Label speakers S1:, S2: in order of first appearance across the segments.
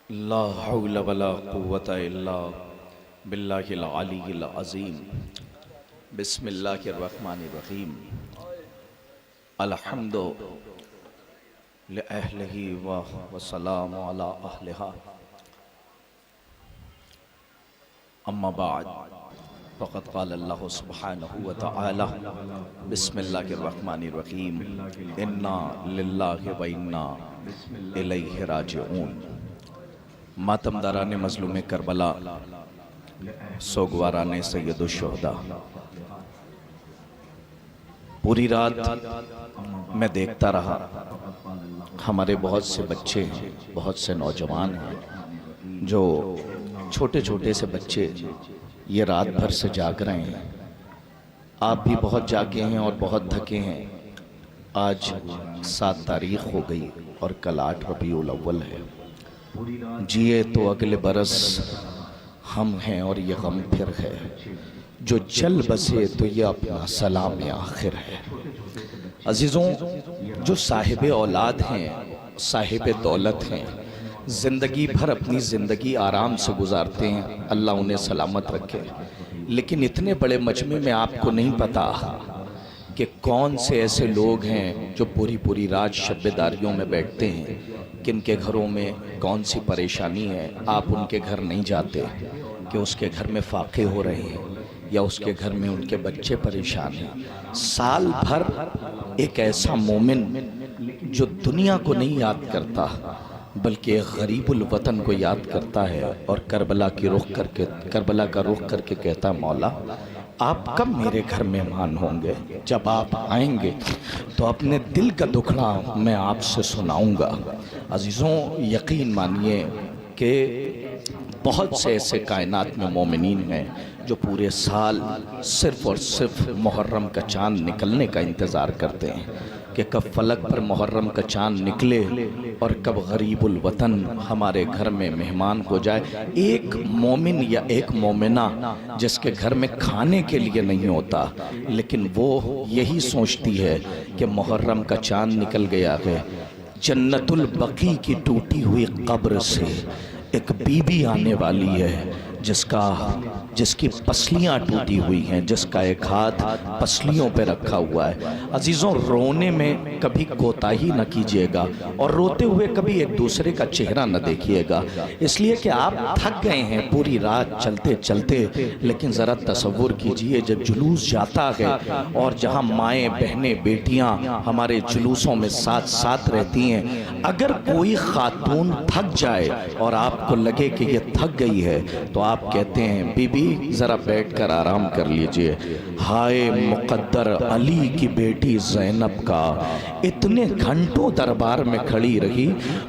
S1: ला हौला वला कुव्वता इल्ला बिल्लाहिल अलीय्यिल अज़ीम। बिस्मिल्लाहिर रहमानिर रहीम। अल्हम्दु लिअहलिही व सलामु अला अहलिहा। अम्मा बाद फ़क़द क़ाल अल्लाहु सुब्हानहु व तआला बिस्मिल्लाहिर रहमानिर रहीम। इन्ना लिल्लाहि व इन्ना इलैहि राजिऊन। मातमदाराने मज़लूम करबला, सोगवाराने सैयदुश शुहदा, पूरी रात मैं देखता रहा। हमारे बहुत से बच्चे हैं, बहुत से नौजवान हैं, जो छोटे छोटे से बच्चे ये रात भर से जाग रहे हैं। आप भी बहुत जागे हैं और बहुत थके हैं। आज 7 तारीख हो गई और कल 8 रबीउल अव्वल है। जिए तो अगले बरस हम हैं और ये गम फिर है। जो चल बसे तो ये अपना सलाम आखिर है। अजीज़ों, जो साहिब औलाद हैं, साहिब दौलत हैं, ज़िंदगी भर अपनी ज़िंदगी आराम से गुजारते हैं, अल्लाह उन्हें सलामत रखे। लेकिन इतने बड़े मजमे में आपको नहीं पता कि कौन से ऐसे लोग हैं जो पूरी पूरी रात शब्बेदारियों में बैठते हैं, किनके घरों में कौन सी परेशानी है। आप उनके घर नहीं जाते कि उसके घर में फाके हो रहे हैं या उसके घर में उनके बच्चे परेशान हैं। साल भर एक ऐसा मोमिन जो दुनिया को नहीं याद करता बल्कि गरीबुल वतन को याद करता है और करबला का रुख करके कहता, मौला आप कब मेरे घर मेहमान होंगे? जब आप आएंगे तो अपने दिल का दुखड़ा मैं आपसे सुनाऊंगा। अजीज़ों, यकीन मानिए कि बहुत से ऐसे कायनात में मोमिनीन हैं जो पूरे साल सिर्फ़ और सिर्फ मुहर्रम का चाँद निकलने का इंतज़ार करते हैं कि कब फलक पर मुहर्रम का चाँद निकले और कब गरीबुल वतन हमारे घर में मेहमान हो जाए। एक मोमिन या एक मोमिना जिसके घर में खाने के लिए नहीं होता, लेकिन वो यही सोचती है कि मुहर्रम का चाँद निकल गया है, जन्नतुल बकी की टूटी हुई कब्र से एक बीबी आने वाली है जिसकी पसलियाँ टूटी हुई हैं, जिसका एक हाथ पसलियों पे रखा हुआ है। अजीज़ों, रोने में कभी कोताही न कीजिएगा और रोते हुए कभी एक दूसरे का चेहरा न देखिएगा, इसलिए कि आप थक गए हैं पूरी रात चलते चलते। लेकिन ज़रा तसव्वुर कीजिए, जब जुलूस जाता है और जहाँ माएँ बहनें बेटियाँ हमारे जुलूसों में साथ साथ रहती हैं, अगर कोई खातून थक जाए और आपको लगे कि ये थक गई है तो आप कहते हैं, बीबी ज़रा बैठकर आराम कर लीजिए। हाय मुक़द्दर अली की बेटी ज़ैनब का, इतने घंटों दरबार में खड़ी रही,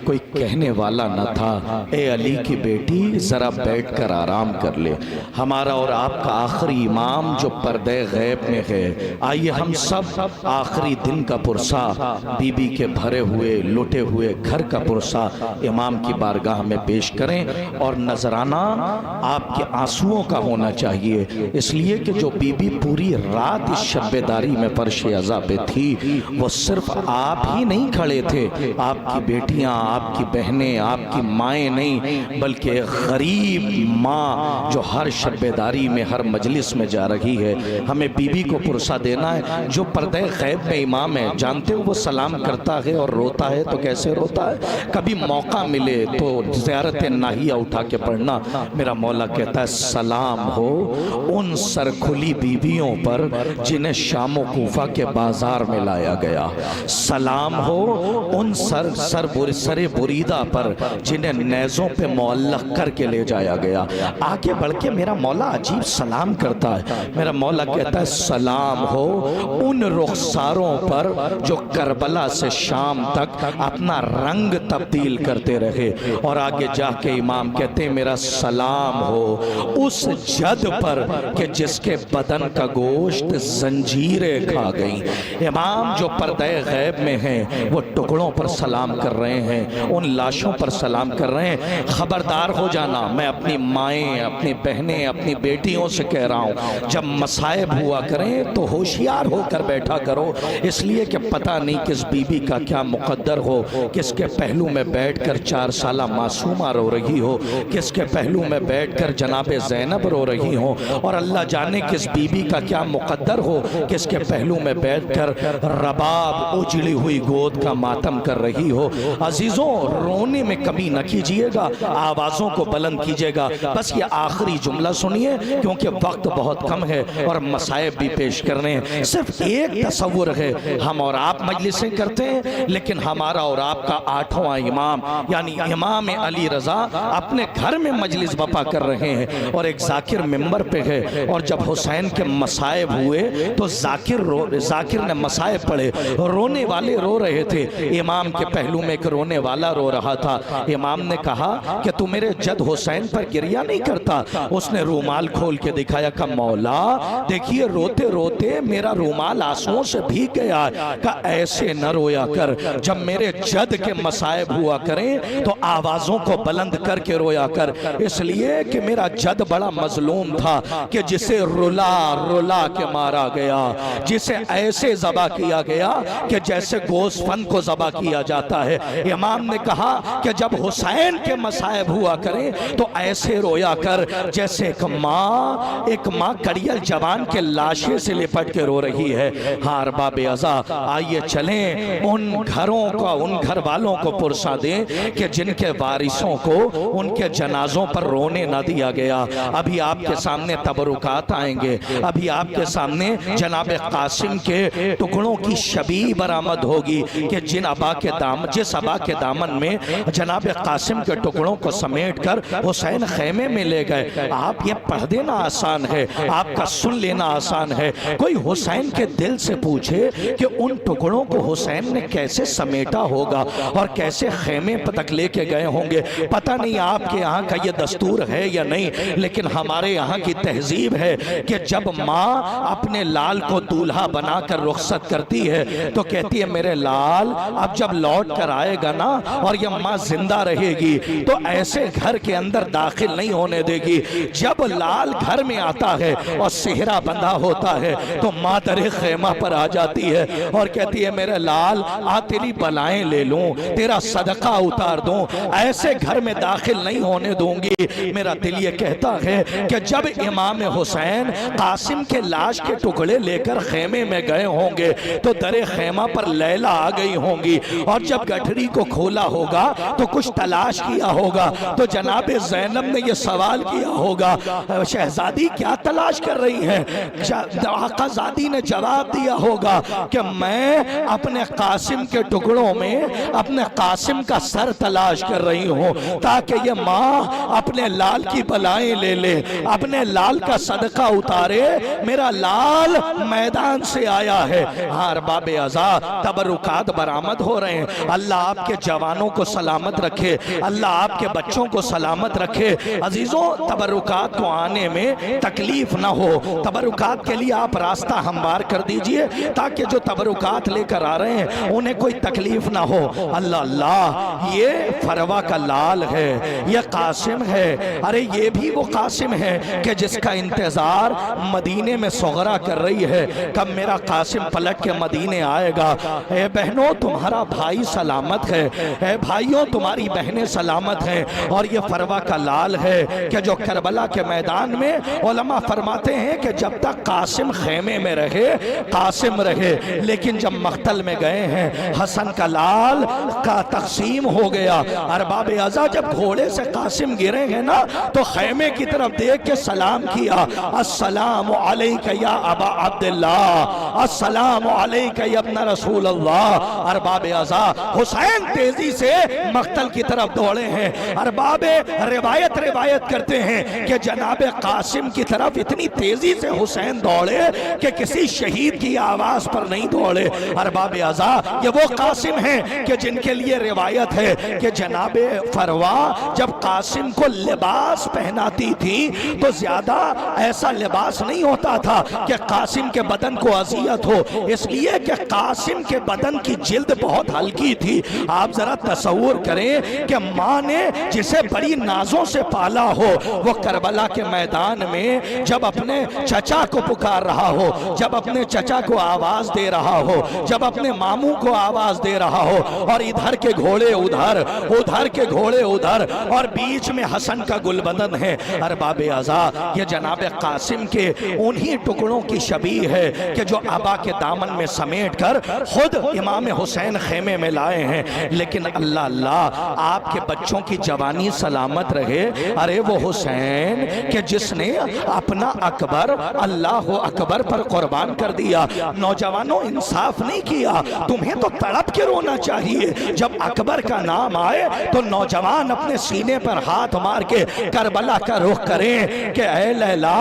S1: कोई कहने वाला न था, ए अली की बेटी ज़रा बैठकर आराम कर ले। हमारा और आपका आखिरी इमाम जो पर्दे गैब में है, आइए हम सब आखिरी दिन का पुरसा, बीबी के भरे हुए लुटे हुए घर का पुरसा इमाम की बारगाह में पेश करें। और नजराना आपके आंसुओं का होना चाहिए, इसलिए कि जो बीबी पूरी रात इस शब्बेदारी में फर्श अज़ा पे थी, वो सिर्फ आप ही नहीं खड़े थे, आपकी बेटियां, आपकी बहनें, आपकी माएँ नहीं, बल्कि गरीब माँ जो हर शब्बेदारी में हर मजलिस में जा रही है। हमें बीबी को पुरसा देना है। जो पर्दे गैब में इमाम है, जानते हो वो सलाम करता है और रोता है तो कैसे रोता है। कभी मौका मिले तो ज़ियारत नाहिया उठा के पढ़ना। मेरा मौला कहता है, सलाम हो उन सरखुली बीवियों पर जिन्हें शामो कूफा के बाजार में लाया गया। सलाम हो उन सरे बुरीदा पर जिन्हें नेज़ों पे मुअल्लक़ करके ले जाया गया। आगे बढ़ के मेरा मौला अजीब सलाम करता है। मेरा मौला कहता है, सलाम हो उन रुखसारों पर जो करबला से शाम तक अपना रंग तब्दील करते रहे। और आगे जाके इमाम कहते हैं, मेरा सलाम हो उस जद पर कि जिसके बदन का गोश्त जंजीरें खा गई। इमाम जो पर्दे गैब में हैं वो टुकड़ों पर सलाम कर रहे हैं, उन लाशों पर सलाम कर रहे हैं। खबरदार हो जाना, मैं अपनी माएँ, अपनी बहनें, अपनी बेटियों से कह रहा हूँ, जब मसाइब हुआ करें तो होशियार होकर बैठा करो, इसलिए कि पता नहीं किस बीबी का क्या मुकद्दर हो, किसके पहलू में बैठकर 4 साला मासूमा रो रही हो, किसके पहलू में बैठकर जनाबे ज़ैनब रो रही हो, और अल्लाह जाने किस बीबी का क्या मुकद्दर हो, किसके पहलू में बैठकर रबाब उजड़ी हुई गोद का मातम कर रही हो। अजीज़ों, रोने में कमी न कीजिएगा, आवाज़ों को बुलंद कीजिएगा। बस ये आखिरी जुमला सुनिए क्योंकि वक्त बहुत कम है और मसाइब भी पेश करने हैं। सिर्फ एक तसव्वुर है, हम और आप मजलिसें करते हैं, लेकिन हमारा और आपका 8वां इमाम यानी इमाम अली रज़ा अपने घर में मजलिस बपा कर रहे हैं और एक जाकिर मिंबर पे है। और जब हुसैन के मसाइब हुए तो जाकिर ने मसाइब पढ़े, रोने वाले रो रहे थे, इमाम के पहलू में एक रोने वाला रो रहा था। इमाम ने कहा कि तू मेरे जद हुसैन पर गिरिया नहीं करता। उसने रूमाल खोल के दिखाया, का मौला देखिए रोते रोते मेरा रूमाल आंसुओं से भीग गया। का ऐसे न रोया कर, जब मेरे जद के मसाइब हुआ करें तो आवाजों को बुलंद करके रोया कर, इसलिए कि मेरा जद बड़ा मजलूम था कि जिसे रुला रुला के मारा गया, जिसे ऐसे ज़बा किया गया कि जैसे गोश्त फन को ज़बा किया जाता है। इमाम ने कहा कि जब हुसैन के मसाइब हुआ करें तो ऐसे रोया कर जैसे एक माँ कड़ियल जवान के लाशे से लिपट के रो रही है। हाँ अरबाब अज़ा, आइए चलें उन घरों का, उन घर वालों को पुरसा दें कि जिनके वारिसों को उनके जनाजों पर रोने न दिया गया। अभी आपके सामने तबरुकात आएंगे, अभी आपके सामने जनाब कासिम के टुकड़ों की शबी बरामद होगी कि जिस अबा के दामन में जनाब कासिम के टुकड़ों को समेट कर हुसैन खेमे में ले गए। आप ये पढ़ देना आसान है, आपका सुन लेना आसान है। कोई हुसैन के दिल से पूछे कि उन टुकड़ों को हुसैन ने कैसे समेटा होगा और कैसे खेमे तक लेके गए होंगे। पता नहीं आपके यहाँ का ये दस्तूर है या नहीं, लेकिन हमारे यहाँ की तहजीब है कि जब माँ अपने लाल को दूल्हा बनाकर रुखसत करती है तो कहती है मेरे लाल अब जब लौट कर आएगा ना और ये माँ जिंदा रहेगी तो ऐसे घर के अंदर दाखिल नहीं होने देगी। जब लाल घर में आता है और सेहरा बंधा होता है तो माँ दरे खेमा पर आ जाती है और कहती है मेरे लाल आ तेरी बलाएं ले लूं, तेरा सदका उतार दूं, ऐसे घर में दाखिल नहीं होने दूंगी। मेरा दिल ये कहता है कि जब इमाम हुसैन कासिम के लाश के टुकड़े लेकर खेमे में गए होंगे तो दरे खेमा पर लैला आ गई होंगी और जब गठरी को खोला होगा तो कुछ तलाश किया होगा तो जनाबे ज़ैनब ने यह सवाल किया होगा शहजादी क्या तलाश कर रही है। आकाज़ादी ने जवाब दिया होगा कि मैं अपने कासिम के टुकड़ों में अपने कासिम का सर तलाश कर रही हूँ ताकि ये माँ अपने लाल की बलाएं ले ले, अपने लाल का सदका उतारे, मेरा लाल मैदान से आया है। हाँ अरबाब अज़ा, तबरुकात बरामद हो रहे हैं। अल्लाह आपके जवानों को सलामत रखे, अल्लाह आपके बच्चों को सलामत रखे। अजीजों, तबरुकात को आने में तकलीफ ना हो, तबरुकात के लिए आप रास्ता हमवार कर दीजिए ताकि जो तबरुकात लेकर आ रहे हैं उन्हें कोई तकलीफ ना हो। अल्लाह अल्लाह, ये फरवा का लाल है, ये कासिम है, अरे ये भी वो कासिम है कि जिसका इंतजार मदीने में सोगरा कर रही है, कब मेरा कासिम पलट के मदीने आएगा। ए बहनों तुम्हारा भाई सलामत है, ए भाइयों तुम्हारी बहनें सलामत हैं। और ये फरवा का लाल है कि जो करबला के मैदान में उलमा फरमाते हैं कि जब तक कासिम खेमे में रहे कासिम रहे, लेकिन जब मख्तल में गए हैं हसन का लाल का तकसीम हो गया। अरबाब अज़ा जब घोड़े से कासिम गिरे हैं ना तो खेमे की तरफ देख के सलाम किया, अस्सलामु अलैका या अबा अब्दुल्लाह, अस्सलामु अलैका या इब्न रसूल अल्लाह। अरबाब अज़ा हुसैन तेजी से मख्तल की तरफ दौड़े हैं। अरबाब रिवायत करते हैं कि जनाब कासिम की तरफ इतनी तेजी से हुसैन दौड़े कि किसी शहीद की आवाज पर नहीं दौड़े। अरबाब अज़ा ये वो कासिम हैं कि जिनके लिए रिवायत है कि जनाब फरवा जब कासिम को लिबास लिबास पहनाती थी तो ज्यादा ऐसा लिबास नहीं होता था कि कासिम के बदन को अजियत हो, इसलिए कि कासिम के बदन की जिल्द बहुत हल्की थी। आप जरा तसव्वुर करें कि माँ ने जिसे बड़ी नाजों से पाला हो, वो करबला के मैदान में जब अपने चचा को पुकार रहा हो, जब अपने चचा को आवाज दे रहा हो, जब अपने मामू को आवाज दे रहा हो, और इधर के घोड़े उधर, उधर के घोड़े उधर, और बीच में हसन का गुलबदन है। अरबाब अज़ा, ये जनाब कासिम के उन्हीं टुकड़ों की शबीह है कि जो आबा के दामन में समेट कर खुद इमाम हुसैन खेमे में लाए हैं। लेकिन अल्लाह अल्लाह, आपके बच्चों की जवानी सलामत रहे। अरे वो हुसैन कि जिसने अपना अकबर अल्लाह अकबर पर कुर्बान कर दिया। नौजवानों, इंसाफ नहीं किया, तुम्हें तो तड़प के रोना चाहिए। जब अकबर का नाम आए तो नौजवान अपने सीने पर हाथ मार के करबला का रुख करें कि ऐ लैला,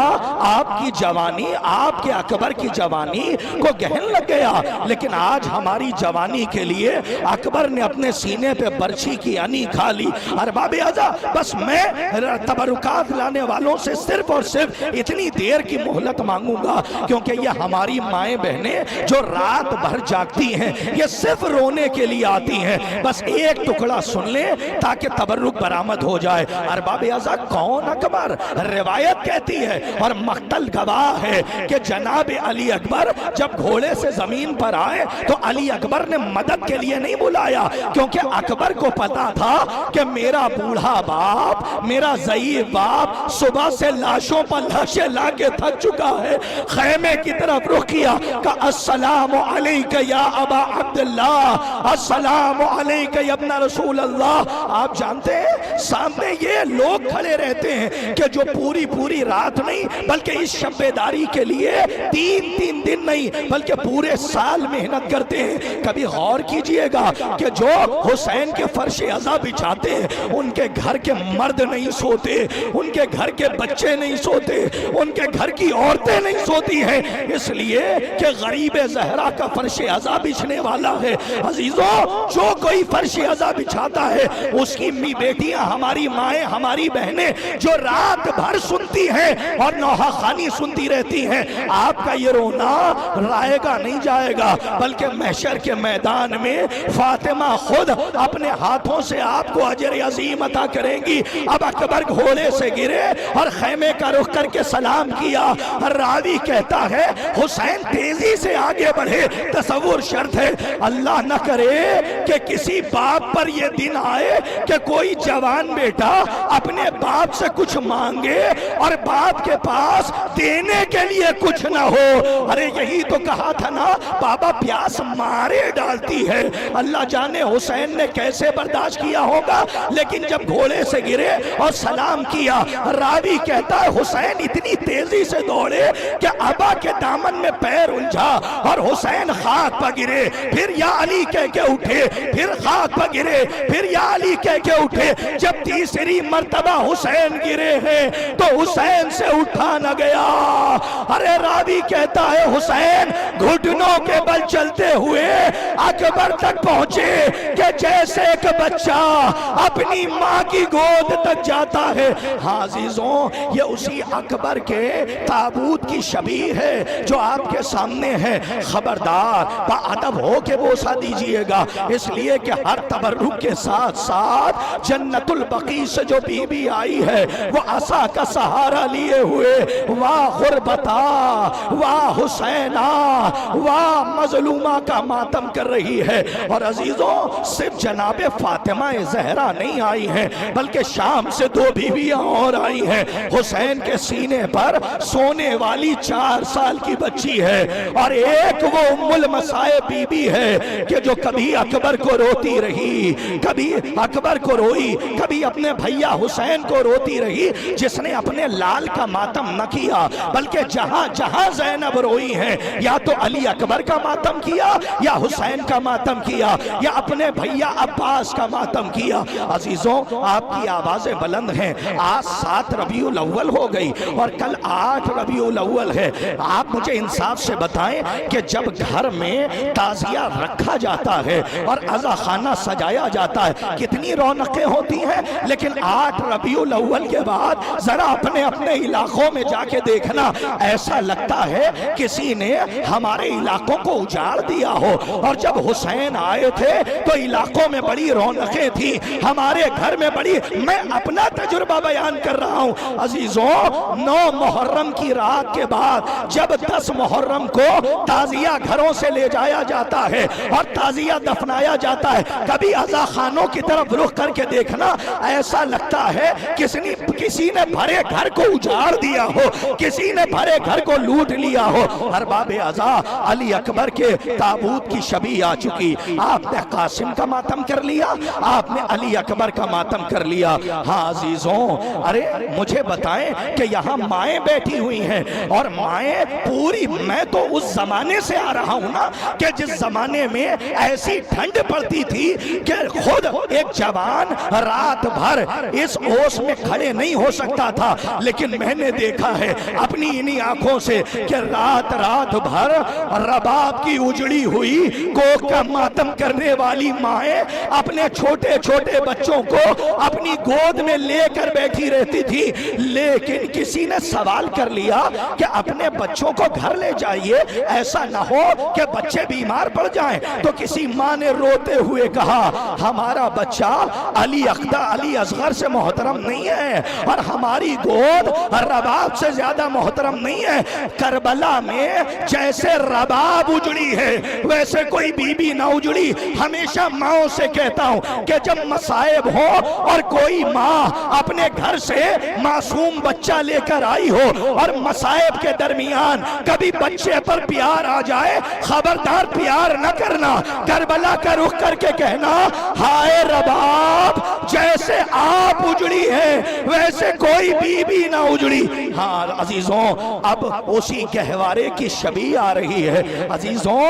S1: आपकी जवानी, आपके अकबर की जवानी को गहन लग गया, लेकिन आज हमारी जवानी के लिए अकबर ने अपने सीने पे बर्छी की अनी खा ली। अरबाब अज़ा, बस मैं तबरुकात लाने वालों से सिर्फ और सिर्फ इतनी देर की मोहलत मांगूंगा, क्योंकि ये हमारी माएँ बहनें जो रात भर जागती हैं, ये सिर्फ रोने के लिए आती हैं। बस एक टुकड़ा सुन ले ताकि तबर्रुक बरामद हो जाए। अरबाब अज़ा, कौन अकबर? रिवायत कहती है और मक्तल गवाह है कि जनाब अली अकबर जब घोड़े से जमीन पर आए तो अली अकबर ने मदद के लिए नहीं बुलाया, क्योंकि अकबर को पता था कि मेरा बूढ़ा बाप, मेरा ज़ईफ बाप सुबह से लाशों पर लाशें लाके थक चुका है। खैमे की तरफ रुख किया का अस्सलामु अलैका या अबा अब्दुल्लाह, अस्सलामु अलैका या इब्न रसूल अल्लाह। आप जानते हैं सामने ये लोग खड़े रहते हैं कि जो पूरी पूरी रात नहीं बल्कि इस शब्बेदारी के लिए 3-3 दिन नहीं बल्कि पूरे साल मेहनत करते हैं। कभी गौर कीजिएगा कि जो हुसैन के फर्श अज़ा बिछाते हैं उनके घर के मर्द नहीं सोते, उनके घर के बच्चे नहीं सोते, उनके घर की औरतें नहीं सोती हैं, इसलिए कि गरीब ज़हरा का फर्श अज़ा बिछने वाला है। अजीजों, जो कोई फर्श अज़ा बिछाता है उसकी मी बेटियां, हमारी माएँ, हमारी बहनें जो रात भर सुनती हैं और नौहा खानी सुनती रहती हैं, आपका ये रोना राएगा नहीं जाएगा, बल्कि महशर के मैदान में फातिमा खुद अपने हाथों से आपको अजर अजीम अता करेंगी। अब अकबर घोड़े से गिरे और खैमे का रुख करके सलाम किया। रावी कहता है हुसैन तेजी से आगे बढ़े, तसव्वुर शर्त है, अल्लाह न करे कि किसी बाप पर यह दिन आए कि कोई जवान बेटा अपने बाप से कुछ मांगे और बाप के पास देने के लिए कुछ ना हो। अरे यही तो कहा था ना, बाबा प्यास मारे डालती है। अल्लाह जाने हुसैन ने कैसे बर्दाश्त किया होगा, लेकिन जब घोड़े से गिरे और सलाम किया, रावी कहता है हुसैन इतनी तेजी से दौड़े कि अबा के दामन में पैर उलझा और हुसैन खाक पर गिरे, फिर या अली कह के उठे, फिर खाक पर गिरे, फिर या अली कह के उठे। जब तीसरी मर्तबा हुसैन गिरे हैं तो हुसैन से उठा न गया। अरे रावी कहता है हुसैन घुटनों के बल चलते हुए अकबर तक पहुंचे कि जैसे एक बच्चा अपनी माँ की गोद तक जाता है। हाँ अजीजों, ये उसी अकबर के ताबूत की शबीह है जो आपके सामने है। खबरदार, बाअदब हो के बोसा दीजिएगा, इसलिए कि हर तबर्रुक के साथ साथ जन्नतुल बकी से जो बीबी आई है वो असा का सहारा लिए हुए, वाह गुरबता, वाह हुसैना, वाह मजलूमा का मातम कर रही है। और अजीजों, सिर्फ जनाबे फातिमा ज़हरा नहीं आई हैं, बल्कि शाम से 2 बीवियां और आई हैं। हुसैन के सीने पर सोने वाली 4 साल की बच्ची है और एक वो उम्मुल मसाए बीबी है कि जो कभी अकबर को रोती रही, कभी अकबर को रोई, कभी अपने भैया हुसैन को रोती रही, जिसने अपने लाल का मातम न किया बल्कि जहां जहां ज़ैनब रोई है या तो अली अकबर का मातम किया या हुसैन का मातम किया या अपने भैया अब्बास का मातम किया। अजीजों, आपकी आवाजें बुलंद हैं। आज 7 रबीउल अव्वल हो गई और कल 8 रबीउल अव्वल है। आप मुझे इंसाफ से बताएं कि जब घर में ताजिया रखा जाता है और अज़ा खाना सजाया जाता है कितनी रौनकें होती हैं, लेकिन 8 रबीउल रबीउल अव्वल के बाद जरा अपने अपने इलाकों में जाके देखना, ऐसा लगता है किसी ने हमारे इलाकों को उजाड़ दिया हो। और जब हुसैन आए थे तो इलाकों में बड़ी रौनकें थी, हमारे घर में बड़ी, मैं अपना तजुर्बा बयान कर रहा हूं अजीजों। 9 मुहर्रम की रात के बाद जब 10 मुहर्रम को ताजिया घरों से ले जाया जाता है और ताजिया दफनाया जाता है, कभी अज़ा खानों की तरफ रुख करके देखना, ऐसा लगता है किसी ने भरे घर को उजाड़ दिया हो, किसी ने भरे घर को लूट लिया हो। अरबाब अज़ा अली अकबर के ताबूत की शबी आ चुकी, आपने कासिम का मातम कर लिया, आपने अली अकबर का मातम कर लिया। हाँ अजीजों, अरे मुझे बताएं कि यहाँ माएँ बैठी हुई हैं, और माएँ पूरी, मैं तो उस जमाने से आ रहा हूँ ना कि जिस जमाने में ऐसी ठंड पड़ती थी कि खुद एक जवान रात भर इस ओस में खड़े नहीं हो सकता था, लेकिन मैंने देखा है अपनी इन्हीं आंखों से कि रात रात भर रबाब की उजड़ी हुई कोख का मातम करने वाली माएँ अपने छोटे छोटे बच्चों को अपनी गोद में लेकर बैठी रहती थी। लेकिन किसी ने सवाल कर लिया कि अपने बच्चों को घर ले जाइए, ऐसा ना हो कि बच्चे बीमार पड़ जाएं। तो किसी माँ ने रोते हुए कहा, हमारा बच्चा अली असगर से मोहतरम नहीं है, और हमारी गोद रबाब से ज्यादा मोहतरम नहीं है। करबला में जैसे रबाब उजड़ी है वैसे कोई बीबी ना उजड़ी। हमेशा माओ से कहता हूं कि जब मसाइब हो और कोई माँ अपने घर से मासूम बच्चा लेकर आई हो और मसाइब के दरमियान कभी बच्चे पर प्यार आ जाए, खबरदार प्यार न करना, करबला का रुख करके कहना, हाय रबाब जैसे आप उजड़ी है वैसे कोई बीबी ना उजड़ी। हाँ अजीजों, अब उसी गहवारे की शबी आ रही है। अजीजों,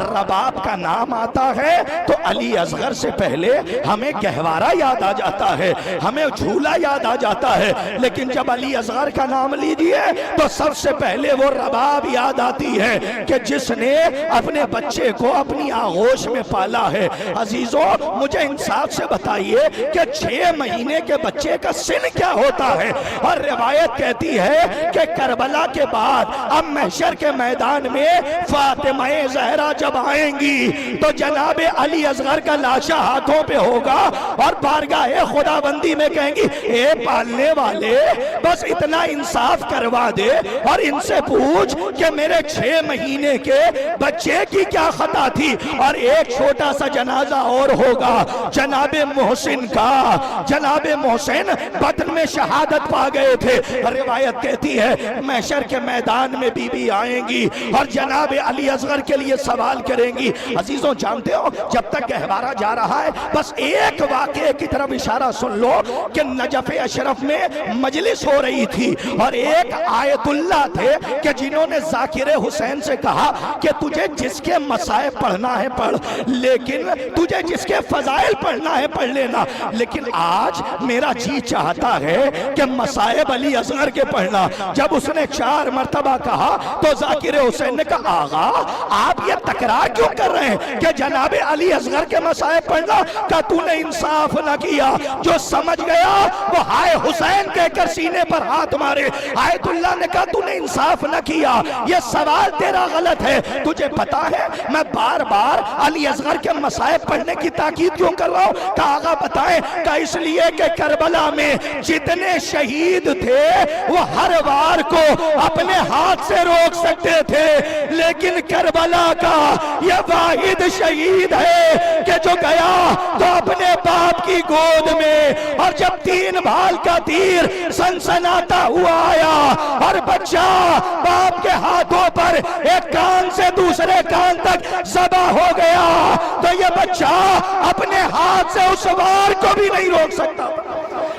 S1: रबाब का नाम आता है तो अली असगर से पहले हमें गहवारा याद आ जाता है, हमें झूला याद आ जाता है, लेकिन जब अली असगर का नाम लीजिए तो सबसे पहले वो रबाब याद आती है कि जिसने अपने बच्चे को अपनी आगोश में पाला है। अजीजों, मुझे इंसाफ से बताइए कि 6 महीने के बच्चे का सिन क्या होता है। और रिवायत कहती है कि करबला के बाद अब महशर के मैदान में फातिमा ज़हरा जब आएंगी तो जनाबे अली असगर का लाशा हाथों पे होगा और बारगाहे खुदाबंदी में कहेंगी, ए पालने वाले बस इतना इंसाफ करवा दे और इनसे पूछ कि मेरे 6 महीने के बच्चे की क्या खता थी। और एक छोटा सा जनाजा और होगा जनाबे मोहसिन का। जनाबे मोहसिन बदन में शहादत पा गए थे। रिवायत कहती है महशर के मैदान में बीबी आएंगी और जनाबे अली असगर के लिए सवाल करेंगी। अजीजों, जानते हो जब तक गहवारा जा रहा है बस एक वाक़े की तरफ इशारा सुन लो कि नजफ अशरफ में मजलिस हो रही थी और एक आयतुल्लाह थे कि जिन्होंने जाकिर हुसैन से कहा कि तुझे जिसके मसाइब पढ़ना है पढ़, लेकिन तुझे जिसके फजाइल पढ़ना है पढ़ लेना, लेकिन आज मेरा जी चाहता है कि मसाइब अली असगर के पढ़ना। जब उसने 4 मर्तबा कहा तो जाकिर हुसैन ने कहा, आगा आप ये तकरार क्यों कर रहे हैं कि जनाबे अली असगर के मसाइब पढ़ना? का तूने इंसाफ न किया, जो समझ गया वो हाय हुसैन कहकर सीने पर हाथ मारे। आयतुल्लाह ने कहा तूने इंसाफ न किया, ये सवाल तेरा गलत है। तुझे पता है मैं बार बार अली असगर के मसाइब पढ़ने की ताकीद क्यों कर रहा हूँ? कहा आगा बताएं। का इसलिए कि करबला में जितने शहीद थे वो हर वार को अपने हाथ से रोक सकते थे, लेकिन करबला का ये वाहिद शहीद है कि जो गया तो अपने बाप की गोद में, और जब 3 भाल का तीर सनसनाता हुआ आया और बच्चा बाप के हाथों पर एक कान से दूसरे कान तक ज़बा हो गया तो ये बच्चा अपने हाथ से उस वार को भी नहीं रोक सकता।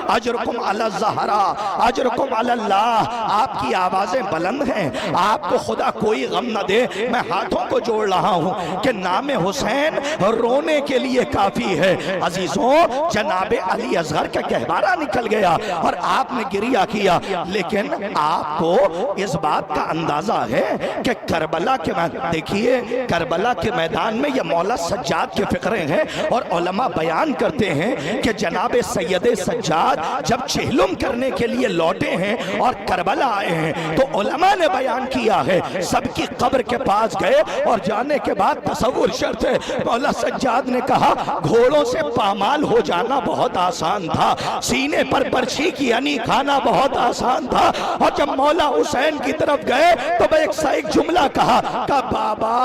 S1: अजरकुम अला ज़हरा अजरकुम अल्लाह। आपकी आवाज़ें बुलंद हैं, आपको खुदा कोई गम न दे। मैं हाथों को जोड़ रहा हूँ कि नाम हुसैन रोने के लिए काफ़ी है। अजीज़ों, जनाबे अली असगर का गहवारा निकल गया और आपने गिरिया किया, लेकिन आपको इस बात का अंदाज़ा है कि करबला के देखिए करबला के मैदान में ये मौला सज्जाद के फ़िक्रे हैं और उलमा बयान करते हैं कि जनाबे सैयद सज्जाद सज्जाद जब चेहलुम करने के लिए लौटे हैं और करबला आए हैं तो उलमा ने बयान किया है सबकी कब्र के पास गए और जाने के बाद तसव्वुर शर्त है। मौला सज्जाद ने कहा घोड़ों से पामाल हो जाना बहुत आसान था, सीने पर बर्छी की यानी खाना बहुत आसान था। और जब मौला हुसैन की तरफ गए तो मैं एक जुमला कहा बाबा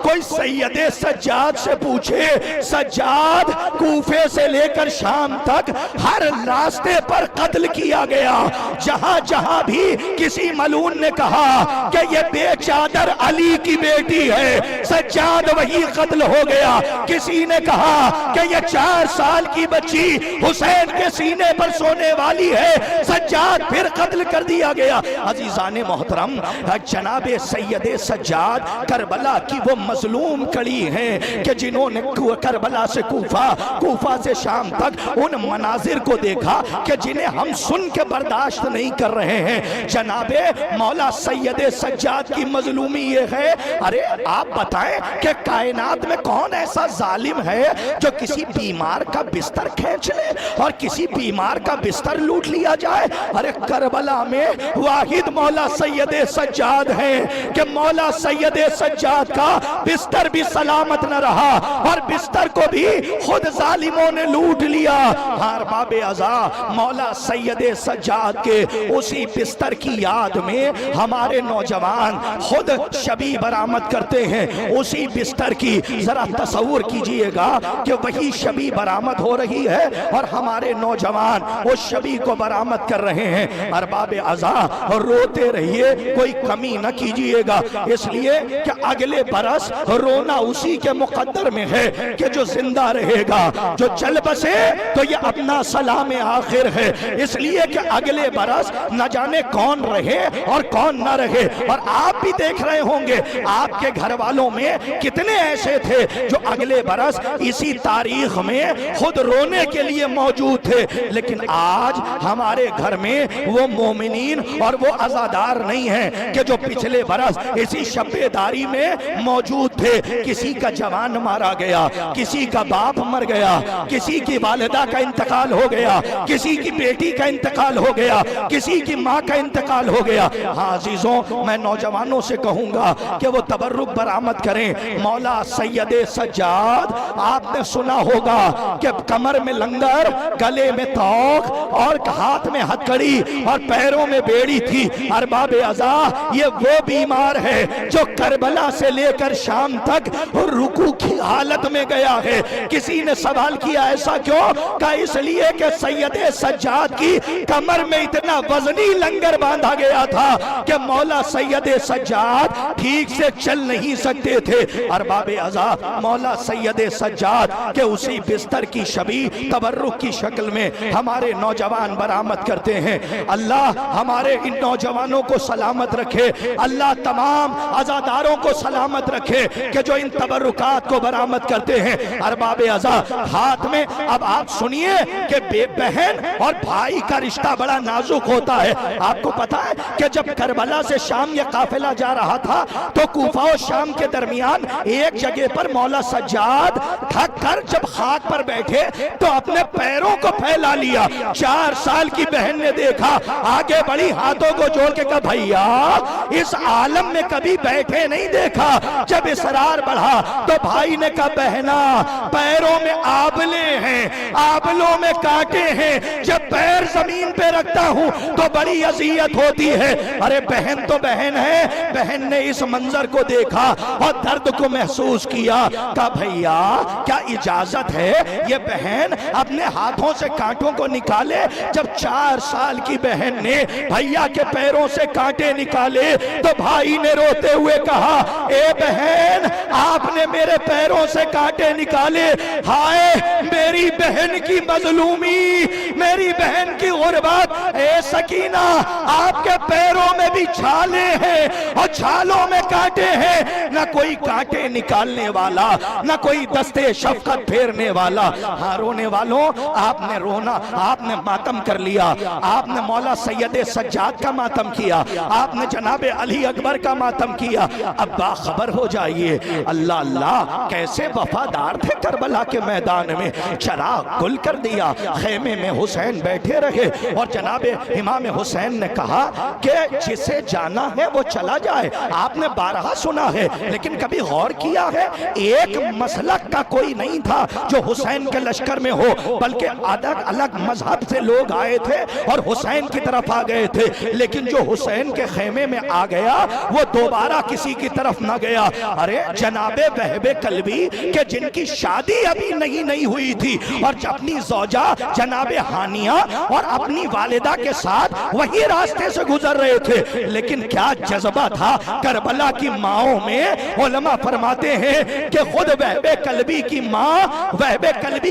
S1: कोई सैयदे सज्जाद से पूछे, सज्जाद कूफे से लेकर शाम तक हर रास्ते पर कत्ल किया गया, जहां जहां भी किसी मलून ने कहा कि ये बेचादर अली की बेटी है, सज्जाद वही कत्ल हो गया। किसी ने कहा कि ये 4 साल की बच्ची हुसैन के सीने पर सोने वाली है, सज्जाद फिर कत्ल कर दिया गया। अजीजाने मोहतरम, जनाबे सैयदे सज्जाद करबला की वो मजलूम कड़ी हैं कि जिन्होंने करबला से कूफा, कूफा से शाम तक उन मनाजिर को देखा कि जिन्हें हम सुन के बर्दाश्त नहीं कर रहे हैं। जनाबे मौला सैयदे सज्जाद की मजलूमी ये है, अरे आप बताएं कि कायनात में कौन ऐसा जालिम है जो किसी बीमार का बिस्तर खींच ले और किसी बीमार का बिस्तर लूट लिया जाए। अरे करबला में वाहिद मौला सैयदे सज्जाद हैं कि मौला सैयदे सज्जाद का बिस्तर भी सलामत न रहा और बिस्तर को भी खुद जालिमों ने लूट लिया। हार बाबे अज़ा मौला सैयदे सज्जाद के उसी बिस्तर की याद में हमारे नौजवान खुद शबी बरामद करते हैं। उसी बिस्तर की जरा तसव्वुर कीजिएगा कि वही शबी बरामद हो रही है और हमारे नौजवान उस शबी को बरामद कर रहे हैं। अरबाबे अज़ा और रोते रहिए, कोई कमी न कीजिएगा, इसलिए कि अगले बरस रोना उसी के मुकद्दर में है कि जो जिंदा रहेगा, जो चल बसे तो ये अपना सलाम आखिर है। इसलिए कि अगले बरस न जाने कौन रहे और कौन न रहे। और आप भी देख रहे होंगे आपके घर वालों में कितने ऐसे थे जो अगले बरस इसी तारीख में खुद रोने के लिए मौजूद थे। लेकिन आज हमारे घर में वो मोमिनीन और वो अज़ादार नहीं है कि जो पिछले बरस इसी शब्बेदारी में मौजूद थे। किसी का जवान मारा गया, किसी का बाप मर गया, किसी की वालिदा का इंतकाल हो गया, किसी की बेटी का इंतकाल हो गया, किसी की माँ का इंतकाल हो गया। हाँ अजीजों, मैं नौजवानों से कहूंगा कि वो तबर्रुक बरामद करें। मौला सैयदे सज्जाद, आपने सुना होगा कि कमर में लंगर, गले में तौक और हाथ में हथकड़ी और पैरों में बेड़ी थी। अरबाबे अज़ा, ये वो बीमार है जो करबला से लेकर शाम तक रुकू की हालत में गया है। किसी ने सवाल किया ऐसा क्यों? का इसलिए कि सैयदे सज्जाद की कमर में इतना वजनी लंगर बांधा गया था कि मौला सैयदे सज्जाद ठीक से चल नहीं सकते थे। अरबाबे अज़ा, मौला सैयदे सज्जाद के उसी बिस्तर की शबी तबर्रुक की शक्ल में हमारे नौजवान बरामद करते हैं। अल्लाह हमारे इन नौजवानों को सलामत रखे, अल्लाह तमाम अज़ादारों को सलामत रखे कि जो इन तबर्रुकात को बरामद करते हैं। अरबाबे अज़ा, हाथ में अब आप सुनिए कि बहन और भाई का रिश्ता बड़ा नाजुक होता है। आपको पता है कि जब करबला से शाम ये काफिला जा रहा था तो कूफा और शाम के दरमियान एक जगह पर मौला सज्जाद थक कर जब खाक पर बैठे तो अपने पैरों को फैला लिया। 4 साल की बहन ने देखा, आगे बढ़ी, हाथों को जोड़ के कहा भैया इस आलम में कभी बैठे नहीं देखा। जब इसरार बढ़ा तो भाई ने कहा बहना पैरों में आबले हैं, आबलों में कांटे हैं, जब पैर जमीन पे रखता हूं तो बड़ी अजियत होती है। अरे बहन तो बहन है। बहन ने इस मंजर को देखा और दर्द को महसूस किया। कहा भैया क्या इजाजत है ये बहन अपने हाथों से कांटों को निकाले? जब 4 साल की बहन ने भैया के पैरों से कांटे निकाले तो भाई ने रोते हुए कहा ए बहन आपने मेरे पैरों से कांटे निकाले, हाय मेरी बहन की मजलूमी, मेरी बहन की गुर्बत, ए सकीना आपके पैरों में भी छाले हैं और छालों में कांटे हैं, न कोई कांटे निकालने वाला, न कोई दस्ते शफकत फेरने वाला। हाँ, रोने वालों, आपने रोना, आपने मातम कर लिया, आपने मौला सैयद सज्जाद का मातम किया, आपने जनाबे अली अकबर का मातम किया। अब बाखबर हो जाइए, अल्लाह अल्लाह कैसे वफादार थे करबला के मैदान में, चराग गुल कर दिया, खेमे में हुसैन बैठे रहे और जनाबे इमाम हुसैन ने कहा कि जिसे जाना है वो चला जाए। आपने बारहा सुना है, लेकिन कभी गौर किया है, एक मसलक का कोई नहीं था जो हुसैन के लश्कर में हो, बल्कि अलग अलग मजहब से लोग आए थे और हुसैन की तरफ आ गए थे। लेकिन जो हुसैन के खेमे में आ गया वो दोबारा किसी की तरफ ना गया। अरे जनाबे वहबे कल्बी के जिनकी शादी अभी नहीं हुई थी और अपनी ज़ौजा जनाबे हानिया और अपनी वालिदा के साथ वही रास्ते से गुजर रहे थे, लेकिन क्या जज्बा था करबला की माओं में। उलमा फरमाते हैं कि खुद वहबे कल्बी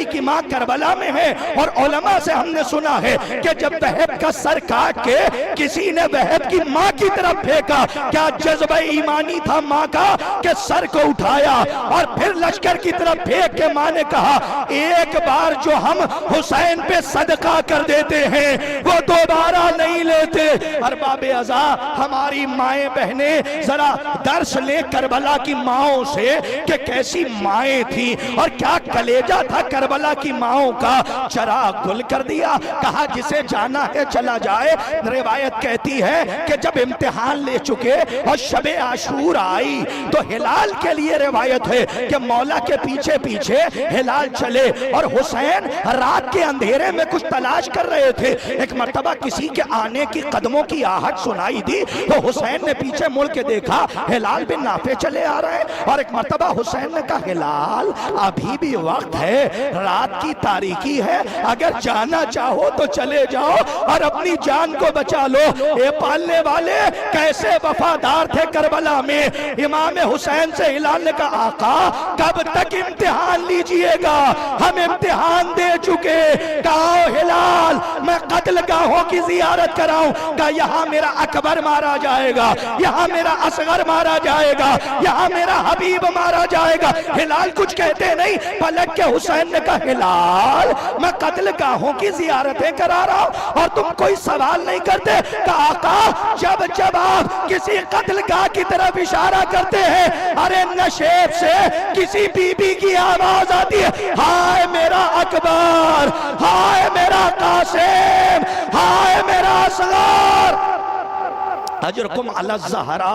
S1: की माँ करबला में है और उलमा से हमने सुना है कि जब वहब का सर काट के किसी ने वहब की माँ की तरफ फेंका, क्या जज्बा ईमानी था माँ का कि सर को उठाया और फिर लश्कर की तरफ फेंक के माँ ने कहा, एक बार जो हम हुसैन पे सदका कर देते हैं वो दोबारा नहीं लेते। अरबाब अज़ा, हमारी माएं बहनें जरा दर्श ले करबला की माओं से कि कैसी माएं थी और क्या कलेजा था करबला की माओं का। चराग गुल कर दिया, कहा जिसे जाना है चला जाए। रिवायत कहती है कि जब इम्तिहान ले चुके और शबे आशूर आई तो हिलाल के लिए रिवायत है कि मौला के पीछे पीछे हिलाल चले और हुसैन रात के अंधेरे में कुछ तलाश कर रहे थे। एक मर्तबा किसी के आने की कदमों की आहट सुनाई दी तो हुसैन ने पीछे मुड़ के देखा, हिलाल बिन नाफे चले आ रहे हैं। और एक मर्तबा हुसैन ने कहा, हिलाल अभी भी वक्त है, रात की तारीकी है, अगर जाना चाहो तो चले जाओ और अपनी जान को बचा लो। ये पालने वाले कैसे वफादार थे करबला में। इमाम हुसैन से हिलाल ने कहा, आका कब तक इम्तिहान लीजिएगा, हम इम्तिहान दे चुके। कहा, हिलाल मैं कत्ल गाहों की जियारत कराऊं? कहा, यहाँ मेरा अकबर मारा जाएगा, यहाँ मेरा असगर मारा जाएगा, यहाँ मेरा हबीब मारा जाएगा। हिलाल कुछ कहते नहीं, पलट के हुसैन ने कहा, हिलाल मैं कत्ल गाहों की जियारतें करा रहा हूं और तुम कोई सवाल नहीं करते। कहा, आका जब जब आप किसी कत्ल गाह की तरफ इशारा करते हैं, अरे नशेब से किसी बीबी की आवाज आती है, हाय मेरा अकबर, हाय मेरा कासिम, हाय मेरा असगर, अजरकुम अला ज़हरा।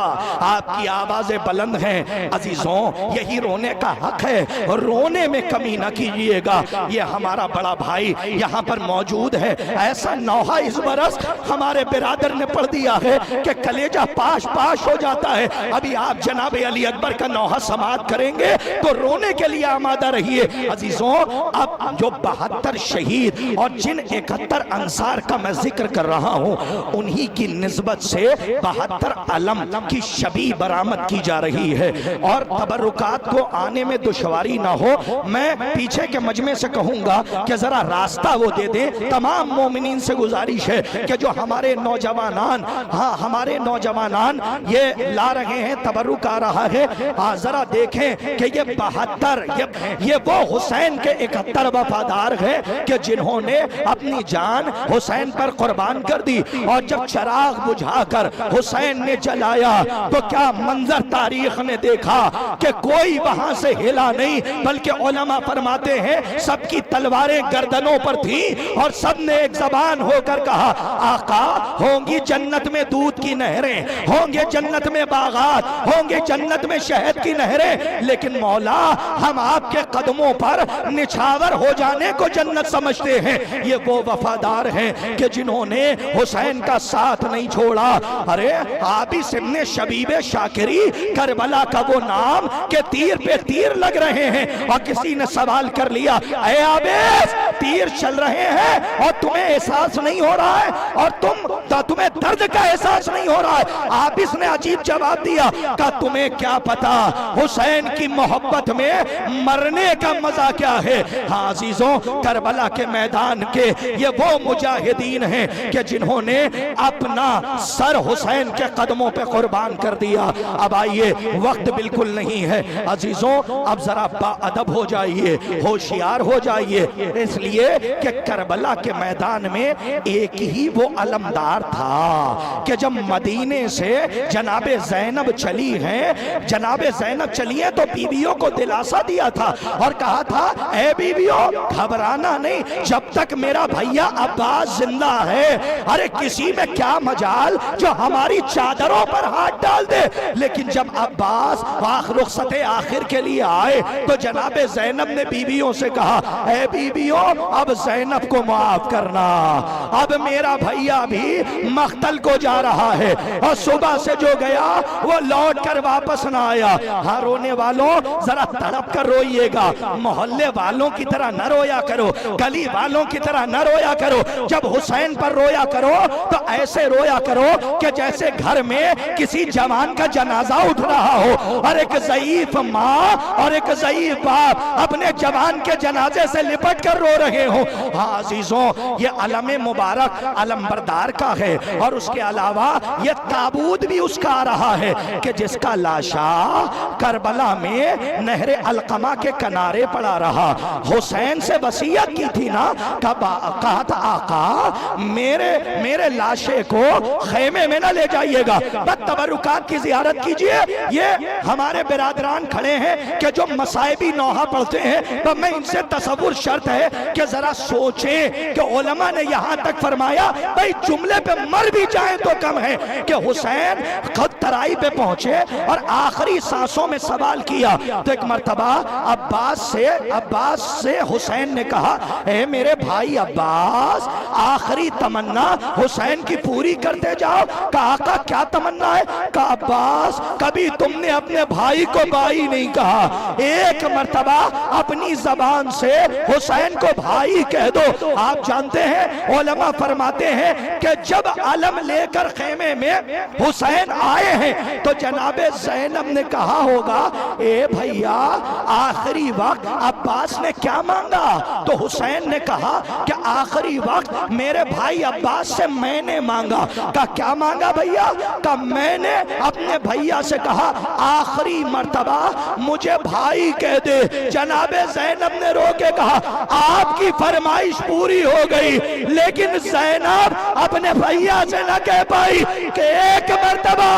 S1: आपकी आवाजें बुलंद हैं अजीजों, यही रोने का हक है, रोने में कमी ना कीजिएगा। ये हमारा बड़ा भाई यहाँ पर मौजूद है, ऐसा नौहा इस बरस हमारे बिरादर ने पढ़ दिया है कि कलेजा पाश पाश हो जाता है। अभी आप जनाब अली अकबर का नौहा समाप्त करेंगे तो रोने के लिए आमादा रहिए। अजीजों, अब जो 72 शहीद और जिन 71 अंसार का मैं जिक्र कर रहा हूँ, उन्हीं की निस्बत से 72 अलम की शबी बरामद की जा रही है और तबरुकात को आने में दुश्वारी ना हो, मैं पीछे के मजमे से कहूंगा कि जरा रास्ता वो दे दें। तमाम मोमिनीन से गुजारिश है कि जो हमारे नौजवानान, हाँ हमारे नौजवानान ये ला रहे हैं, तबरुक आ रहा है, जरा देखें कि ये 72 ये वो हुसैन के 71 वफादार हैं कि जिन्होंने अपनी जान हुसैन पर कुर्बान कर दी। और जब चराग बुझाकर हुसैन ने जलाया तो क्या मंजर तारीख ने देखा कि कोई वहां से हिला नहीं, बल्कि उलमा फरमाते हैं सबकी तलवारें गर्दनों पर थी और सब ने एक जबान होकर कहा, आका होंगी जन्नत में दूध की नहरें, होंगे जन्नत में बागात, होंगे जन्नत में शहद की नहरें, लेकिन मौला हम आपके कदमों पर निछावर हो जाने को जन्नत समझते हैं। ये वो वफादार हैं कि जिन्होंने हुसैन का साथ नहीं छोड़ा। अरे आबिस इब्ने शबीबे शाकिरी, करबला का वो नाम के तीर पे तीर लग रहे हैं। और किसी ने सवाल कर लिया, ऐ आबिस तीर चल रहे हैं और तुम्हें एहसास नहीं हो रहा है, और तुम्हें दर्द का एहसास नहीं हो रहा है। आबिस ने अजीब जवाब दिया, का तुम्हें क्या पता हुसैन की मोहब्बत में मरने का मजा क्या है। हाँ अजीजों, करबला के मैदान के ये वो मुजाहिदीन हैं कि जिन्होंने अपना सर हुसैन के कदमों पे कुर्बान कर दिया। अब आइए, वक्त बिल्कुल नहीं है अजीजों, अब जरा बाअदब हो जाइए, होशियार हो जाइए, इसलिए कि करबला के मैदान में एक ही वो अलमदार था कि जब मदीने से जनाबे ज़ैनब चली हैं, जनाबे ज़ैनब चली है तो बीवियों को दिलासा दिया था और कहा था, ए बीवियों घबराना नहीं, जब तक मेरा भैया अब्बास जिंदा है, अरे किसी में क्या मजाल जो हमारी चादरों पर हाथ डाल दे। लेकिन जब अब्बास रुखसते आखिर के लिए आए तो जनाबे ज़ैनब ने बीवियों से कहा, ए बीवियों अब ज़ैनब को माफ करना, अब मेरा भैया भी मख्तल को जा रहा है और सुबह से जो गया वो लौट कर वापस ना आया। हाँ रोने वालों जरा तड़प कर रोइएगा, मोहल्ले वालों की तरह न रोया करो, गली वालों की तरह न रोया करो। जब हुसैन पर रोया करो तो ऐसे रोया करो कि जैसे घर में किसी जवान का जनाजा उठ रहा हो और एक ज़ईफ माँ और एक ज़ईफ बाप अपने जवान के जनाजे से लिपट कर रो रहे हो। हाँ अजीजों, ये अलम मुबारक अलमबरदार का है और उसके अलावा ये ताबूत भी उसका आ रहा है कि जिसका लाशा करबला में नहरे अलकमा के किनारे पड़ा रहा। हुसैन से वसीयत की थी ना, कहा था आका मेरे लाशे को खेमे में ना ले जाइएगा, बस तबरुकात की जियारत कीजिए। ये हमारे बिरादरान खड़े हैं कि जो मसाइबी नौहा पढ़ते हैं, तो मैं इनसे तसव्वुर शर्त है कि जरा सोचें कि उलमा ने यहाँ तक फरमाया, भाई जुमले पे मर भी जाए तो कम है कि हुसैन खुद तराई पे पहुंचे और आखिरी सांसों में सवाल किया। तो एक मर्तबा अब्बास से हुसैन ने कहा, ए मेरे भाई अब्बास, आखिरी तमन्ना हुसैन की पूरी करते जाओ। कहा का क्या तमन्ना है? कहा अब्बास, कभी तुमने अपने भाई को भाई नहीं कहा, एक मर्तबा अपनी जबान से हुसैन को भाई कह दो। आप जानते हैं उलमा फरमाते हैं कि जब अलम लेकर खेमे में हुसैन आए हैं तो जनाबे ज़ैनब ने कहा होगा, ए भैया आखिरी वक्त अब्बास ने क्या मांगा? तो हुसैन ने कहा कि आखिरी वक्त मेरे भाई अब्बास से मैंने मांगा। का क्या मांगा भैया? का मैंने अपने भैया से कहा, आखिरी मर्तबा मुझे भाई कह दे। जनाबे ज़ैनब ने रो के कहा, आपकी फरमाइश पूरी हो गई, लेकिन ज़ैनब अपने भैया से न कह पाई कि एक मर्तबा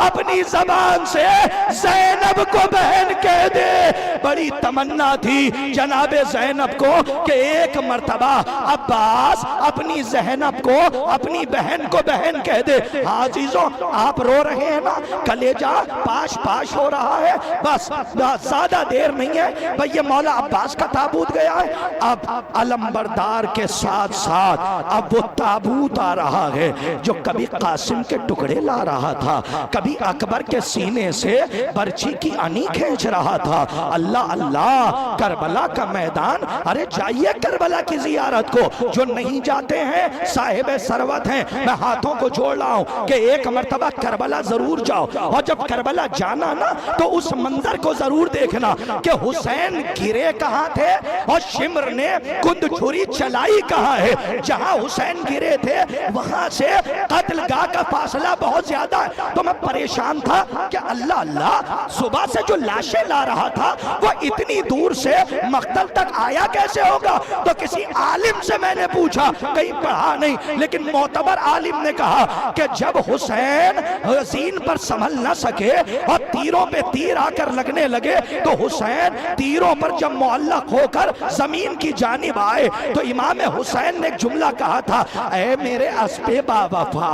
S1: अपनी जबान से ज़ैनब को बहन कह दे। बड़ी तमन्ना थी जनाबे ज़ैनब को कि एक मर्तबा अब्बास अपनी ज़ैनब को, अपनी बहन को बहन कह दे। हाँ अजीजों, आप रो रहे हैं ना, कलेजा पाश हो रहा है, बस ज्यादा देर नहीं है भाई, ये मौला अब्बास का ताबूत गया है। अब अलमबरदार के साथ साथ अब वो ताबूत आ रहा है जो कभी कासिम के टुकड़े ला रहा था, कभी अकबर के सीने से बर्छी की अनी खींच रहा था। अल्लाह अल्लाह, करबला का मैदान, अरे जाइए करबला की जियारत को। जो नहीं जाते हैं साहिब सरवत हैं, मैं हाथों को जोड़ रहा हूं कि एक मर्तबा करबला जरूर जाओ, और जब करबला जाना ना तो उस मंजर को जरूर देखना कि हुसैन गिरे कहां थे और शिमर ने कुंद छुरी चलाई कहां है। जहां हुसैन गिरे थे वहां से कत्लगाह का फासला बहुत ज्यादा है। तो मैं परेशान था कि अल्लाह अल्लाह, सुबह से जो लाशें ला रहा था वो इतनी दूर से मक्तल तक आया कैसे होगा? तो किसी आलिम से मैंने पूछा, कहीं पढ़ा नहीं, लेकिन मोतबर आलिम ने कहा कि जब हुसैन हसीन पर संभल न सके और तीरों पे तीर आकर लगने लगे तो हुसैन तीरों पर जब मुअल्लक होकर जमीन की जानिब आए तो इमाम हुसैन ने एक जुमला कहा था, ऐ मेरे अस्पे बावफा,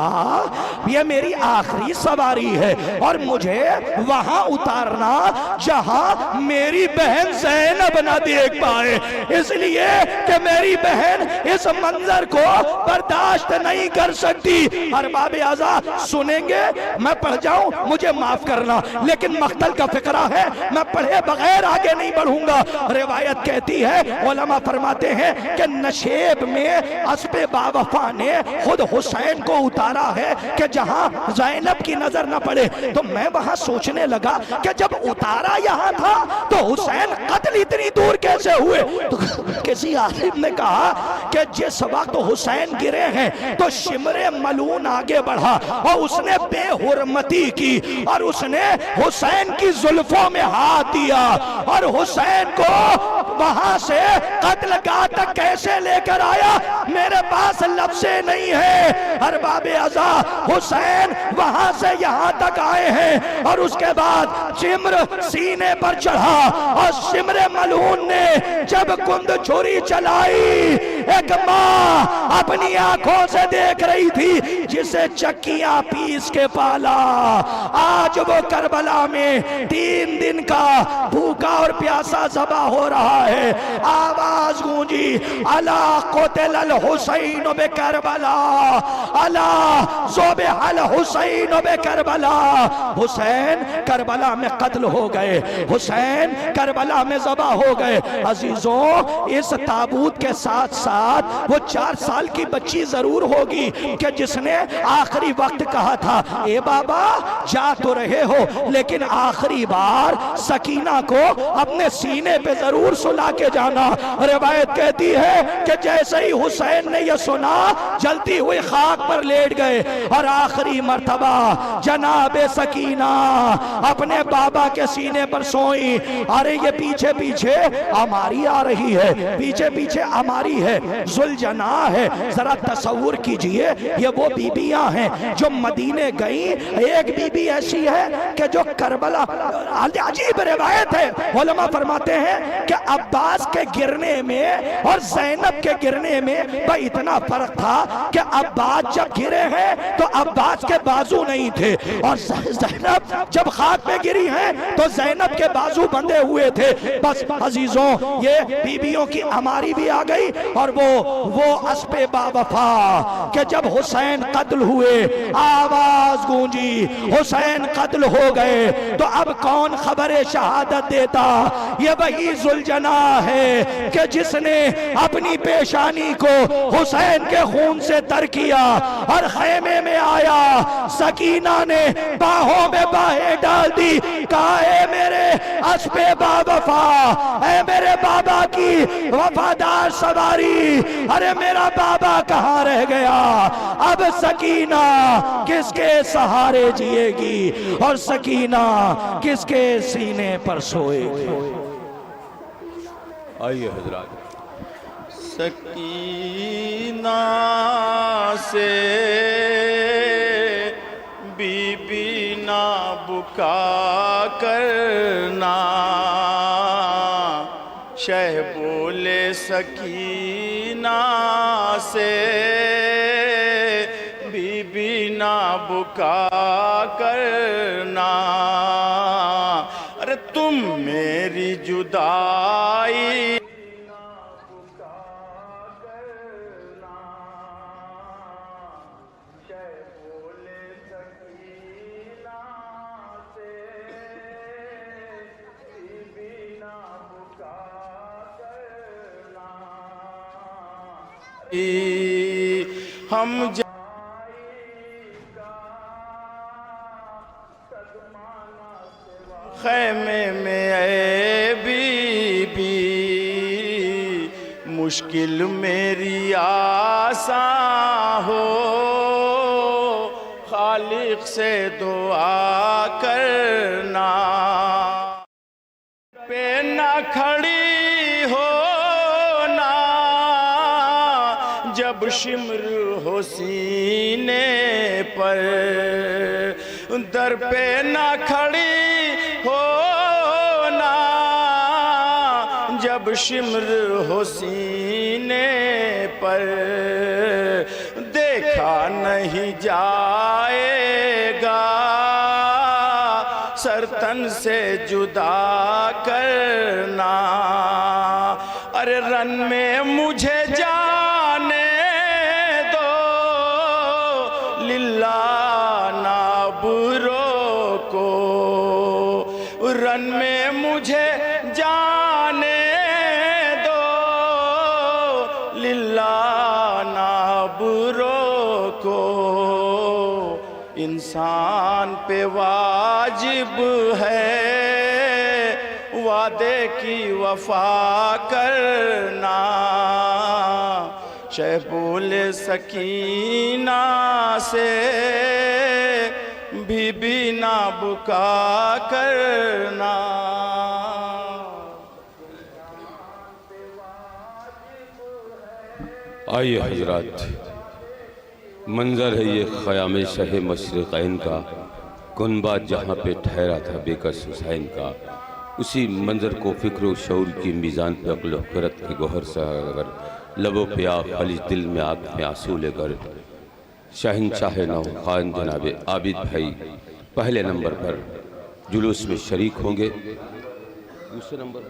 S1: ये मेरी आखिरी सवारी है और मुझे वहां उतारना जहां मेरी मेरी बहन ज़ैनब ना देख पाए, इसलिए कि मेरी बहन इस मंजर को बर्दाश्त नहीं कर सकती। अरबाब आज़ा सुनेंगे, मैं पढ़ जाऊं मुझे माफ करना, लेकिन मख्तल का फिक्रा है, मैं पढ़े बगैर आगे नहीं बढ़ूंगा। रिवायत कहती है, उलमा फरमाते हैं कि नशेब में अस्पे बावफा ने खुद हुसैन को उतारा है कि जहां ज़ैनब की नजर न पड़े। तो मैं वहां सोचने लगा कि जब उतारा यहां था तो हुसैन कत्ल इतनी दूर कैसे हुए? तो किसी आलिम ने कहा कि जिस वक्त हुसैन गिरे हैं तो शिमरे मलून आगे बढ़ा और उसने बेहुरमती की और उसने हुसैन की जुल्फों में हाथ दिया और हुसैन को वहां से कत्ल गाह तक कैसे लेकर आया, मेरे पास लफ्ज़े नहीं है। अरबाब आज़ा हुसैन वहां से यहां तक आए हैं और उसके बाद शिम्र सीने पर चढ़ा और शिमरे मलून ने जब कुंद छुरी चलाई, एक माँ अपनी आंखों से देख रही थी जिसे चक्कियां पीस के पाला। आज वो करबला में 3 दिन का भूखा और प्यासा ज़बा हो रहा है। आवाज गूंजी, अला क़ुतिल हुसैन बे करबला, अला ज़ुबिहल हुसैन बे करबला। हुसैन करबला में कत्ल हो गए, हुसैन करबला में ज़बा हो गए। अजीजों, इस ताबूत के साथ साथ वो 4 साल की बच्ची जरूर होगी कि जिसने आखिरी वक्त कहा था, ए बाबा जा तो रहे हो लेकिन आखिरी बार सकीना को अपने सीने पे जरूर सुला के जाना। रिवायत कहती है कि जैसे ही हुसैन ने यह सुना, जलती हुई खाक पर लेट गए और आखिरी मर्तबा जनाबे सकीना अपने बाबा के सीने पर सोई। अरे ये पीछे पीछे हमारी आ रही है, पीछे पीछे हमारी है, जुलजना है। जरा तसव्वुर कीजिए, ये वो बीबियां हैं जो मदीने गई। एक बीबी ऐसी है कि जो करबला, अजीब रिवायत है, उलमा फरमाते हैं कि अब्बास के गिरने में और ज़ैनब के गिरने में भाई इतना फर्क था कि अब्बास जब गिरे हैं तो अब्बास के बाजू नहीं थे और ज़ैनब जब खाक पे गिरी हैं तो ज़ैनब के बाजू बंधे हुए थे। बस अजीजों, ये बीबियों की हमारी भी आ गई और वो अस्पे बावफा कि जब हुसैन कत्ल हुए, आवाज गूंजी, हुसैन कत्ल हो गए, तो अब कौन खबरे शहादत देता? ये वही जुलजना है कि जिसने अपनी पेशानी को हुसैन के खून से तर किया और खेमे में आया। सकीना ने बाहों में बाहें डाल दी, कहा ए मेरे अस्पे बावफा, ए मेरे बाबा की वफादार सवारी, अरे मेरा बाबा कहाँ रह गया? अब सकीना किसके सहारे जिएगी और सकीना किसके सीने पर सोएगी? आइए हजरात।
S2: सकीना से बीबी ना बुका करना, शह बोले सकीना से बीबी ना बुका करना। अरे तुम मेरी जुदाई हम खैमे में ऐ बीबी, मुश्किल मेरी आसान हो, खालिक से दुआ करना। पे ना खड़ी हो ना जब शिम्र हो सीने पर, दर पे ना खड़ी हो ना जब शिम्र हो सीने पर, देखा नहीं जाएगा सरतन से जुदा कर रन में मुझे जाने दो, लिल्ला नाबुरो को रन में मुझे जाने दो, लिल्ला नाबुरो को। इंसान पे वाजिब है वादे की वफा करना, शहबुल सकीना से बीबी ना बुका करना।
S3: आइए हजरात, मंजर है ये ख़याम शह मशरिक़ैन का, कुनबा जहाँ पे ठहरा था बेकस हुसैन का। उसी मंजर को फ़िक्र व शऊर की मीज़ान पे अक़्ल व क़ुरत के गौहर से अगर लबों पे आग खलीज दिल में आग में आंसू लेकर शहंशाह नौ खान जनाब आबिद भाई पहले नंबर पर जुलूस में शरीक होंगे। दूसरे नंबर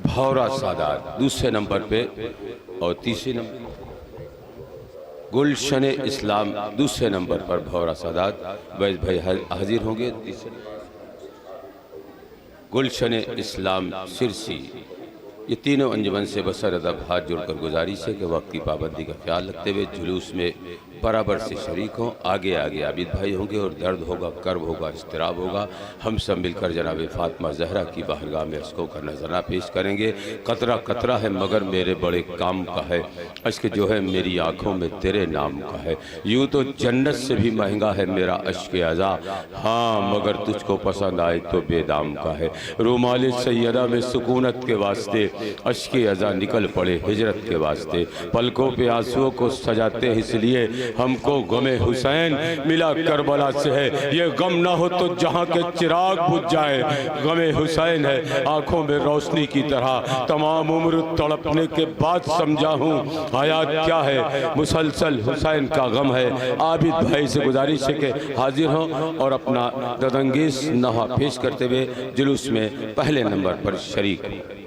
S3: भौरा सादात दूसरे नंबर पे, और तीसरे नंबर गुलशन इस्लाम दूसरे नंबर पर भौरा सादात वैद भाई हाजिर होंगे। तीसरे गुलशन इस्लाम सिरसी। ये तीनों अंजुमन से बसर अदब हाथ जोड़कर गुजारिश है कि वक्त की पाबंदी का ख्याल रखते हुए जुलूस में बराबर से शरीक हों। आगे आगे आबिद भाई होंगे और दर्द होगा, कर्ब होगा, इस्तिराब होगा। हम सब मिलकर जनाब फातिमा ज़हरा की बारगाह में अश्कों का नजराना पेश करेंगे। कतरा कतरा है मगर मेरे बड़े काम का है, अश्क जो है मेरी आंखों में तेरे नाम का है। यूँ तो जन्नत से भी महंगा है मेरा अश्क अज़ा, हाँ मगर तुझको पसंद आए तो बेदाम का है। रुमाल सैयदा में सुकूनत के वास्ते अश्क अज़ा निकल पड़े हिजरत के वास्ते। पलकों पे आंसुओं को सजाते हैं इसलिए हमको गमे हुसैन मिला करबला से है। ये गम ना हो तो जहाँ के चिराग बुझ जाए, गमे हुसैन है आंखों में रोशनी की तरह। तमाम उम्र तड़पने के बाद समझा हूँ हयात क्या है, मुसलसल हुसैन का गम है। आबिद भाई से गुजारिश है कि हाजिर हों और अपना ददंगेज नहा पेश करते हुए जुलूस में पहले नंबर पर शरीक हों।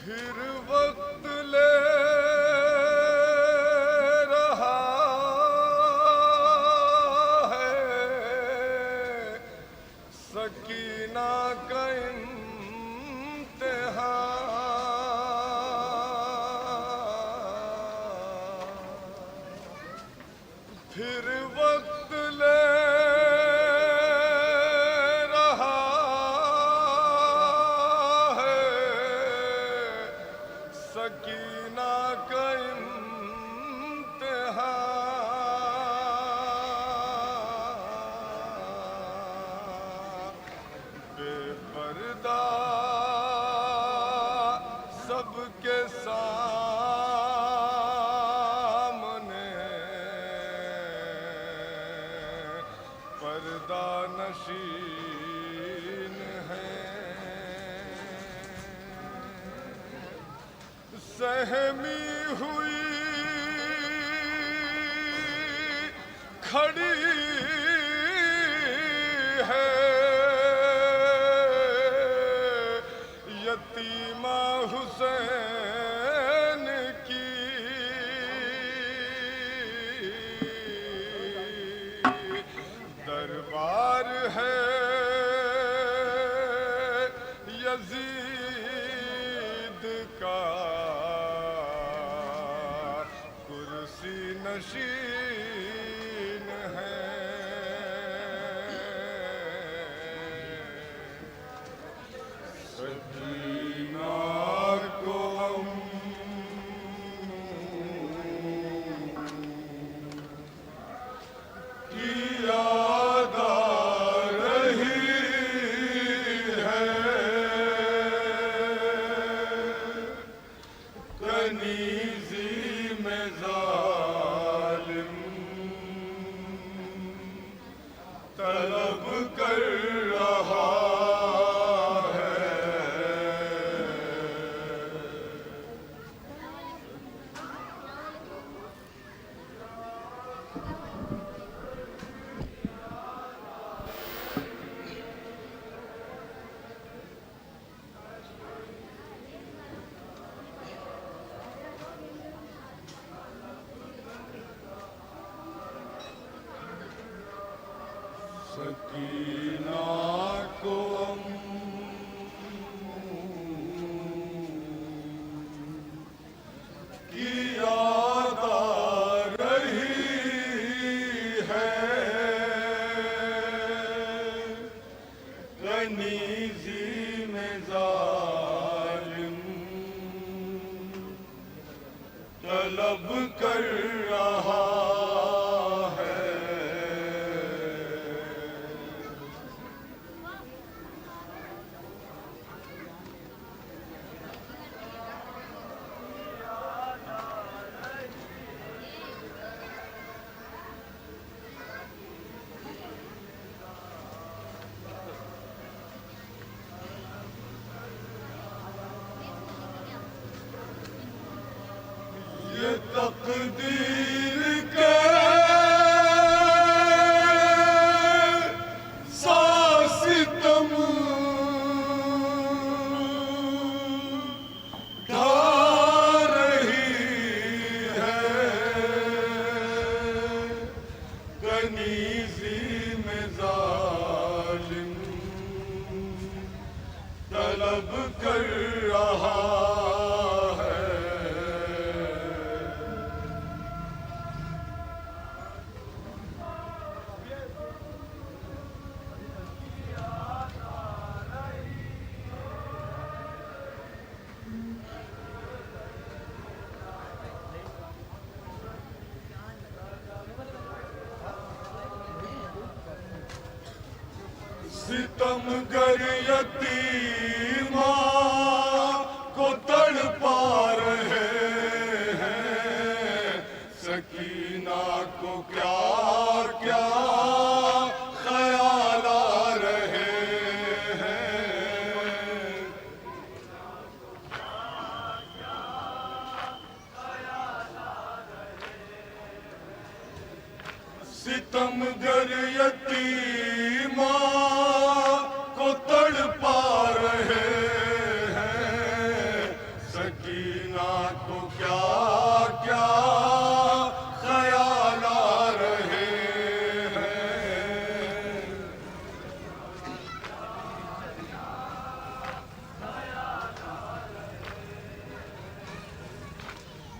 S4: फिर वक्त ले रहा है सकीना का इम्तिहान। फिर वक्त ले सकीना का इम्तिहान। बेपर्दा सबके सामने पर्दा नशीन है। सहमी हुई खड़ी है यतीमा हुसैन की। दरबार है यजीद का, नशीन है। सकीना में जालिम तलब कर रहा है। सकीना को की याद आ रही है, कनीज़ी में जालिम तलब कर रहा है। ये तकदीर के सितम ढा रही है, कनीज़ी में जालिम तलब कर रहा है। सितमगर यतीमा को तड़पा रहे हैं, सकीना को क्या क्या ख्याल आ रहे हैं। सितमगर यतीमा को तड़पा रहे हैं, सकीना को क्या क्या ख्याल आ रहे हैं।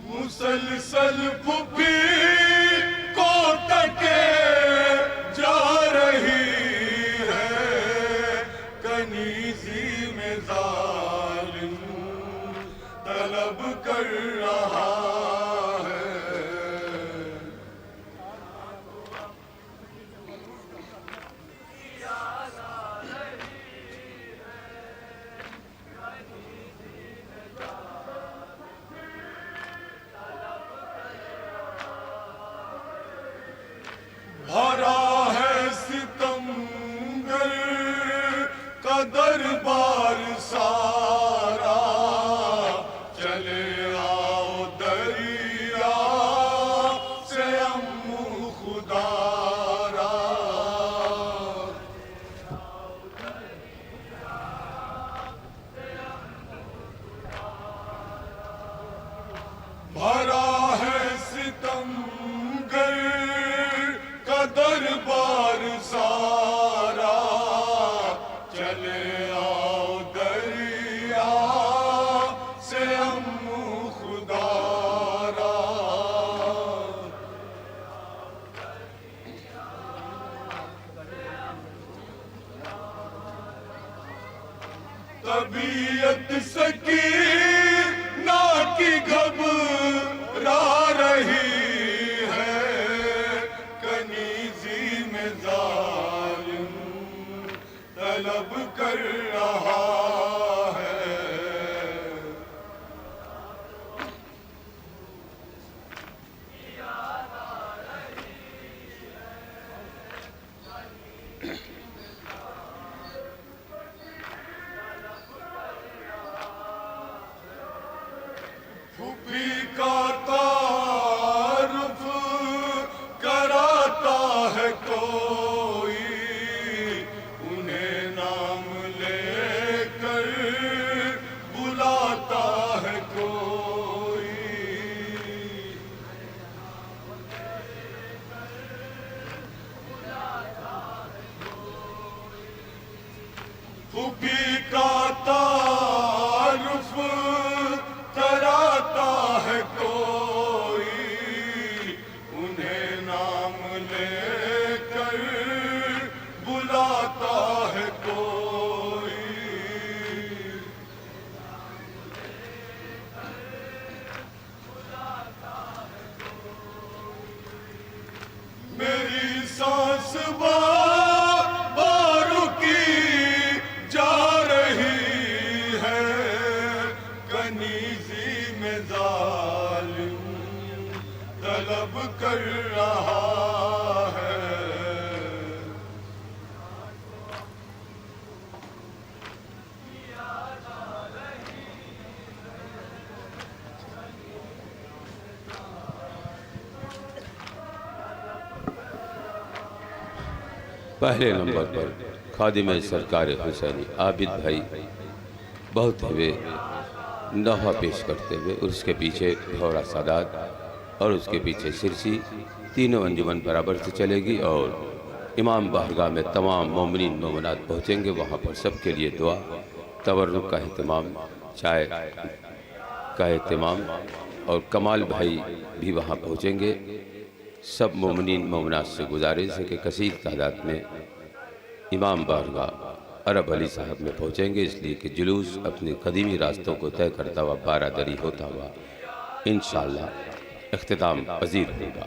S4: मुसलसल फुफी को टके जा रही है, कनीज़ी में जालिम तलब कर रहा है। भरा है सितमगर का दरबार सारा, चले आओ दरिया से अम्मू खुदारा। भरा है सितमगर का दरबार इस बार की जा रही है कनीजी में जालिम तलब कर रहा है।
S3: पहले नंबर पर खादिम सरकार हुसैनी आबिद भाई बहुत हुए नौहा पेश करते हुए, और उसके पीछे भौरा सादात और उसके पीछे सिरसी, तीनों अंजुमन बराबर से चलेगी। और इमाम बारगाह में तमाम मोमिनीन मोमिनात पहुँचेंगे। वहाँ पर सबके लिए दुआ, तबर्रुक का अहतमाम, चाय का अहतमाम, और कमाल भाई भी वहाँ पहुँचेंगे। सब मोमिनीन मोमिनात से गुजारिश है कि कसीर तादाद में इमाम बारगाह अरब अली साहब में पहुँचेंगे, इसलिए कि जुलूस अपने कदीमी रास्तों को तय करता हुआ बारादरी होता हुआ इंशाअल्लाह इख्तिताम पजीर होगा।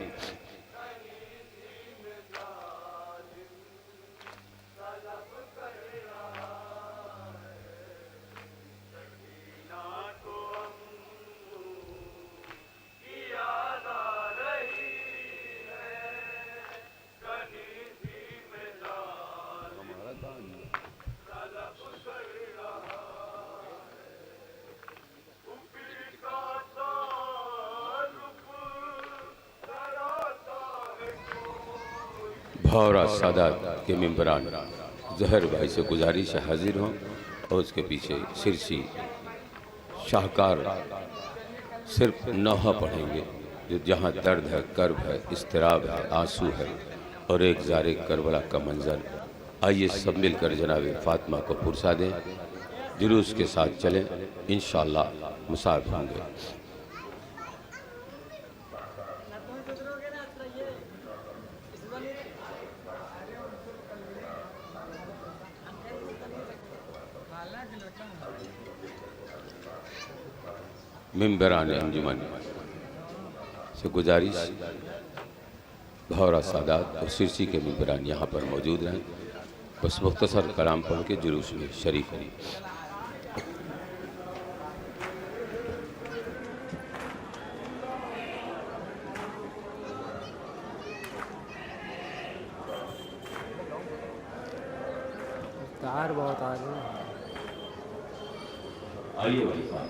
S3: भौरा सादात के मेम्बरान जहर भाई से गुजारिश है हाजिर हों, और उसके पीछे सिरसी शाहकार सिर्फ नौहा पढ़ेंगे, जो जहाँ दर्द है, कर्ब है, इस्तराब है, आंसू है, और एक ज़ारे करबला का मंजर। आइए सब मिलकर जनाब फातिमा को पुरसा दें, जुलूस के साथ चलें, इंशाअल्लाह मुसाफ होंगे। मेम्बरान अंजुमन से गुजारिश, भौरा सादात और सिरसी के मेम्बरान यहाँ पर मौजूद रहें, बस मुख्तसर कलाम पढ़ के जुलूस में शरीक हों।
S5: तार बहुत आ रहे हैं।
S3: आइए भाई साहब,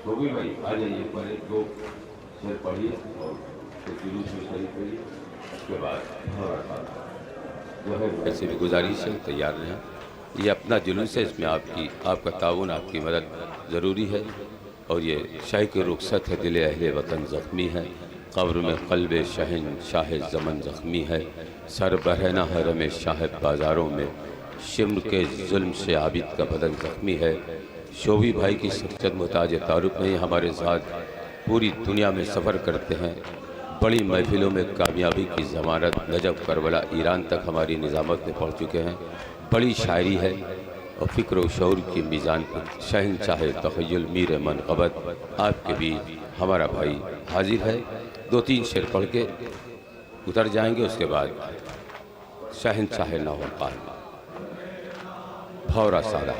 S3: गोभी भाई आ जाइए, पहले दो शेर पढ़िए और फिर जुलूस में शरीक करिए, उसके बाद जो है ऐसे भी गुजारिश है तैयार रहें। ये अपना जुलूस है, इसमें आपका ताउन, आपकी मदद ज़रूरी है। और ये शाह की रुखसत है, दिल अहले वतन ज़ख्मी है, कब्र में क़ल्ब शहन शाह ज़मन ज़ख्मी है, सर बहना हरम शाह बाज़ारों में, शिम्र के जुल्म से आबिद का बदन ज़ख्मी है। शोभी भाई की शख्सियत मुहताज तारुफ नहीं, हमारे साथ पूरी दुनिया में सफ़र करते हैं, बड़ी महफिलों में कामयाबी की ज़मानत, नजब करबला ईरान तक हमारी निज़ामत में पहुँच चुके हैं। बड़ी शायरी है और फ़िक्र व शऊर की मीज़ान पर शहंशाह तख़य्युल मीर मनक़बत आपके बीच हमारा भाई हाजिर है। दो तीन शेर पढ़ के उतर जाएंगे, उसके बाद शहंशाह नौक़ान भौरा सादा।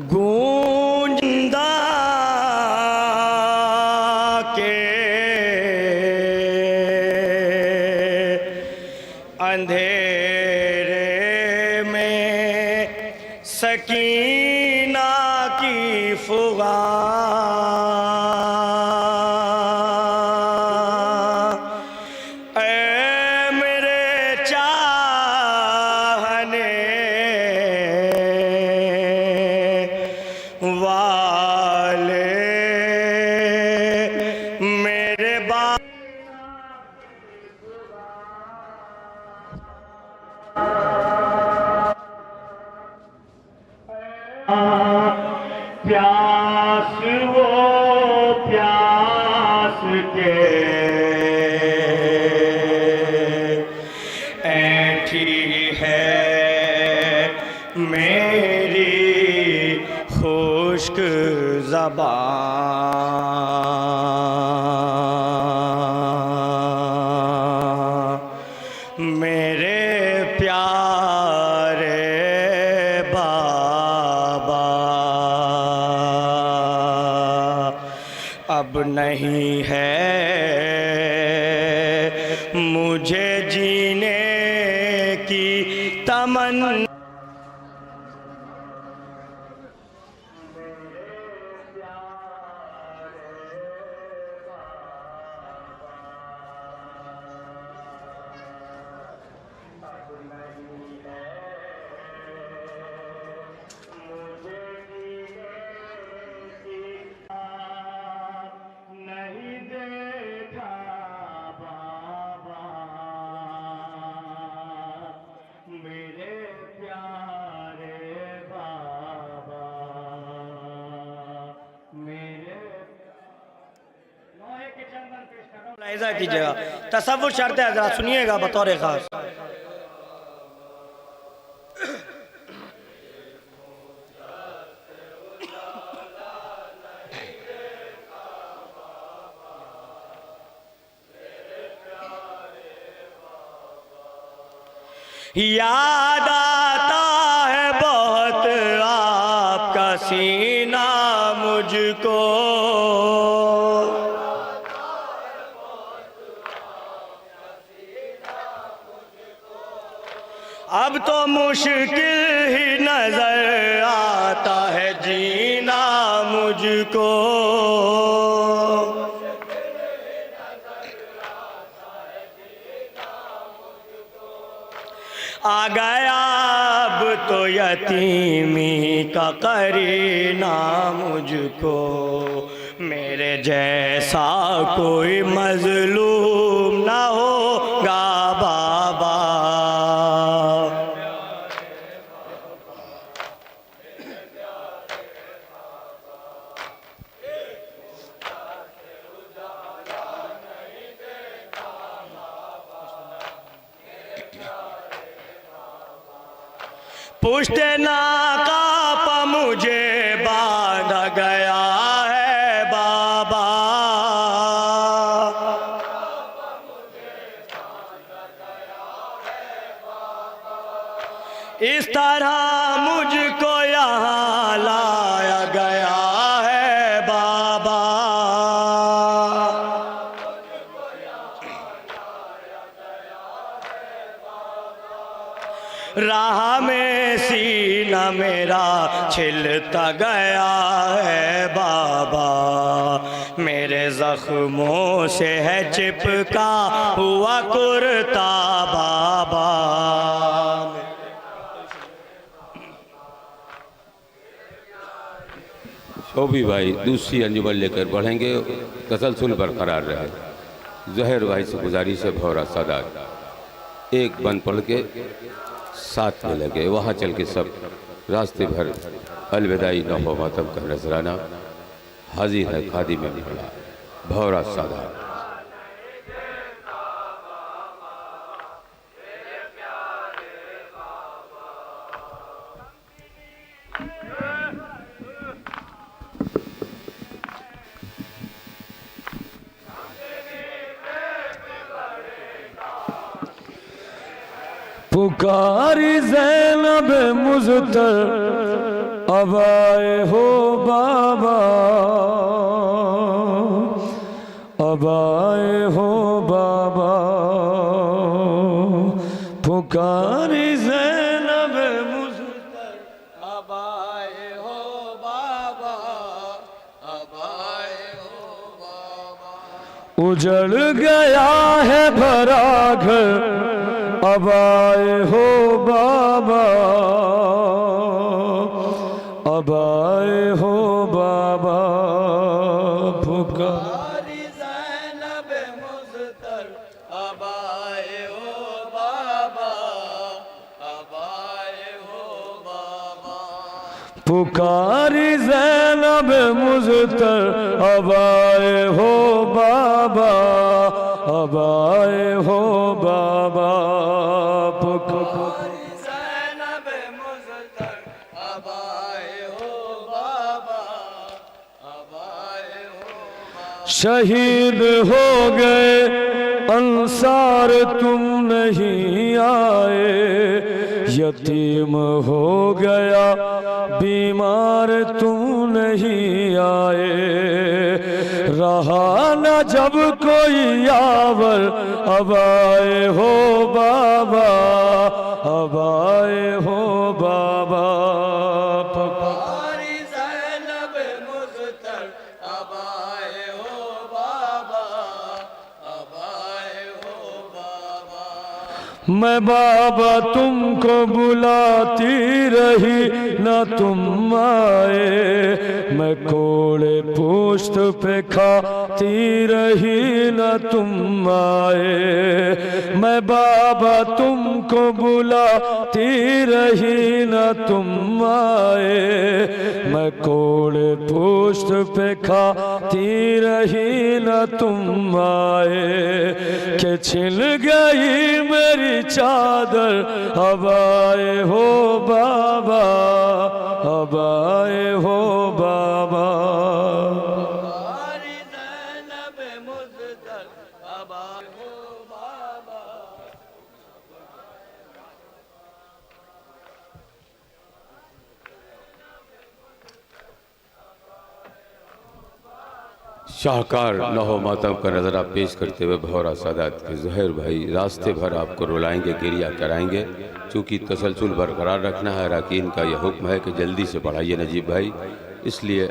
S2: गूंजदा के अंधेरे में सकीना की फुगान, ऐ मेरे चाहने वाले मेरे बाप प्यास वो प्यास के ऐठी है मेरी खुश्क ज़बान, मेरे प्यारे बाबा अब नहीं है मुझे जीने की तमन्ना। नहीं देखा बाबा मेरे प्यारे बाबा, मेरे लोहे के चंदन पेश कर रहा हूं, मुलाहिजा कीजिएगा। तसव्वुर शर्त है, जरा सुनिएगा बतौर खास। याद आता है बहुत आपका सीना मुझको, अब तो मुश्किल ही नजर आता है जीना मुझको। आ गया अब तो यतीमी का करीना मुझको, मेरे जैसा कोई मजलूम ना होगा बाबा। पुश्ते नाका पर मुझे बांधा गया है बाबा, इस तरह मुझको यहाँ लाया गया है बाबा। राह में सीना मेरा छिलता गया है बाबा, मेरे जख्मों से है चिपका हुआ कुर्ता बाबा।
S3: शोभी भाई दूसरी अंजुमन लेकर बढ़ेंगे, तसलसल बरकरार रहे। जहर भाई से गुजारिश है भौरा सादात एक बंद पढ़ के साथ में लगे, वहाँ चल के सब रास्ते भर अलविदाई नौहो मातम का नजराना हाजिर है खादी में पड़ा भौरा सादात।
S6: पुकारी ज़ैनब मुज़्तर अब आए हो बाबा, अब आए हो बाबा। पुकारी ज़ैनब मुज़्तर अब उजड़ गया है भरा घर, अब आए हो बाबा, अब आए हो बाबा। पुकारी ज़ैनब मुज़्तर, अब आए हो बाबा, अब आए हो बाबा। पुकारी ज़ैनब मुज़्तर, अब आए हो बाबा, अब आए हो बाबा। पुकारी ज़ैनब मुज़्तर, अब आए हो बाबा, अब आए हो बाबा। शहीद हो गए अंसार तुम नहीं आए, यतीम हो गया बीमार तुम नहीं आए। रहा न जब कोई यावर, अब आए हो बाबा, अब आए हो बाबा। पुकारी ज़ैनब मुज़्तर, अब आए हो बाबा, अब आए हो बाबा। मैं बाबा तुमको बुलाती रही न तुम आए, मैं कोड़े पुश्त पे खाती रही न तुम आए। मैं बाबा तुमको बुलाती रही न तुम आए, मैं कोड़े पुश्त पे खाती रही न तुम आए। के छिल गई मेरी चादर, अब आए हो बाबा, अब आए हो बाबा। पुकारी ज़ैनब मुज़्तर, अब आए हो बाबा।
S3: शाहकार लहो मातम का नज़रा पेश करते हुए भौरा सादात के ज़हर भाई रास्ते भर आपको रुलाएंगे, गिरिया कराएंगे। चूँकि तसलसल बरकरार रखना है, अरकान का यह हुक्म है कि जल्दी से पढ़ाइए नजीब भाई। इसलिए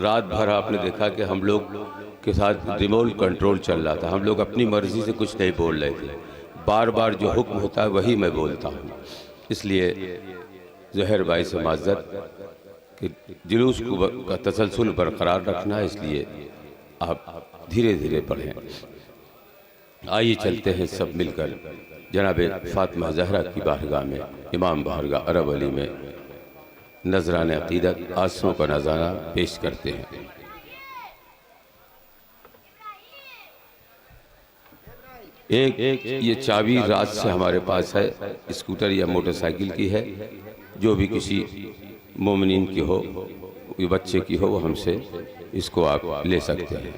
S3: रात भर आपने देखा कि हम लोग के साथ रिमोट कंट्रोल चल रहा था, हम लोग अपनी मर्ज़ी से कुछ नहीं बोल रहे थे। बार बार जो हुक्म होता है वही मैं बोलता हूँ। इसलिए ज़हर भाई से माज़रत कि जुलूस को का तसलसल बरकरार रखना है, इसलिए आप धीरे धीरे पढ़ें। आइए चलते हैं सब मिलकर जनाब फातिमा ज़हरा की बारगाह में, इमाम बारगाह अरब अली में नजरान अक़ीदत आसमों का नज़ारा पेश करते हैं। एक ये चाबी रात से हमारे पास है, स्कूटर या मोटरसाइकिल की है। जो भी किसी मोमिनीन की हो, बच्चे की हो, वो हमसे इसको आप ले सकते हैं।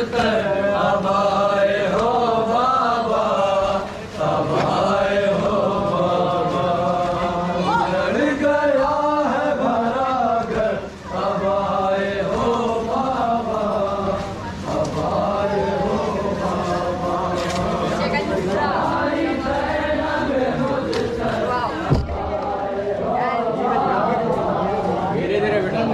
S6: मुझतर अब आए हो बाबा, अब आए हो बाबा। उजड़ गया है भरा घर, अब आए हो बाबा, अब आए हो बाबा।
S5: धीरे धीरे बेटा।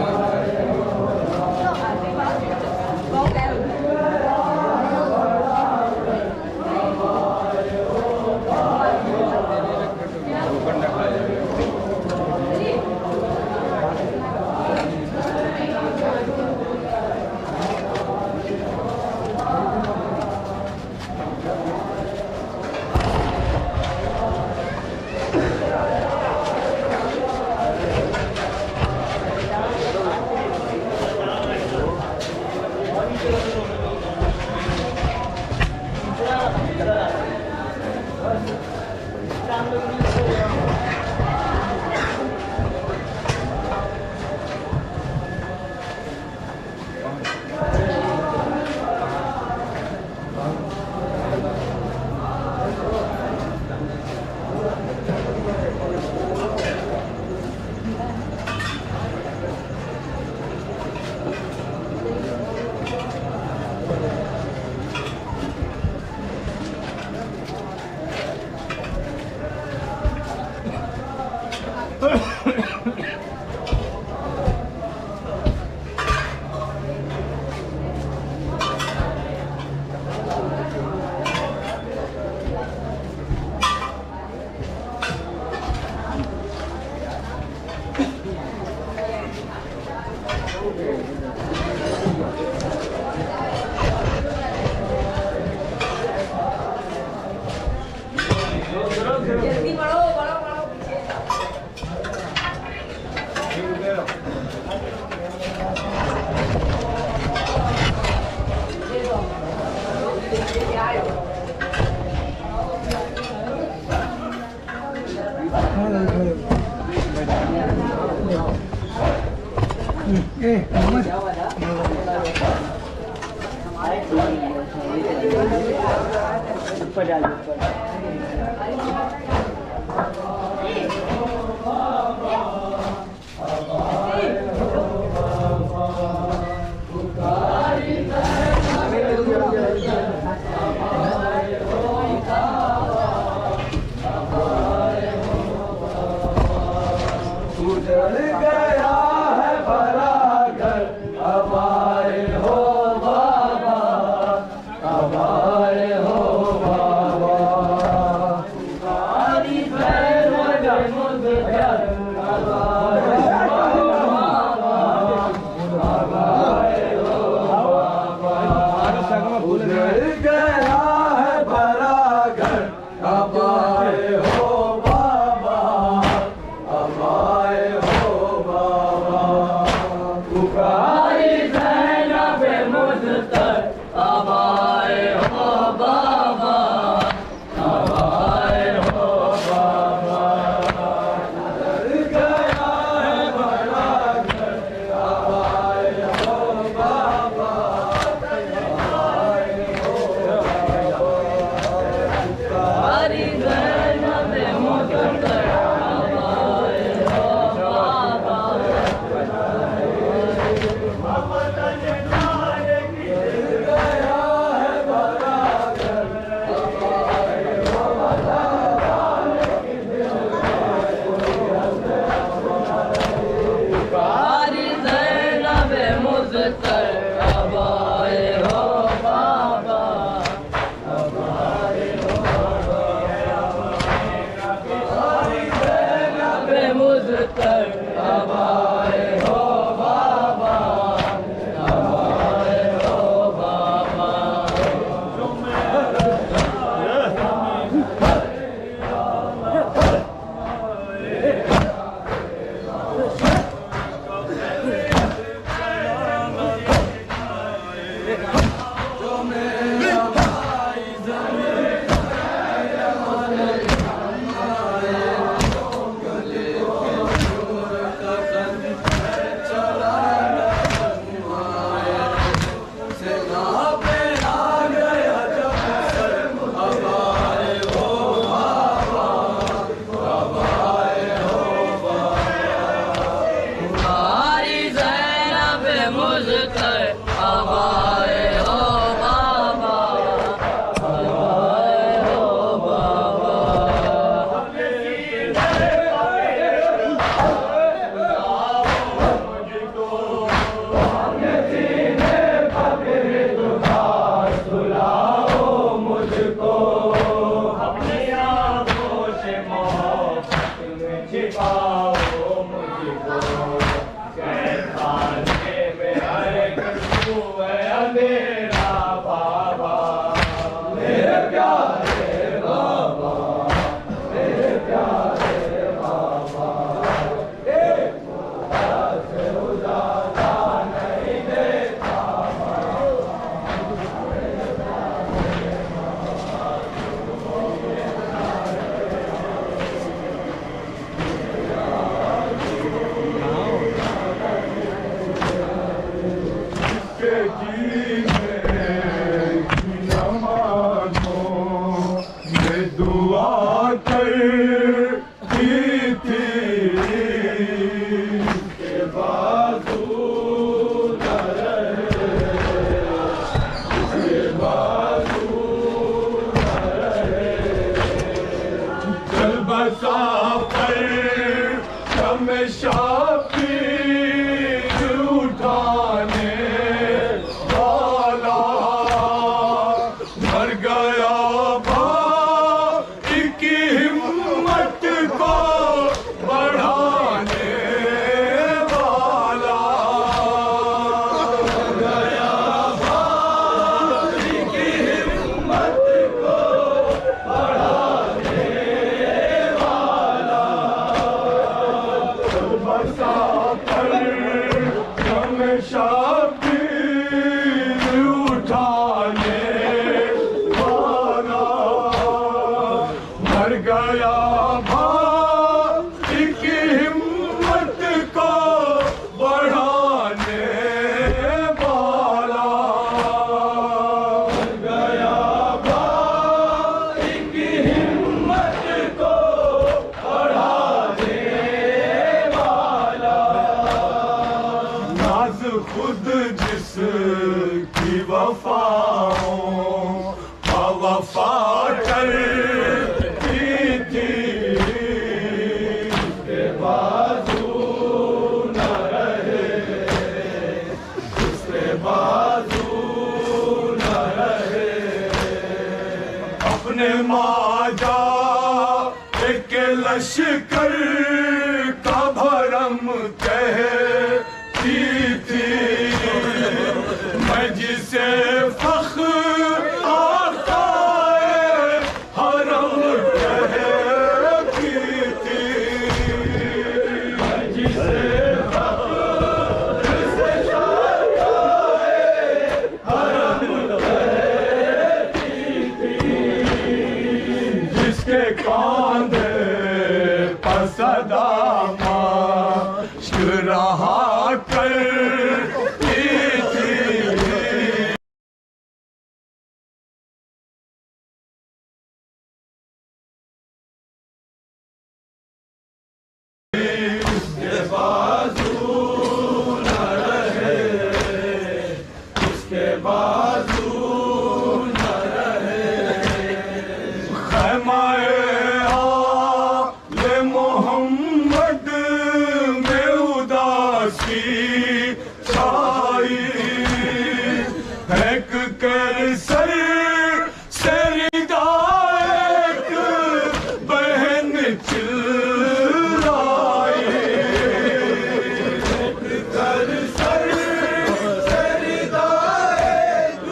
S6: उजड़ गया है भरा घर, अब आए हो बाबा, अब आए हो बाबा। तुम्हारी प्रेम मुझतर अब आए हो बाबा, अब आए हो बाबा। उजड़ गया है भरा घर, अब आए हो बाबा, अब आए हो बाबा। पुकारी ज़ैनब मुझतर अब आए हो बाबा, अब आए हो बाबा। उजड़ गया है भरा घर, अब आए हो बाबा, अब आए हो बाबा। पुकारी ज़ैनब मुझतर अब आए हो बाबा। पुकारी ज़ैनब मुझतर अब आए हो बाबा, अब आए हो बाबा। पुकारी ज़ैनब मुझतर अब आए हो बाबा, अब आए हो बाबा। पे
S4: लश्कर का भरम कहती थी, मैं जिसे फख्र आकाए हरम कहती थी, मैं जिसे फख्र से आकाए हरम कहती थी, जिसके कांधे सदा माश्क रहा करती थी। उसके बाजू न रहे, उसके बाजू न रहे, खैमाए मोहम्मद में उदासी छाई, फेंक कर सर से रिदा एक बहन चिल्लाई, फेंक कर सर से रिदा एक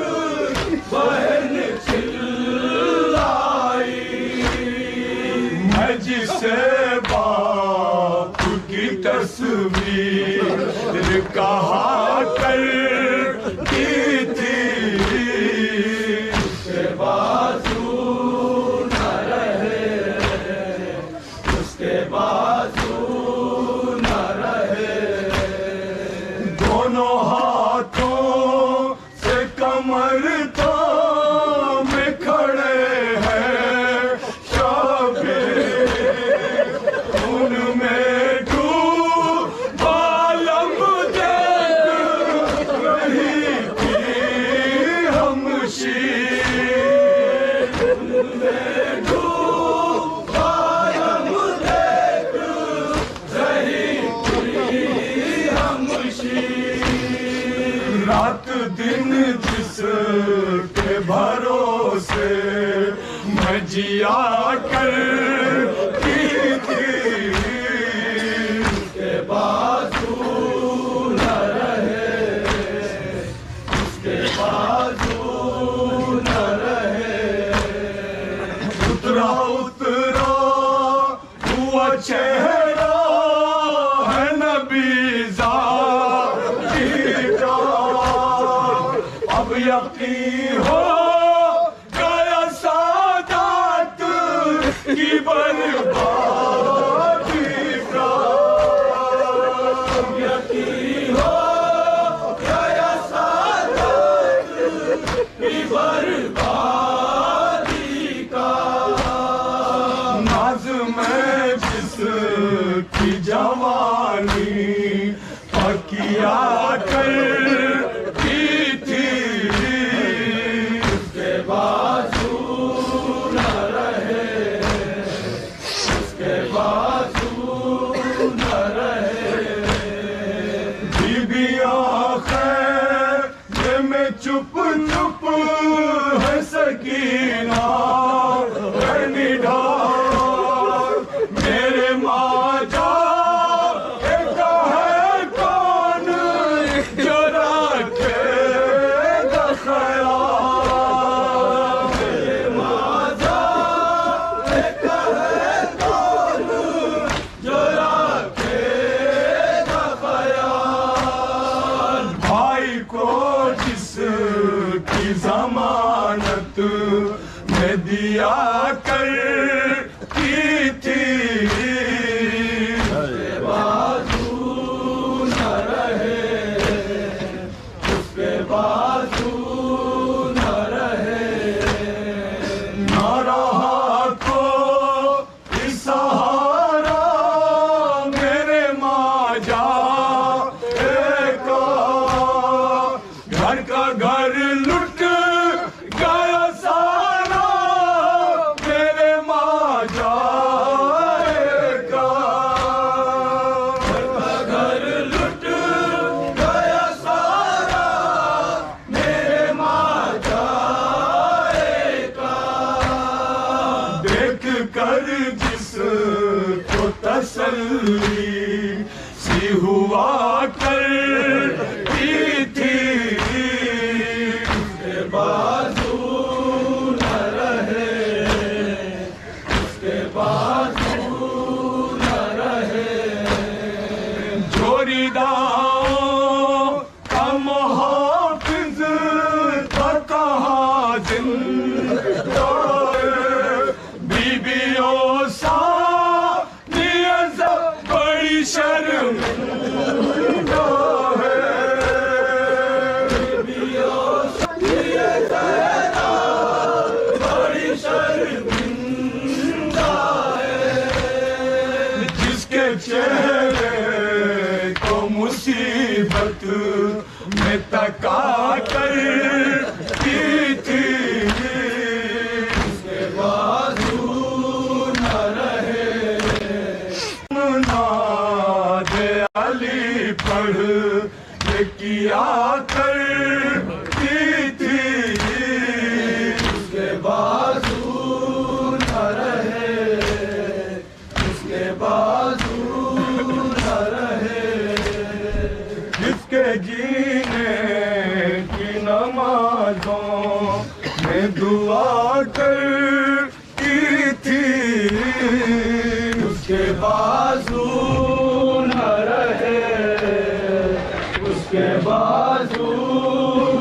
S4: रात दिन जिसके भरोसे मैं जिया करती थी, उसके बाजू न रहे, उसके बाजू न रहे। उतरा उतरा हुआ चेहरा है नबी अब यकीन हो गया सादात की बर्बादी का, अब यकीन हो गया सादात की बर्बादी का। नाज में जिसकी जवानी पकिया कर चुप चुप है सकीना है निढाल, मेरे माजा एक है कौन जो रखेगा ख्याल, मेरे माजा एक है कौन जो रखेगा ख्याल। भाई को की जमानत में दिया करती थी, उसके बाजू न रहे, उसके बाजू न रहे। न रहा कोई सहारा मेरे माजा घर का घर लुट गया सारा मेरे माजा का, घर का घर लुट गया सारा मेरे माजा का। देख कर जिसको तसल्ली सी हुआ करती थी, बाजू न रहे, उसके बाजू न रहे। जोरीदारों का मुहाफिज था कहाँ जिंदा, बीबियों सा बड़ी शर्मिंदा है, चेहरे को मुसीबत में तका करती थी, उसके बाजू न रहे। नाद अली पढ़ ये किया करती थी, उसके बाजू न रहे, उसके बाजू के जीने की नमाजों में दुआ करती थी, उसके बाजू न रहे, उसके बाजू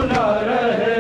S4: न रहे।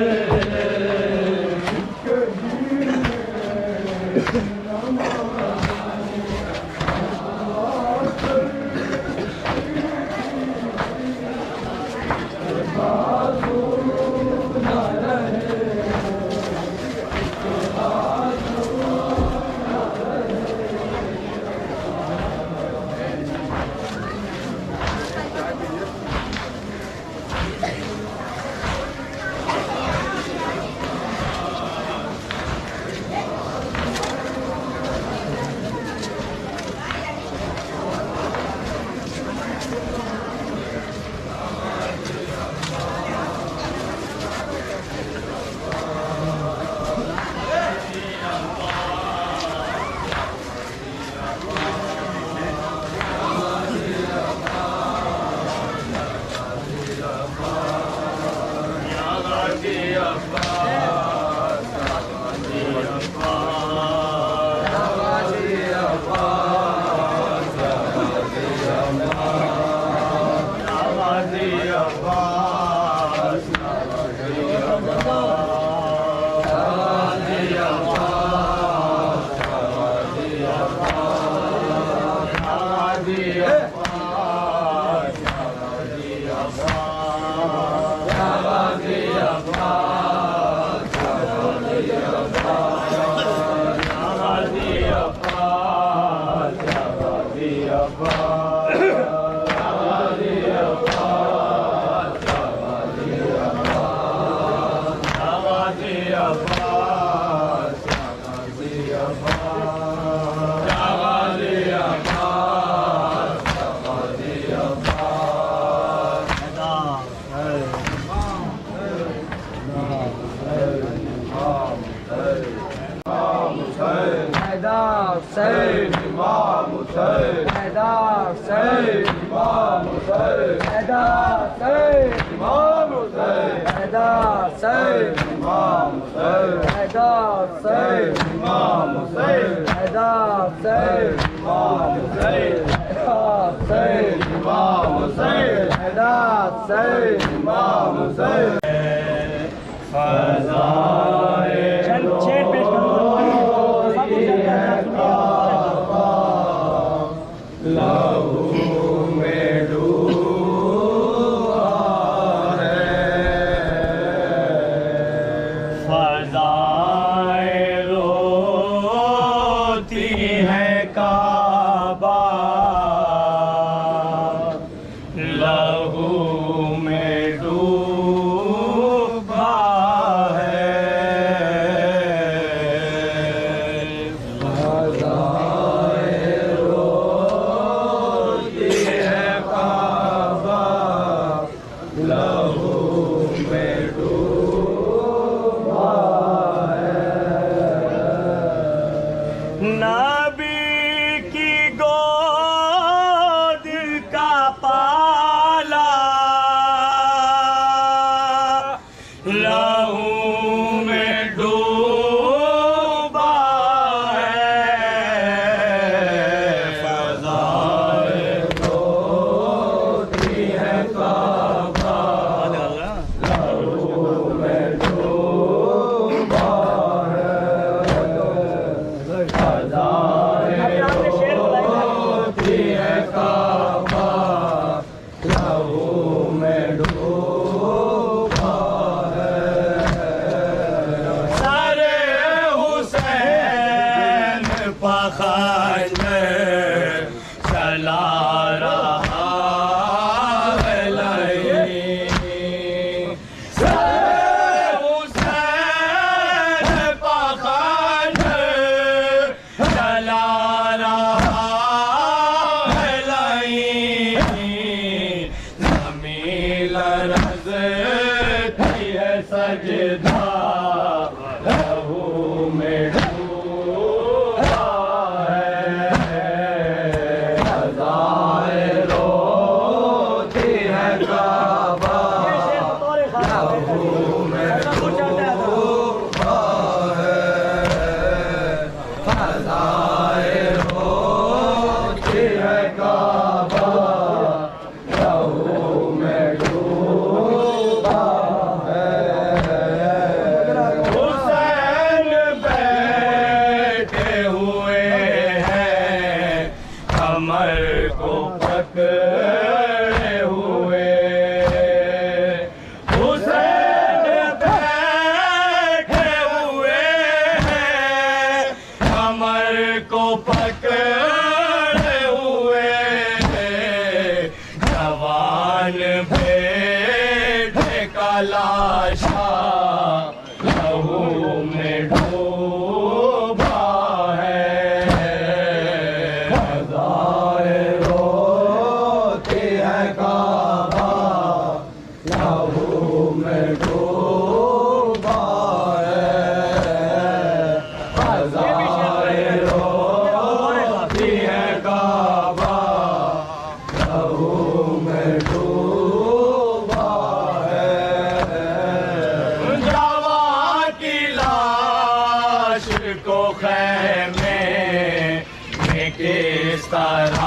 S4: हुसैन इमाम हुसैन हैदर हुसैन इमाम हुसैन हैदर हुसैन इमाम हुसैन हैदर हुसैन इमाम हुसैन हैदर हुसैन इमाम हुसैन हैदर हुसैन इमाम हुसैन हैदर हुसैन इमाम हुसैन हैदर हुसैन इमाम हुसैन फज़ाए
S2: शेर पेश करो
S4: लहू में डूबा है फज़ाए रोती है काबा लहू में डूबा है फज़ाए रोती है काबा लहू में डूबा है
S2: नबी की गोद का पाला लहू में डूबा है फज़ाए
S4: रोती है काबा लहू में डूबा है फज़ाए रोती है काबा लहू में डूबा है
S2: सारे हुसैन पखंजर चला रहा है लई। सारे हुसैन पखंजर चला रहा है लई। ज़मीन लरज़ती है सजदा लहू में डूबा है
S4: फज़ाए रोती है काबा लहू में डूबा है फज़ाए रोती है काबा लहू में डूबा है
S2: हुसैन बैठे हुए हैं कमर को पकड़े हुए। हुसैन बैठे हुए हैं कमर को पकड़े हुए। जवान बेटे का लाशा लहू में डूबा है
S4: फज़ाए रोती है काबा लहू में डूबा है फज़ाए रोती है काबा लहू में डूबा है
S2: जवान की लाश को खैमे में किस तरह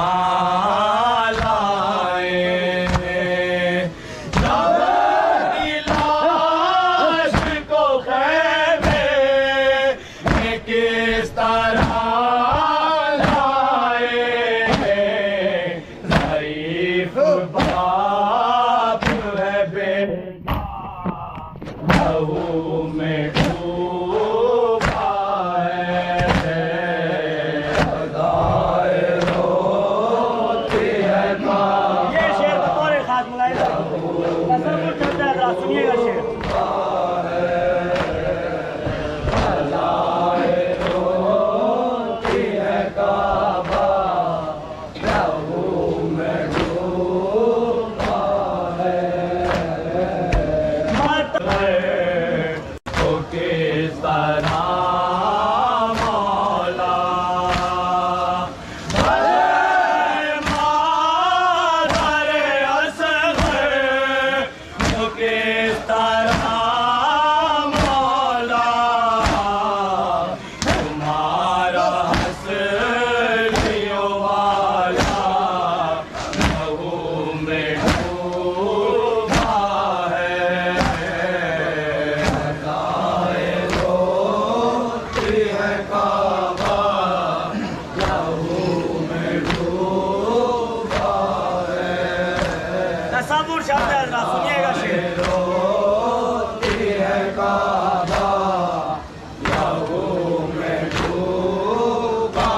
S2: लाए। जवान की लाश को खैमे में किस तरह लाए। ज़रीफ़ बाप है बेटा लहू में डूबा है।
S4: फज़ाए रोती है काबा
S2: ये शेर बतौर खास मुलाहिज़ा तसव्वुर करता है, जरा सुनिएगा शेर।
S4: फज़ाए रोती है काबा लहू में डूबा है
S2: मत
S4: तो के काबा लहू में डूबा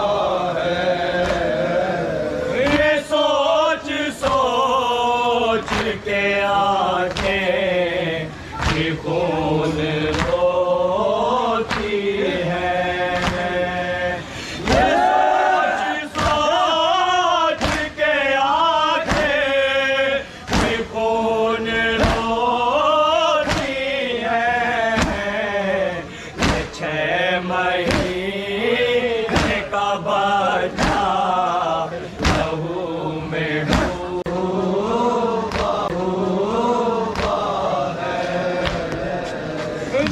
S4: है।
S6: ये सोच सोच के आंखें भी खून रोती है। ये सोच सोच के आंखें भी खून रोती है। ये 6 महीने का बच्चा लहू में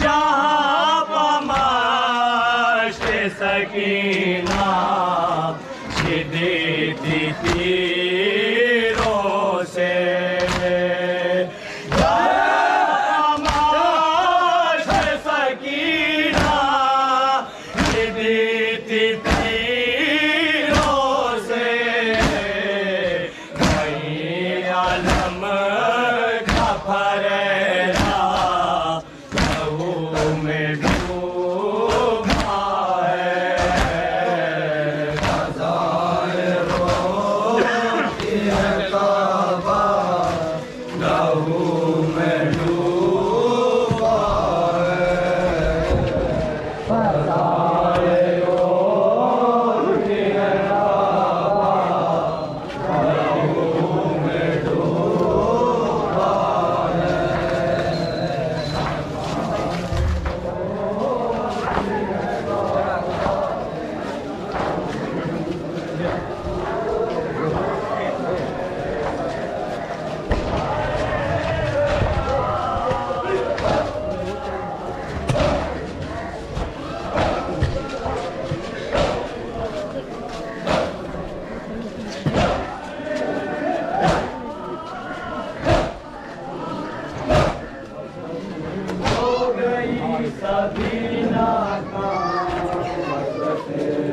S6: जहाँ पमाश सकीना छिदी तीरों से। जहाँ पमाश सकीना छिदी तीरों से। वहीं आलम का फरेरा लहू में डूबा है।
S4: रोती है काबा लहू में डूबा है। रोती है काबा लहू में डूबा है। हो गई सफीना काम,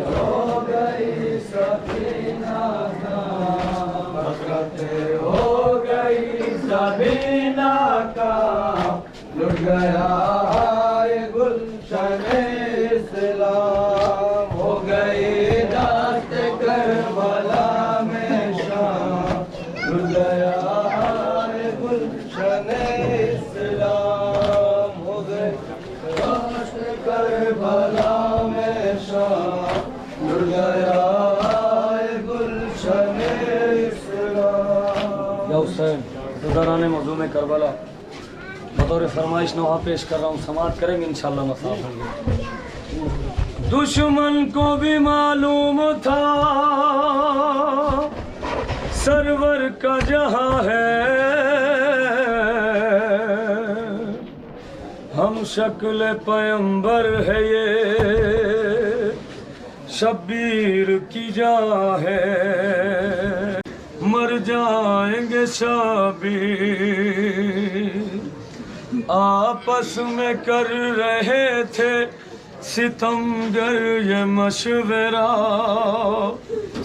S4: हो गई सफीना काम, हो गई सफीना काम, लुट गया है गुलशन इस्लाम। हो गई दास्त करबला में शाम, लुट गया है गुलशन इस्लाम। हो गई दास्त करबला में शाम, लुट गया है गुलशन इस्लाम।
S7: या हुसैन दौरान मौजू में करबला बतौर फरमाइश नोहा पेश कर रहा हूँ, समाप्त करेंगे इंशाअल्लाह मसाफ होंगे। दुश्मन को भी मालूम था सरवर का जहाँ है, हम शक्ल पैगंबर है ये शब्बीर की जा है। मर जाएंगे शबीर आपस में कर रहे थे सितमगर ये मशवरा।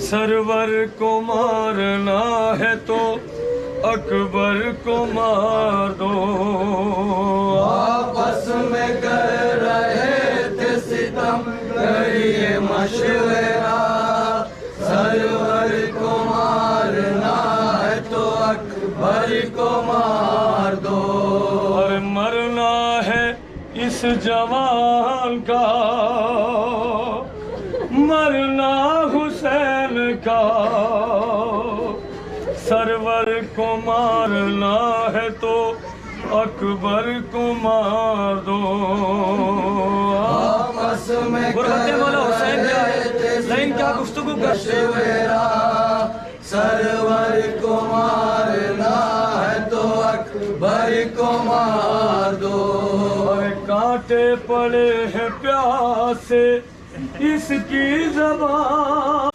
S7: सरवर को मारना है तो अकबर को मार दो।
S4: आपस में कर रहे थे सितमगर ये मशवरा। सरवर को मारना है तो अकबर को मार दो।
S7: और मरना है इस जवान का, मरना हुसैन का। सरवर को मारना है तो अकबर को मार दो।
S4: आपस में
S7: बुराते बोला हुसैन क्या है, लेकिन क्या गुफ्तगू कर।
S4: सरवर को मारना है तो अकबर को मार दो।
S7: और कांटे पड़े हैं प्यासे इसकी ज़बान।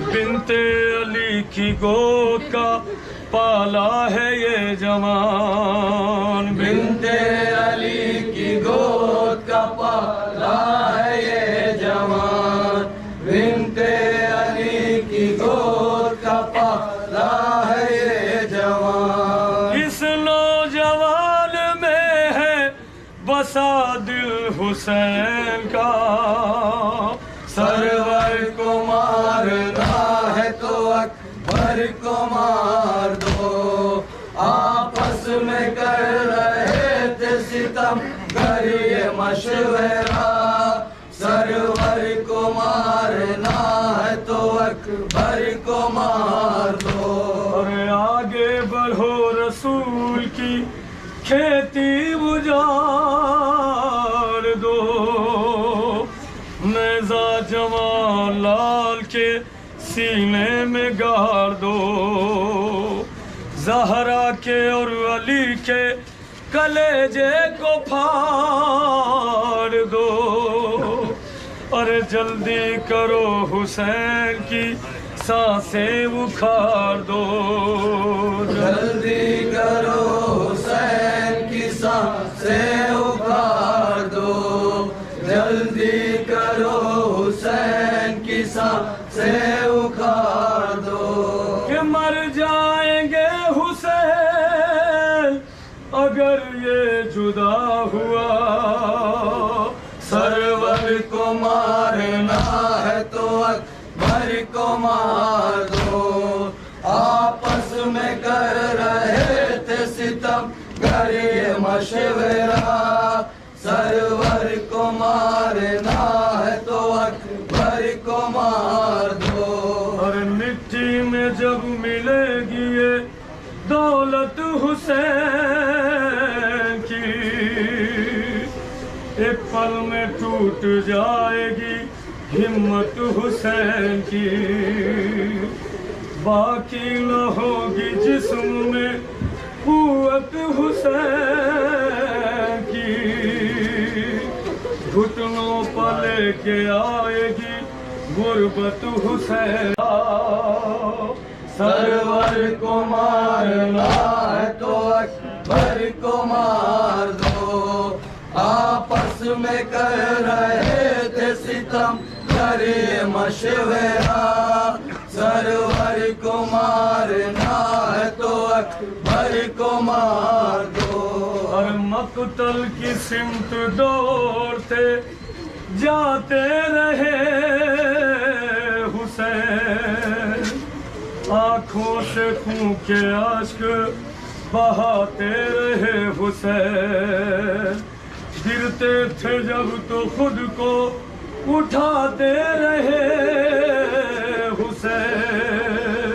S7: बिनते अली की गोद का पाला है ये जवान।
S4: बिनते अली की गोद का पाला है ये जवान। बिनते अली की गोद का पाला है ये जवान।
S7: इस नौजवान में है बसा दिल हुसैन का।
S4: सरवर को मारना है तो अकबर को मार दो। आपस में कर रहे थे सितम करिए मशवरा। सरवर को मारना है तो अकबर को मार दो।
S7: और आगे बढ़ो रसूल की खेती उजाड़ दो। नेज़ा जवान लाल के सीने में गाड़ दो। ज़हरा के और अली के कलेजे को फाड़ दो। अरे जल्दी करो हुसैन की सांसें उखाड़ दो।
S4: जल्दी करो हुसैन की सांसें उखाड़ दो। जल्दी करो हुसैन की सांसें उखाड़ दो।
S7: कि मर जाएंगे हुसैन अगर ये जुदा हुआ।
S4: सरवर को मारना है तो अकबर को मार दो। आपस में कर रहे थे सितम करिए मशवरा। सरवर को मारना है तो अकबर को मार दो।
S7: और मिट्टी में जब मिलेगी ये दौलत हुसैन की। एक पल में टूट जाएगी हिम्मत हुसैन की। बाकी न होगी जिस्म में कुव्वत हुसैन की। घुटनों पर लेके आएगी गुर्बत हुसैन।
S4: सरवर को मारना है तो अकबर को मार दो। आपस में कर रहे थे सितम करिए मशवरा। सरवर को मारना है तो अकबर को मार दो।
S7: और मकतल की सिमत दौड़ते जाते रहे हुसैन। आँखों से खून के आश्क बहाते रहे हुसैन। गिरते थे जब तो खुद को उठाते रहे हुसैन।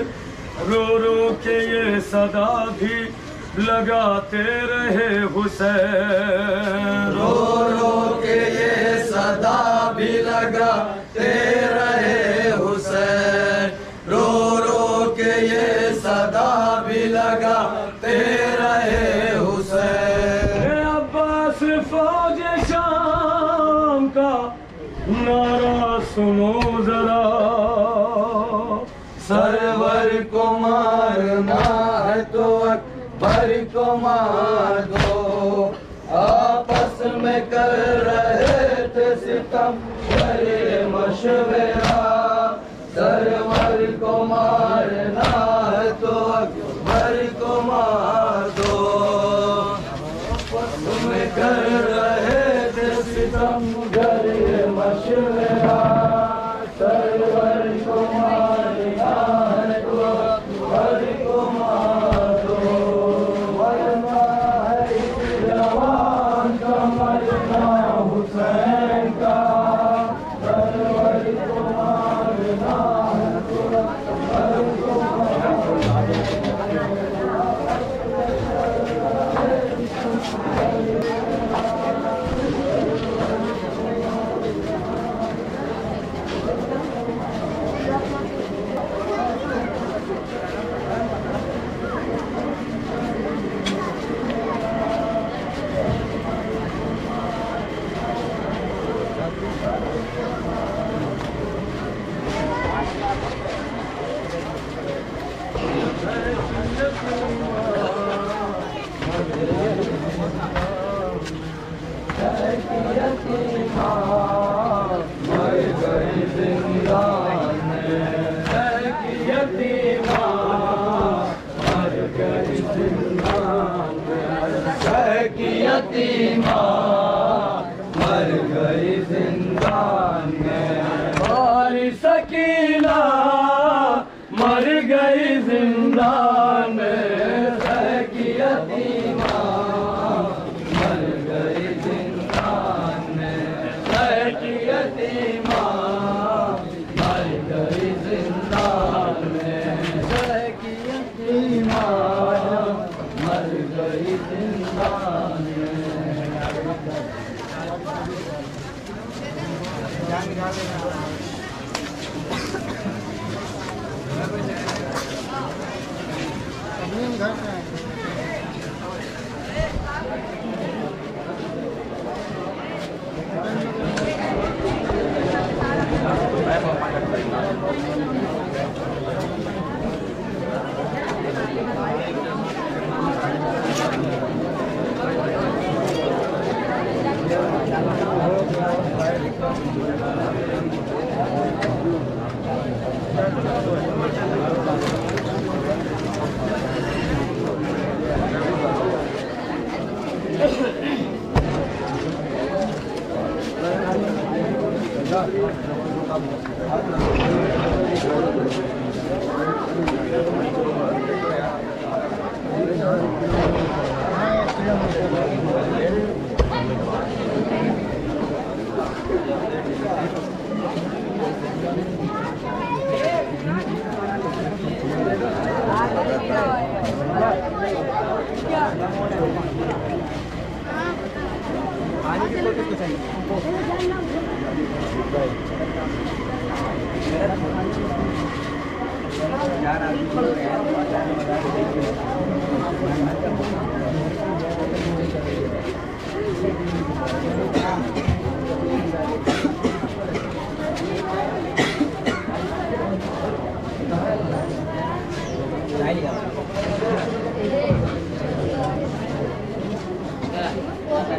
S7: रो रो के ये सदा भी लगाते रहे हुसैन।
S4: रो रो के ये सदा भी लगाते रहे हुसैन। रो रो के ये सदा भी लगाते रहे हुसैन।
S7: अब्बास फौज शाम का नारा सुनो जरा।
S4: सरवर को मारना है तो अकबर को मार दो। आपस में कर रहे थे सितम करिए मशवरा। सरवर को मारना है तो अकबर को मार दो। आपस में कर रहे थे सितम करिए मशवरा। सरवर को मारना है तो अकबर को मार दो। मरना है इस जवान का मरना हुसैन का। सरवर को मारना है तो अकबर को यतीमा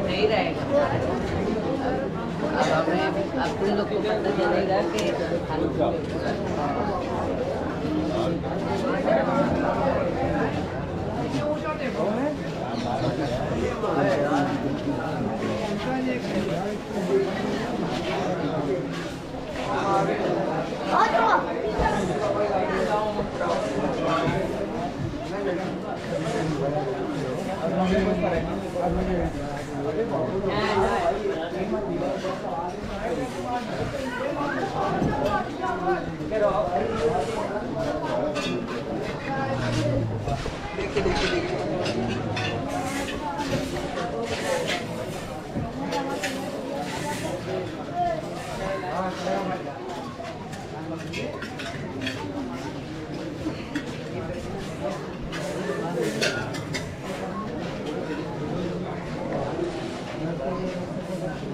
S8: नहीं रहेगा। अब हमें अपने लोग को पता चलेगा कि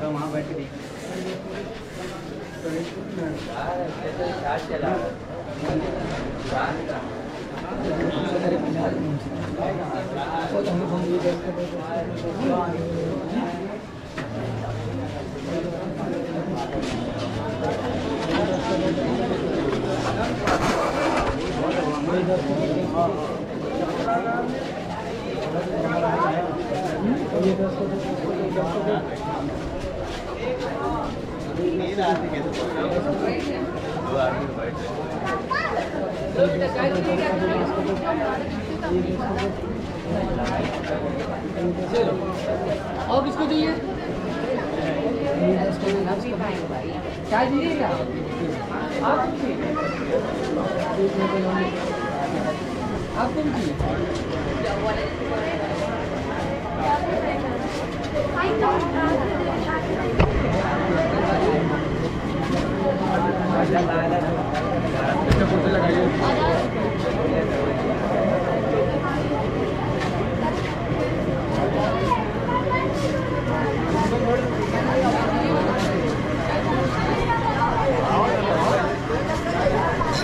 S6: वहाँ बैठ के
S8: और किसको चाहिए? क्या दीजिएगा? आप कौन चाहिए?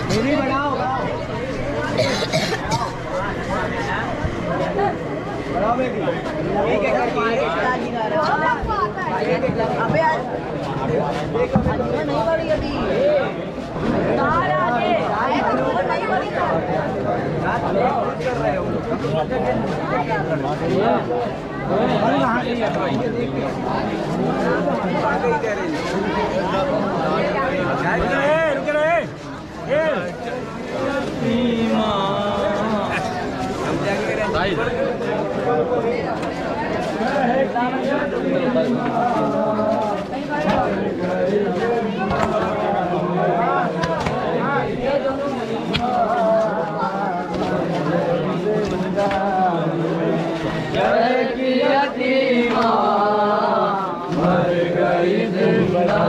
S8: मेरी बढ़ाओ अबे यार नहीं बढ़ी अभी
S4: मर गई जिंदा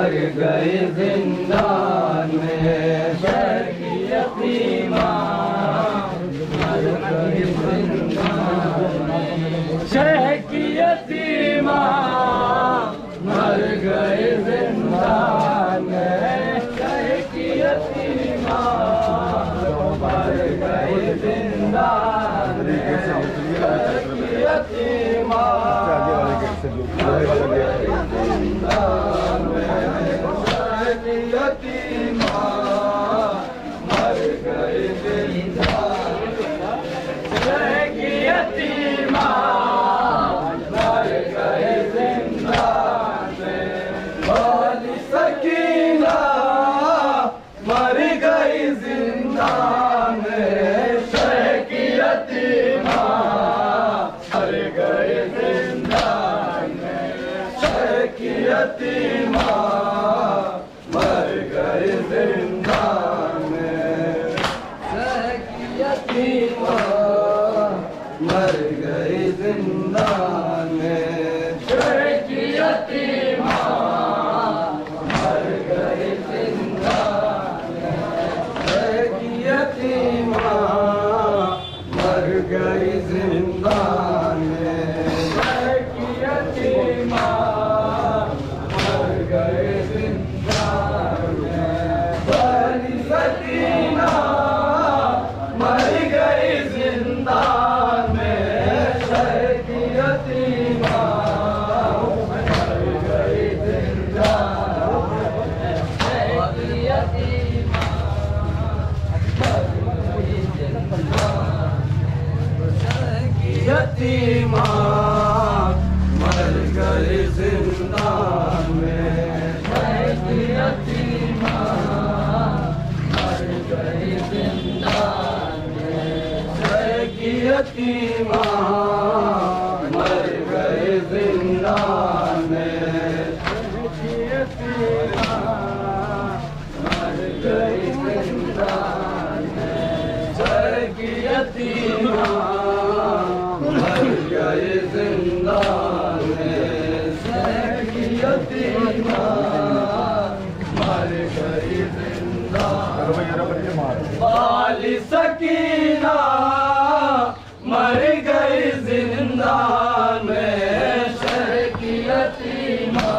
S4: मर गई जिंदान में शहर की यतीमा मर गई जिंदान में शहर की यतीमा मर गई जिंदान में शहर की यतीमा मर गई जिंदान में शहर की यतीमा यतीमा मर गई जिंदान में यतीमा मर गई जिंदान में यतीमा मर गई जिंदान में यतीमा मर गई जिंदान में यतीमा मर गए जिंदान में यतीमा मर गई जिंदान वाली सकीना मर गई जिंदान में शहर की यतीमा मर गई जिंदान की यतीमा मर गई जिंदान मर गई जिंदान में शहर की यतीमा मर गई जिंदान में शहर की यतीमा मर गई जिंदान शहर की यतीमा मर गई जिंदान वाली सकीना मर गई जिंदान में शहर की यतीमा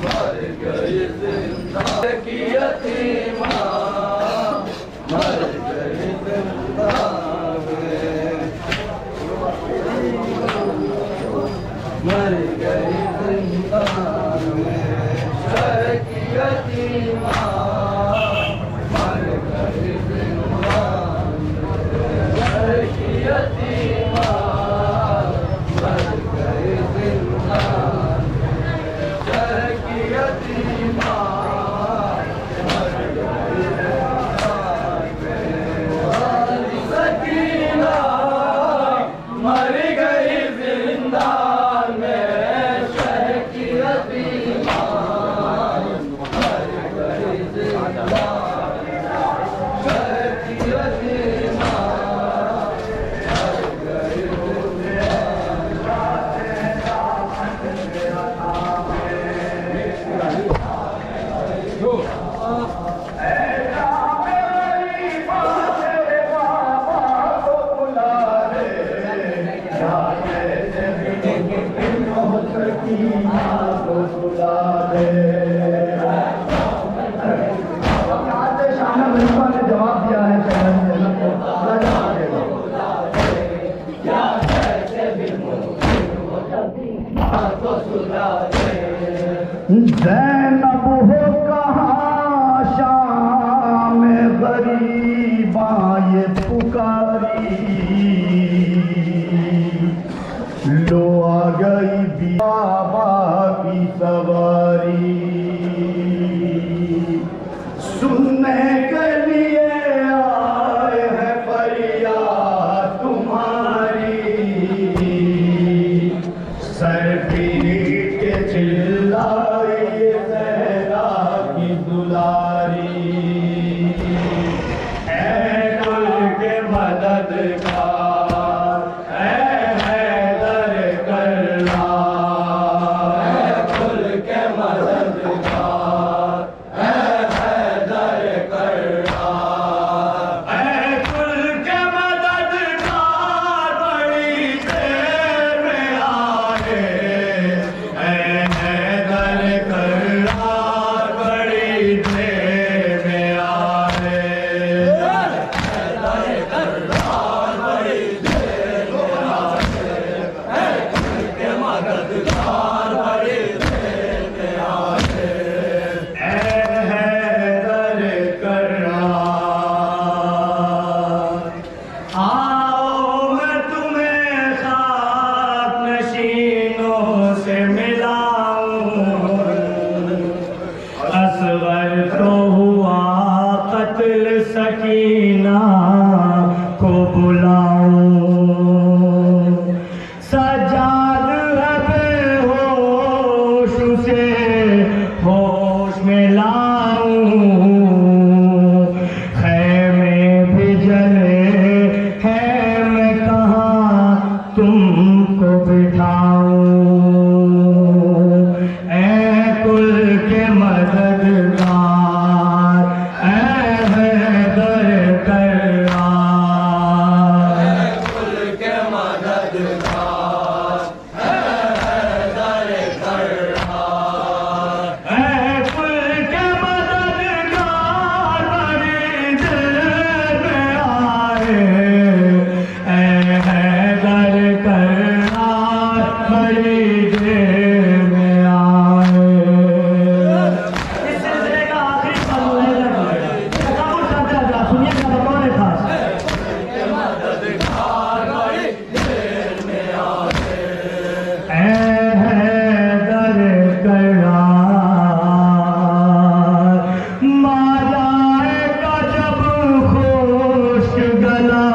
S4: मर गई जिंदान शहर की यतीमा मर गई जवाब दिया है ज़ैनब हो कहाँ शाम गरीबा ये पुकारी लो आ गई बाबा की सवारी सुनने के लिए आए हैं फरियाद तुम्हारी सर पीट के चिल्लाई ज़हरा की दुलारी ऐ कुल के मददगार ऐ हैदर करना ऐ कुल के
S9: मददगार ऐ हैदर करार
S4: कुल के मददगार है हैदर करार
S9: ऐ कुल के मददगार बड़ी दिल में आए ऐ हैदर करार बड़ी दिल में आए। इस सिलसिले का आखिरी पल सुनिए क्या बतौर खास ऐ हैदर करार माजाए का जब खुश्क गला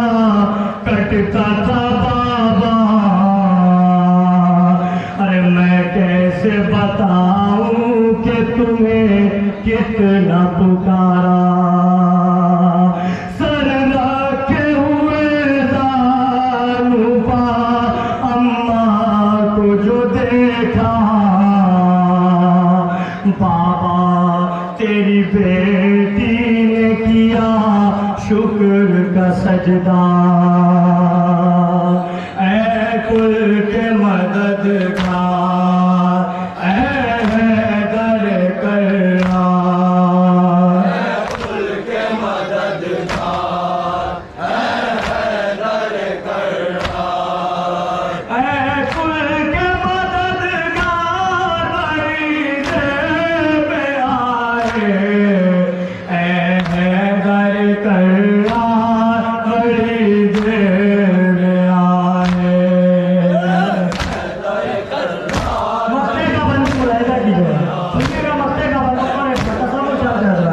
S9: कटता था बाबा अरे मैं कैसे बताऊं कि तुम्हें कितना पुकारा सर रखे हुए जानू पा अम्मा को जो देखा बाबा तेरी बेटी ने किया शुक्र का सजदा ऐ कुल के मददगार ऐ हैदर करार
S4: कुल के मददगार है हैदर करार
S9: ऐ कुल के मददगार बड़ी देर में आए ऐ हैदर करार बड़ी देर में आए। मक्के का बंद मुलायजा कीजिए सुनिएगा मक्के का बंद कौन है तसव्वुर चाहते हैं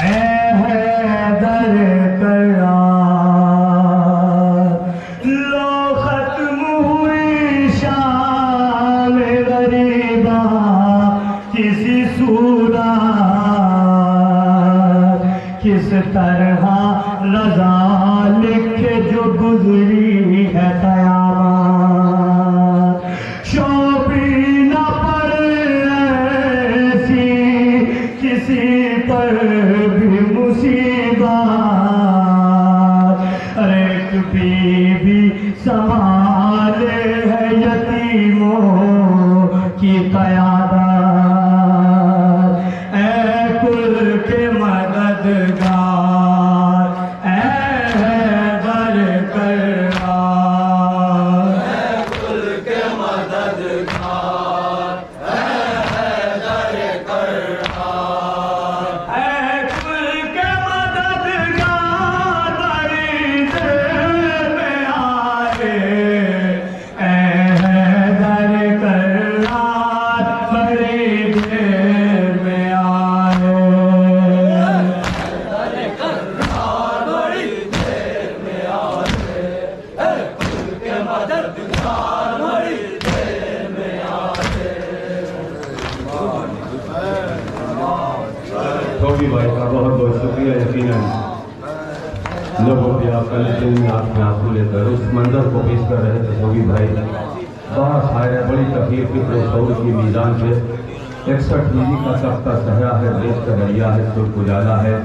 S9: ऐ हैदर करार लो खत्म हुई शाम गरीबा किसी सूरत किस तरह रजा लिखे जो गुजरी है कयामत शोभी न पड़े ऐसी किसी पर भी मुसीबत अरे एक बीबी संभाले है यतीमों की क़यादत ऐ कुल के मददगार ऐ हैदर करार
S4: कुल के मददगार है हैदर करार
S9: ऐ कुल के मददगार बड़ी देर में आए ऐ हैदर करार बड़ी देर में आए।
S10: धोबी भाई का बहुत बहुत शुक्रिया। यकीनन लोगों की कल दिन आँख में आंसू लेकर उस मंजर को पेश कर रहे थे धोबी भाई। बहुत सारे बड़ी तकलीफ की शौर की मीज़ान से 61 मीज़ी का तख्ता सहरा है रेत का दरिया है सुर्ख उजाला है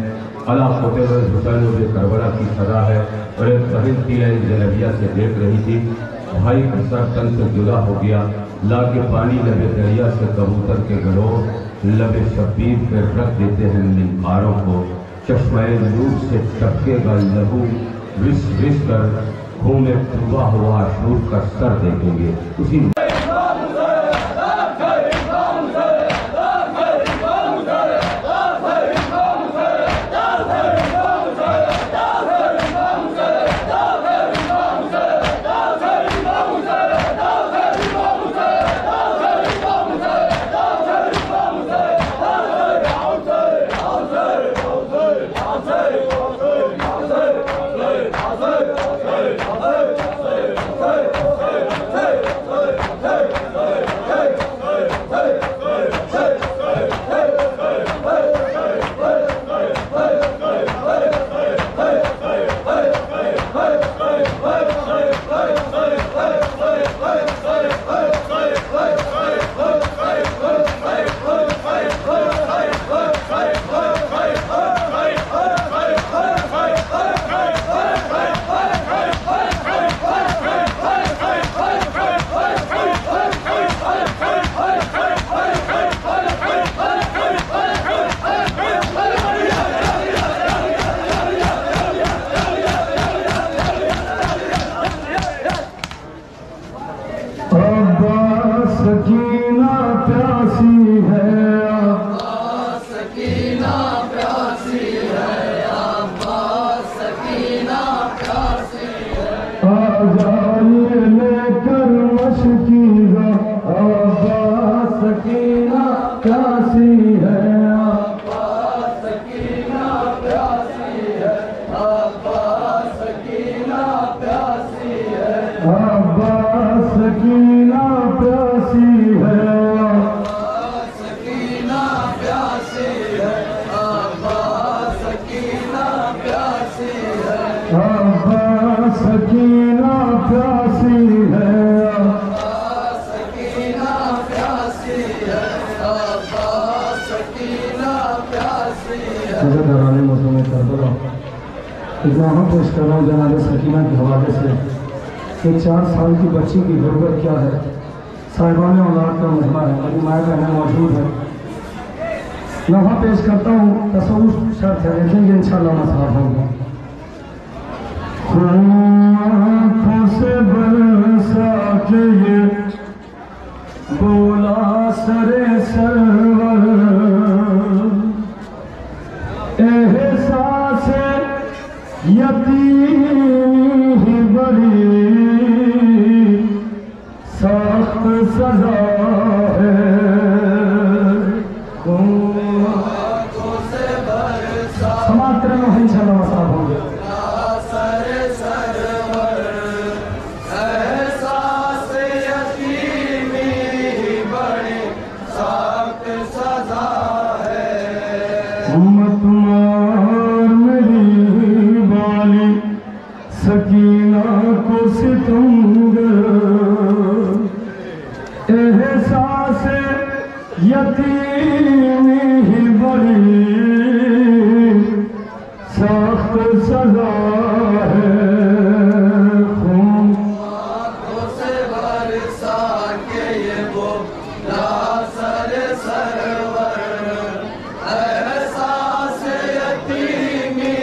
S10: अला फतेह हुसैन और करबला की सजा है और एक बहन तीन जलबिया से देख रही थी भाई का सर तन से जुदा हो गया लाके पानी लबे दरिया से कबूतर के गलों लबे शब्बीर पे रख देते हैं निकारों को चश्मे नूर से टपकेगा लहू विस विस कर खून में डूबा हुआ शूर का सर देखेंगे उसी
S11: सकीना प्यासी है,
S4: अब्बास सकीना प्यासी है, अब्बास सकीना प्यासी है।
S11: आ जाइए लेकर मशकीज़ा, अब्बास सकीना प्यासी है,
S4: अब्बास सकीना प्यासी है, अब्बास सकीना प्यासी है,
S11: अब्बास सकीना प्यासी है,
S4: अब्बास सकीना प्यासी है, अब्बास सकीना प्यासी है,
S11: अब्बास सकीना प्यासी है,
S4: अब्बास सकीना प्यासी है, अब्बास सकीना प्यासी है।
S11: मुझे डराने मौसम में करबला इज़ाहा पेश कर रहा हूँ जनाब सकीना के हवाले से कि 4 साल की बच्ची की गुर्बत क्या है। साहिबान औलाद का मजमा है, मेरी माँ बहनें मौजूद है। नहा पेश करता हूँ, तसव्वुफ शर्त है, देखेंगे इंशाअल्लाह मसला होगा। आँखों से बरसा के ये बोला सरे सरवर, एहसास यतीमी ही बड़ी सख्त सजा है। समाप्त करना है इंशाअल्लाह मसला होगा। मत मार मेरी बाली सकीना को सितमगर, एहसास यतीमी ही बड़ी सख्त सजा है।
S4: आँखों से बरसा के ये बोला सर सरवर, एहसास यतीमी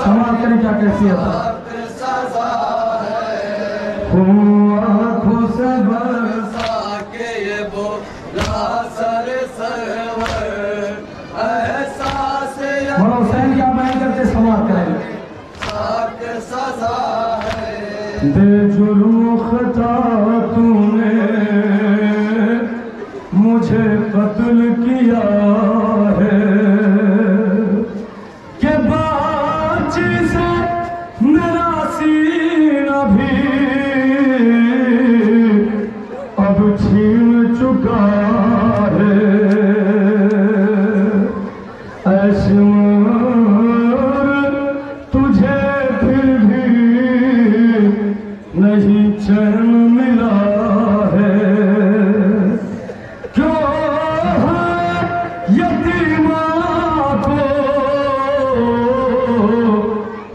S11: समाप्त करें क्या कैसी है
S4: सजा है।
S11: आँखों से
S4: बरसा के ये बोला सर सरवर, एहसास
S11: मौला हुसैन क्या बयान करते समाप्त करेंगे।
S4: सजा है।
S11: बेजुल्म खता तूने मुझे कत्ल किया है, कि बाची से मेरा सीना भी अब छीन चुका है। ऐशमर तुझे फिर भी नहीं चैन मिला है, क्यों है यतीमा को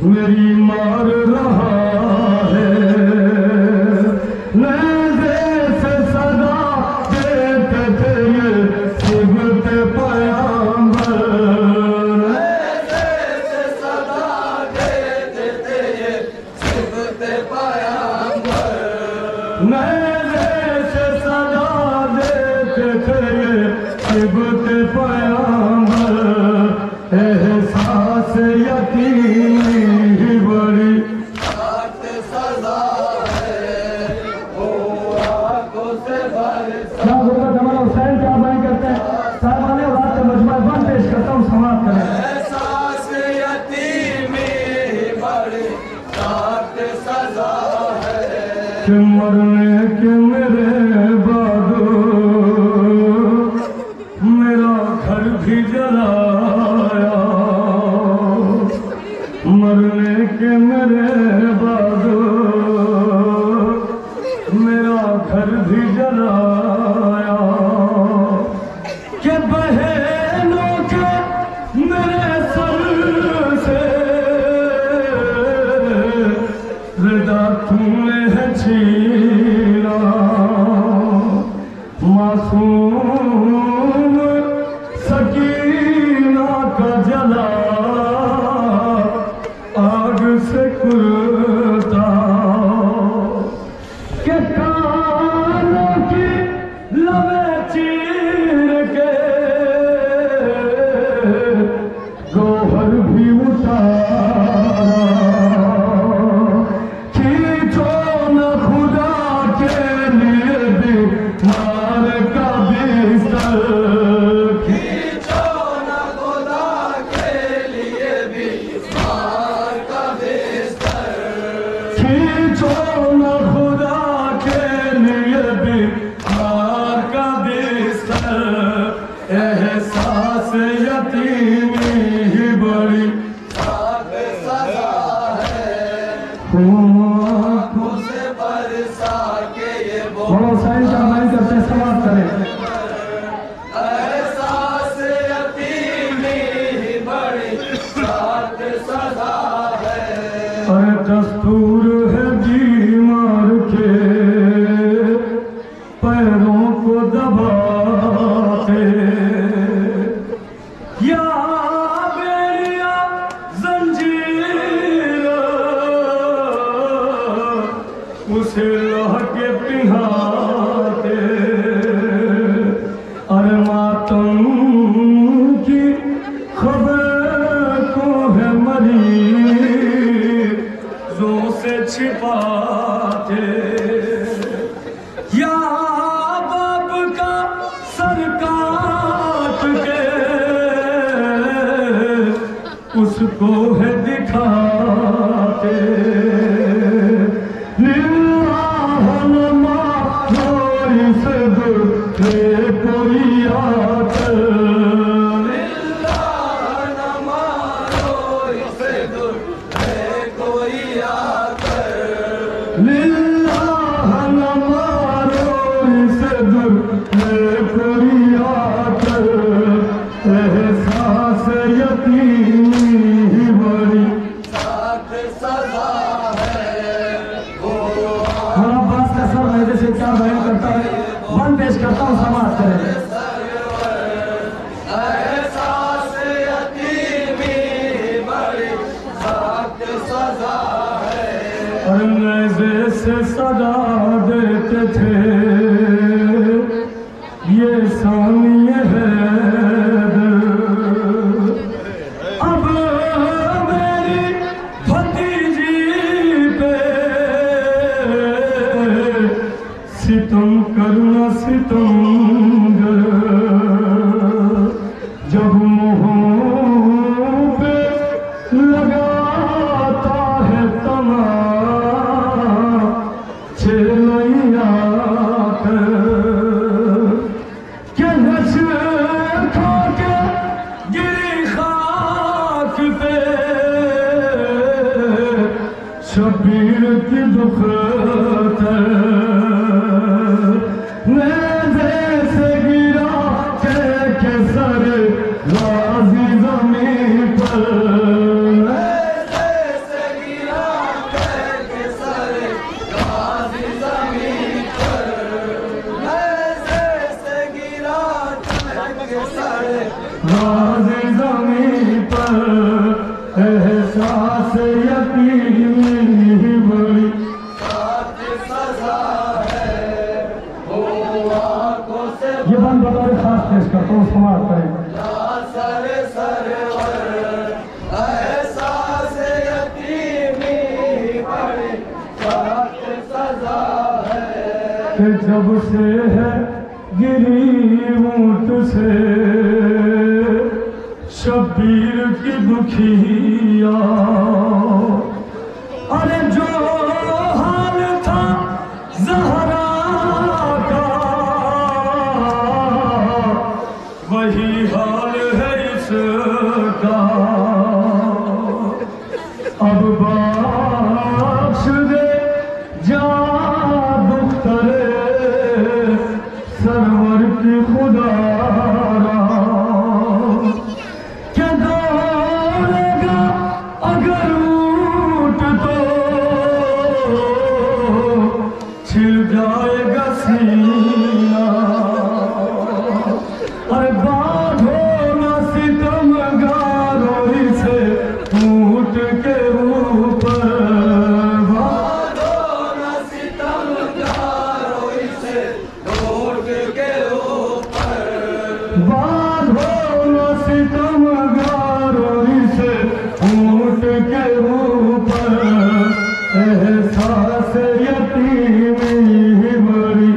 S11: मेरी मार रहा है। नेज़े से सदा देते थे ये सिबत पयाम्बर, मेरे से सदा देते थे ये सिबत पयाम्बर, एहसास यतीमी ही बड़ी
S4: सजा है। वो आँखों से बरसा
S11: क्या गुरबत हमारा हुसैन क्या बयान करते हैं। साहिबाने औलाद का मजमा बंद पेश करता हूँ, समाप्त करें।
S4: एहसास यतीमी बड़ी सख्त सजा है।
S11: कि मरने के मेरे बाद मेरा घर भी जलाया, मरने के मेरे बाद मेरा घर भी जलाया, कि बहनों के मेरे सर से रिदा तूने है छीना। मासूम सकीना का जला आग से कुर्ता, के कानों की यतीमी ही बड़ी
S4: सख्त सजा है,
S11: आँखों
S4: से बरसा के ये वो
S11: हुसैन का मैं करते समाप्त करें।
S4: एहसास यतीमी ही बड़ी सख्त सजा है,
S11: अरे दस्तूर है बीमार के पैरों को दबाते, या बेड़िया जंजीर उसे लोह के पिहाते, अरे मातम की खबर को है मरीजों से छिपाते, या बाप का सर काट के उसको है दिखाते, लिल्लाह नमा कोई से दूसरे कोई आते,
S4: लिल्लाह न मारो इसे दूर है कोई आकर,
S11: लिल्लाह नमा इसे दूर है कोई आकर, एहसास यतीमी ही बड़ी
S4: सख्त सजा है, वो
S11: हाँ बस का सब मेरे से क्या बयान करता है, वन पेश करता हूँ, समाप्त करें।
S4: एहसास यतीमी ही बड़ी सख्त सजा है,
S11: और नज़े से सदा देते थे ये सानिए है, अब मेरी भतीजी पे सितम करना सितम, जब मुँहों पे लगाता है तमाचे नैया के नच खा के गिरी खाक पे शबीर की दुखते, नेज़े से गिरा के सर गाजी ज़मीन पर,
S4: ऐसे गिरा के सर गाजी ज़मीन पर, ऐसे गिरा के सर
S11: गाजी ज़मीन पर, एहसास यतीमी ही बड़ी
S4: सख्त सजा है, वो आँखों से
S11: ये बंद बतौर खास पेश करता हूँ, समाप्त करें।
S4: सर सरवर, एहसास यतीमी बड़ी सख्त सजा है,
S11: कि जब से है गिरी ऊँट से शबीर की दुखिया, अरे जो हाल था ज़हरा का वही हाल है इसका, अब बख्श दे जा दुख्तरे सरवर की खुदा क्या दौड़ेगा अगर ऊँट तो छिल जाएगा सीना, अरे बांधो न सितमगारों से ऊँट के ऊपर,
S4: बांधो न सितमगारों से ऊँट के ऊपर,
S11: बांधो न सितमगारों से ऊँट के ऊपर, एहसास यतीमी ही बड़ी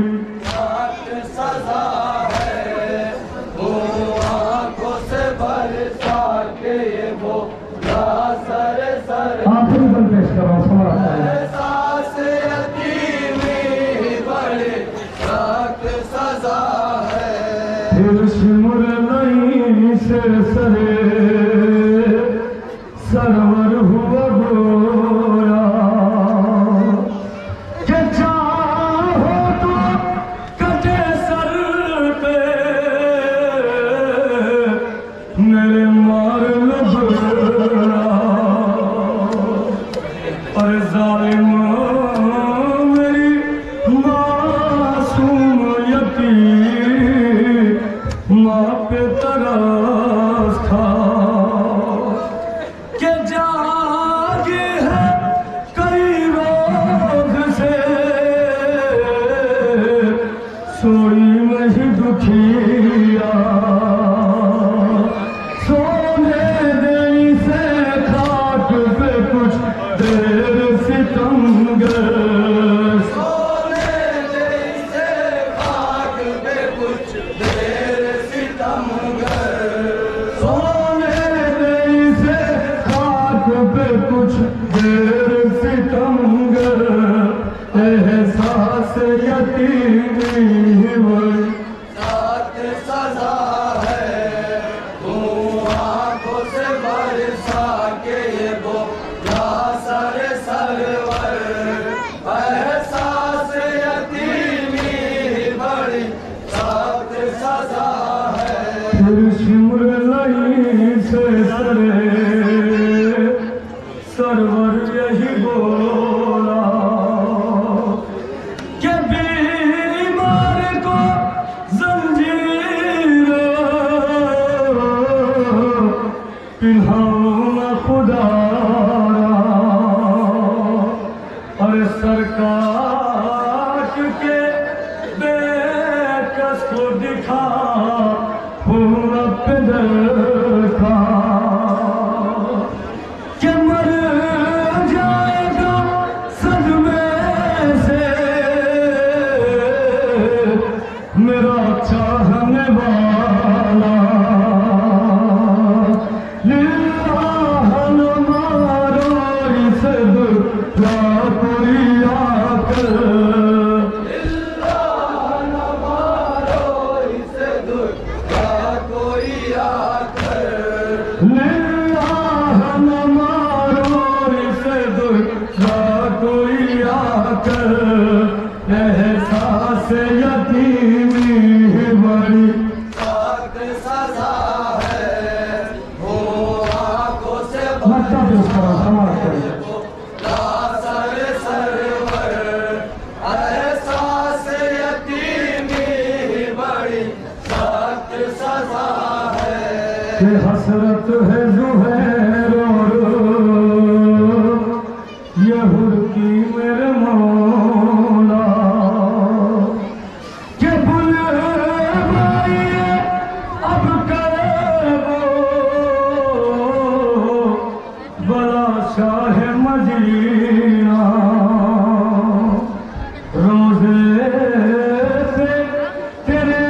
S4: सख्त सजा है, वो आँखों से बरसा के ये वो सर सर
S11: आखिरी बल पेश कर रहा हूँ, समाप्त करें।
S4: एहसास यतीमी बड़ी सख्त सजा है,
S11: फिर शिमरे से सरे सरवर हुआ गोरा के चाहो तो कटे सर पे मेरे मार लो गोरा और जालिम मेरी मासूम यतीम माँ पे तरस था के जागे है कई रोग से सोई में ही दुखिया सोने देई से खाक पे कुछ देर सितमगर
S4: सोने देई से खाक पे कुछ देर सितमगर
S11: सोने देई से खाक पे कुछ देर सितमगर एहसास यतीमी वही
S4: साथ सजा है तू आंखों से बरसा के ये वो या सर सरवर एहसास यतीमी बड़ी साथ सजा है
S11: फिर शिमर लई से सरे सरवर यही बोला कि बीमार को जंजीर पिन्हाऊं मैं खुदा और सरकार के बेकस को दिखा पूरा पे देखा कि मर जाएगा सदमे से मेरा चाहने वाला लिल्लाह न मारो इसे दुआ कोई आकर लिल्लाह न मारो इसे दुआ कोई आकर एहसास यतीमी बड़ी
S4: साथ सजा है वो आंखों से
S11: मत्ता पेश करो समाज करो
S4: सर सरवर एहसास यतीमी बड़ी साथ सजा है
S11: कि हसरत है ज़ुहैर और यहूद की मेरे मौला कि बुलवाइए अब करे वो बड़ा शाह मदीना रोज़े पे तेरे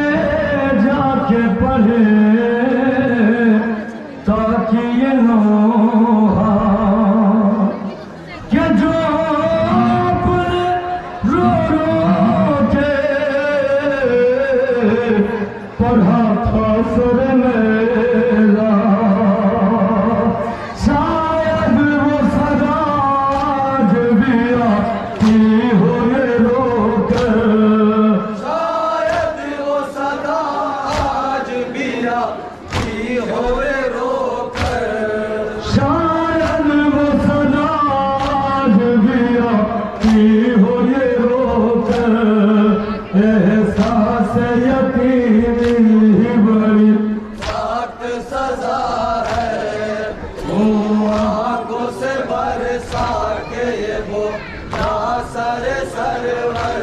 S11: जाके पढ़े ताकि ये नोहा कि जो अपने रो के पढ़ा था सुर मेरा शायद वो सदा आज भी आती हो ये रोकर
S4: शायद वो सदा आज भी आती होए रोकर
S11: शायद वो सदा आज भी आती हो ये रोकर एहसास यतीमी बड़ी
S4: साथ सजा है वो आंखों से बरसा के ये वो या सर सरवर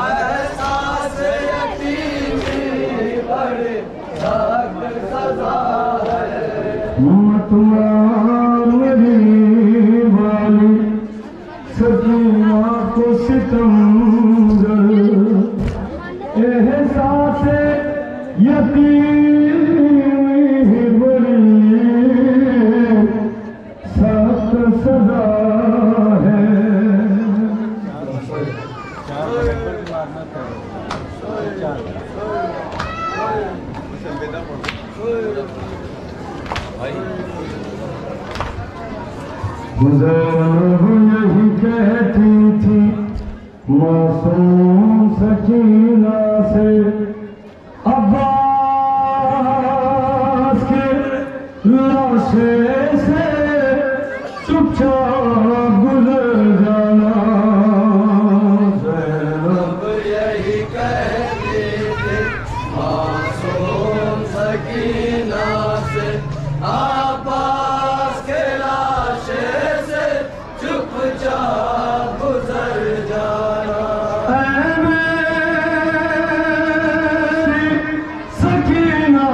S4: एहसास यतीमी बड़ी साथ सजा है
S11: मेरी वाली सकीना को सितमगर एहसास यतीमी बड़ी सख्त सजा है
S5: चार
S11: ज़ैनब यही कहती थी मासूम सकीना से, अब्बास के लाशे से चुपचाप गुजर जाना।
S4: ज़ैनब यही कहती थी मासूम सकीना से, अब्बास के लाशे से चुपचाप गुजर जाना।
S11: ऐ मेरी सकीना,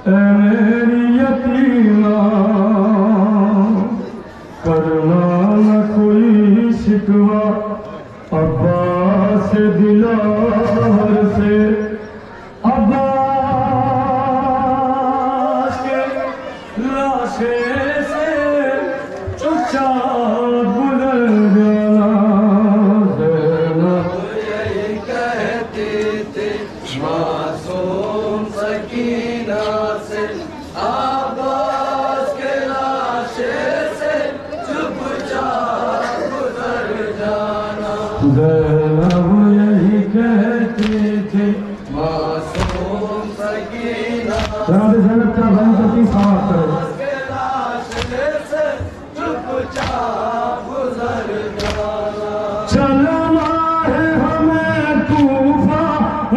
S11: ऐ मेरी यतीमा, करना न कोई शिकवा अब्बास दिलावर से। अब्बास के लाशे से चुपचाप गुजर जाना। ज़ैनब
S4: यही कहती थी मासूम सकीना से, अब्बास के लाशे से चुपचाप गुजर जाना।
S11: ज़ैनब यही कहती थी
S4: मासूम सकीना
S11: जनाब ज़ैनब क्या बहन करती समाप्त करें।
S4: के लाशे से चुपचाप गुजर जाना।
S11: चलना है हमें तूफा,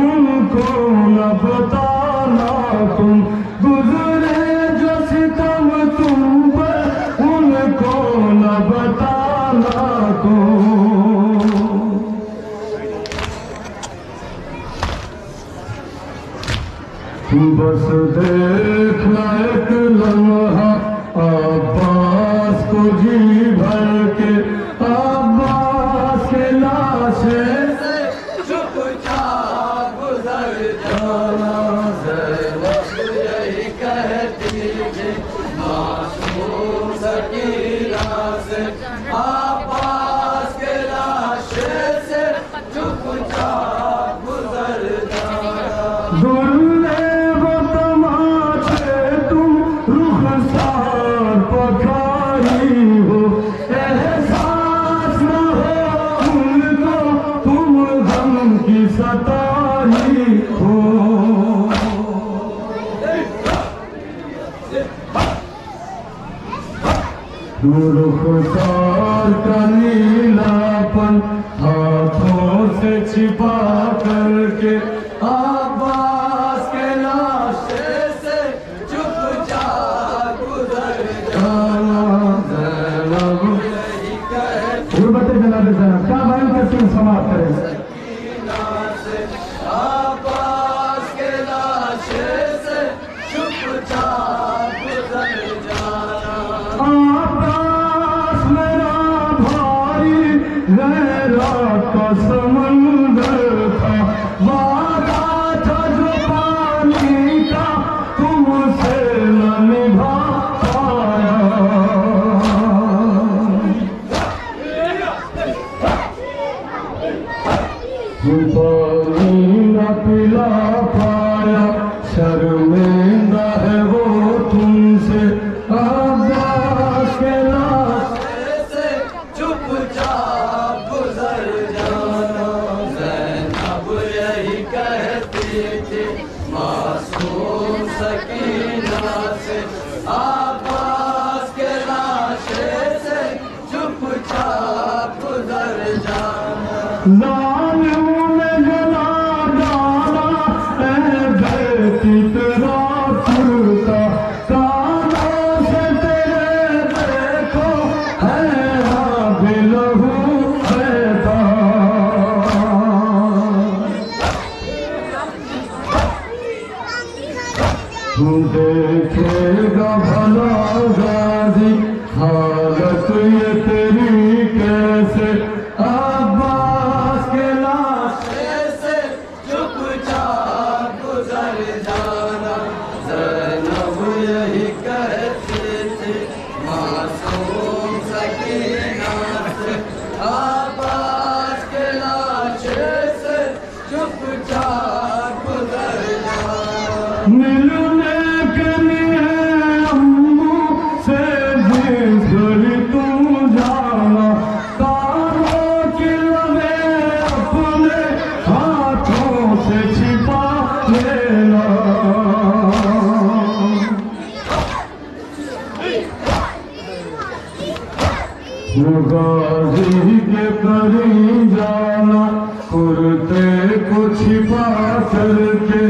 S11: उनको न बताना तुम, गुजरे जो सितम तुम पर, उनको न बताना तुम। बस देखना एक लम्हा अब्बास को जी भर के, अब्बास के लाशे
S4: से चुपचाप गुजर जाना। ज़ैनब यही कहती थी मासूम सकीना से, अब्बास के लाशे से चुपचाप गुजर जाना।
S11: दुल्ले वो तमाचे तुम रुखसार पखारी हो, एहसास न हो उनको तुम गम की सताई हो। रुखसार का नीलापन हाथों से छिपा करके,
S4: अब्बास के लाशे से चुपचाप गुजर जाना।
S11: ज़ैनब
S4: यही कहती
S11: गुरबत जनाब ज़ैनब क्या बयान करती हूँ समाप्त करें।
S4: सकीना से, अब्बास के लाशे से चुपचाप गुजर जाना।
S11: आकाश मेरा भाई गहरा का समंदर था, वादा था जो पानी का तुमसे न निभा पाया। पानी न पिला पाया, शर्मिंदा है वो तुमसे, अब्बास के लाशे
S4: से चुपचाप गुजर जाना। ज़ैनब यही कहती थी मासूम सकीना से, अब्बास के लाशे से चुपचाप गुजर जाना।
S11: लालियों ने जला डाला ऐ बेटी तेरा कुर्ता, कानों से तेरे देखो है बेलहू बहता। देखेगा भला गाजी हालत ये तेरी कैसे, अब्बास के लाशे
S4: से चुपचाप गुजर जाना। ज़ैनब यही कहती थी मासूम सकीना से, अब्बास के लाशे से चुपचाप
S11: गाजी के करी जाना कुर्ते को छिपा करके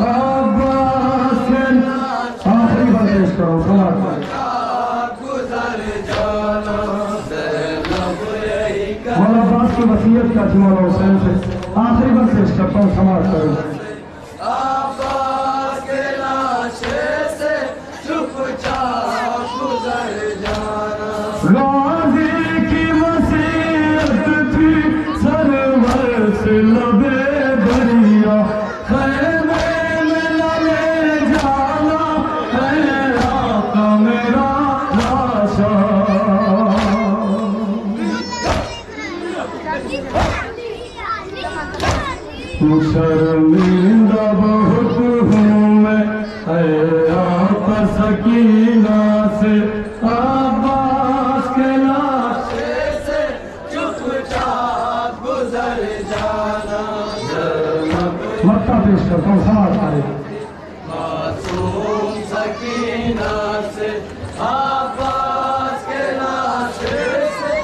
S11: अब्बास के आखिरी बात पेश करो मौला अब्बास की वसीयत क्या थी मौला हुसैन से आखिरी बात पेश करता हूँ समाज करो गाजी की वसीयत थी सरवर से लबे दरिया खैमे में लबे जाना है आका मेरा लाशा शर्मिंदा बहुत हूँ मैं आका सकीना से अब्बास के लाशे से चुपचाप गुजर जाना मक्का पेश करता हूँ समाज करे मासूम सकीना से अब्बास के लाशे से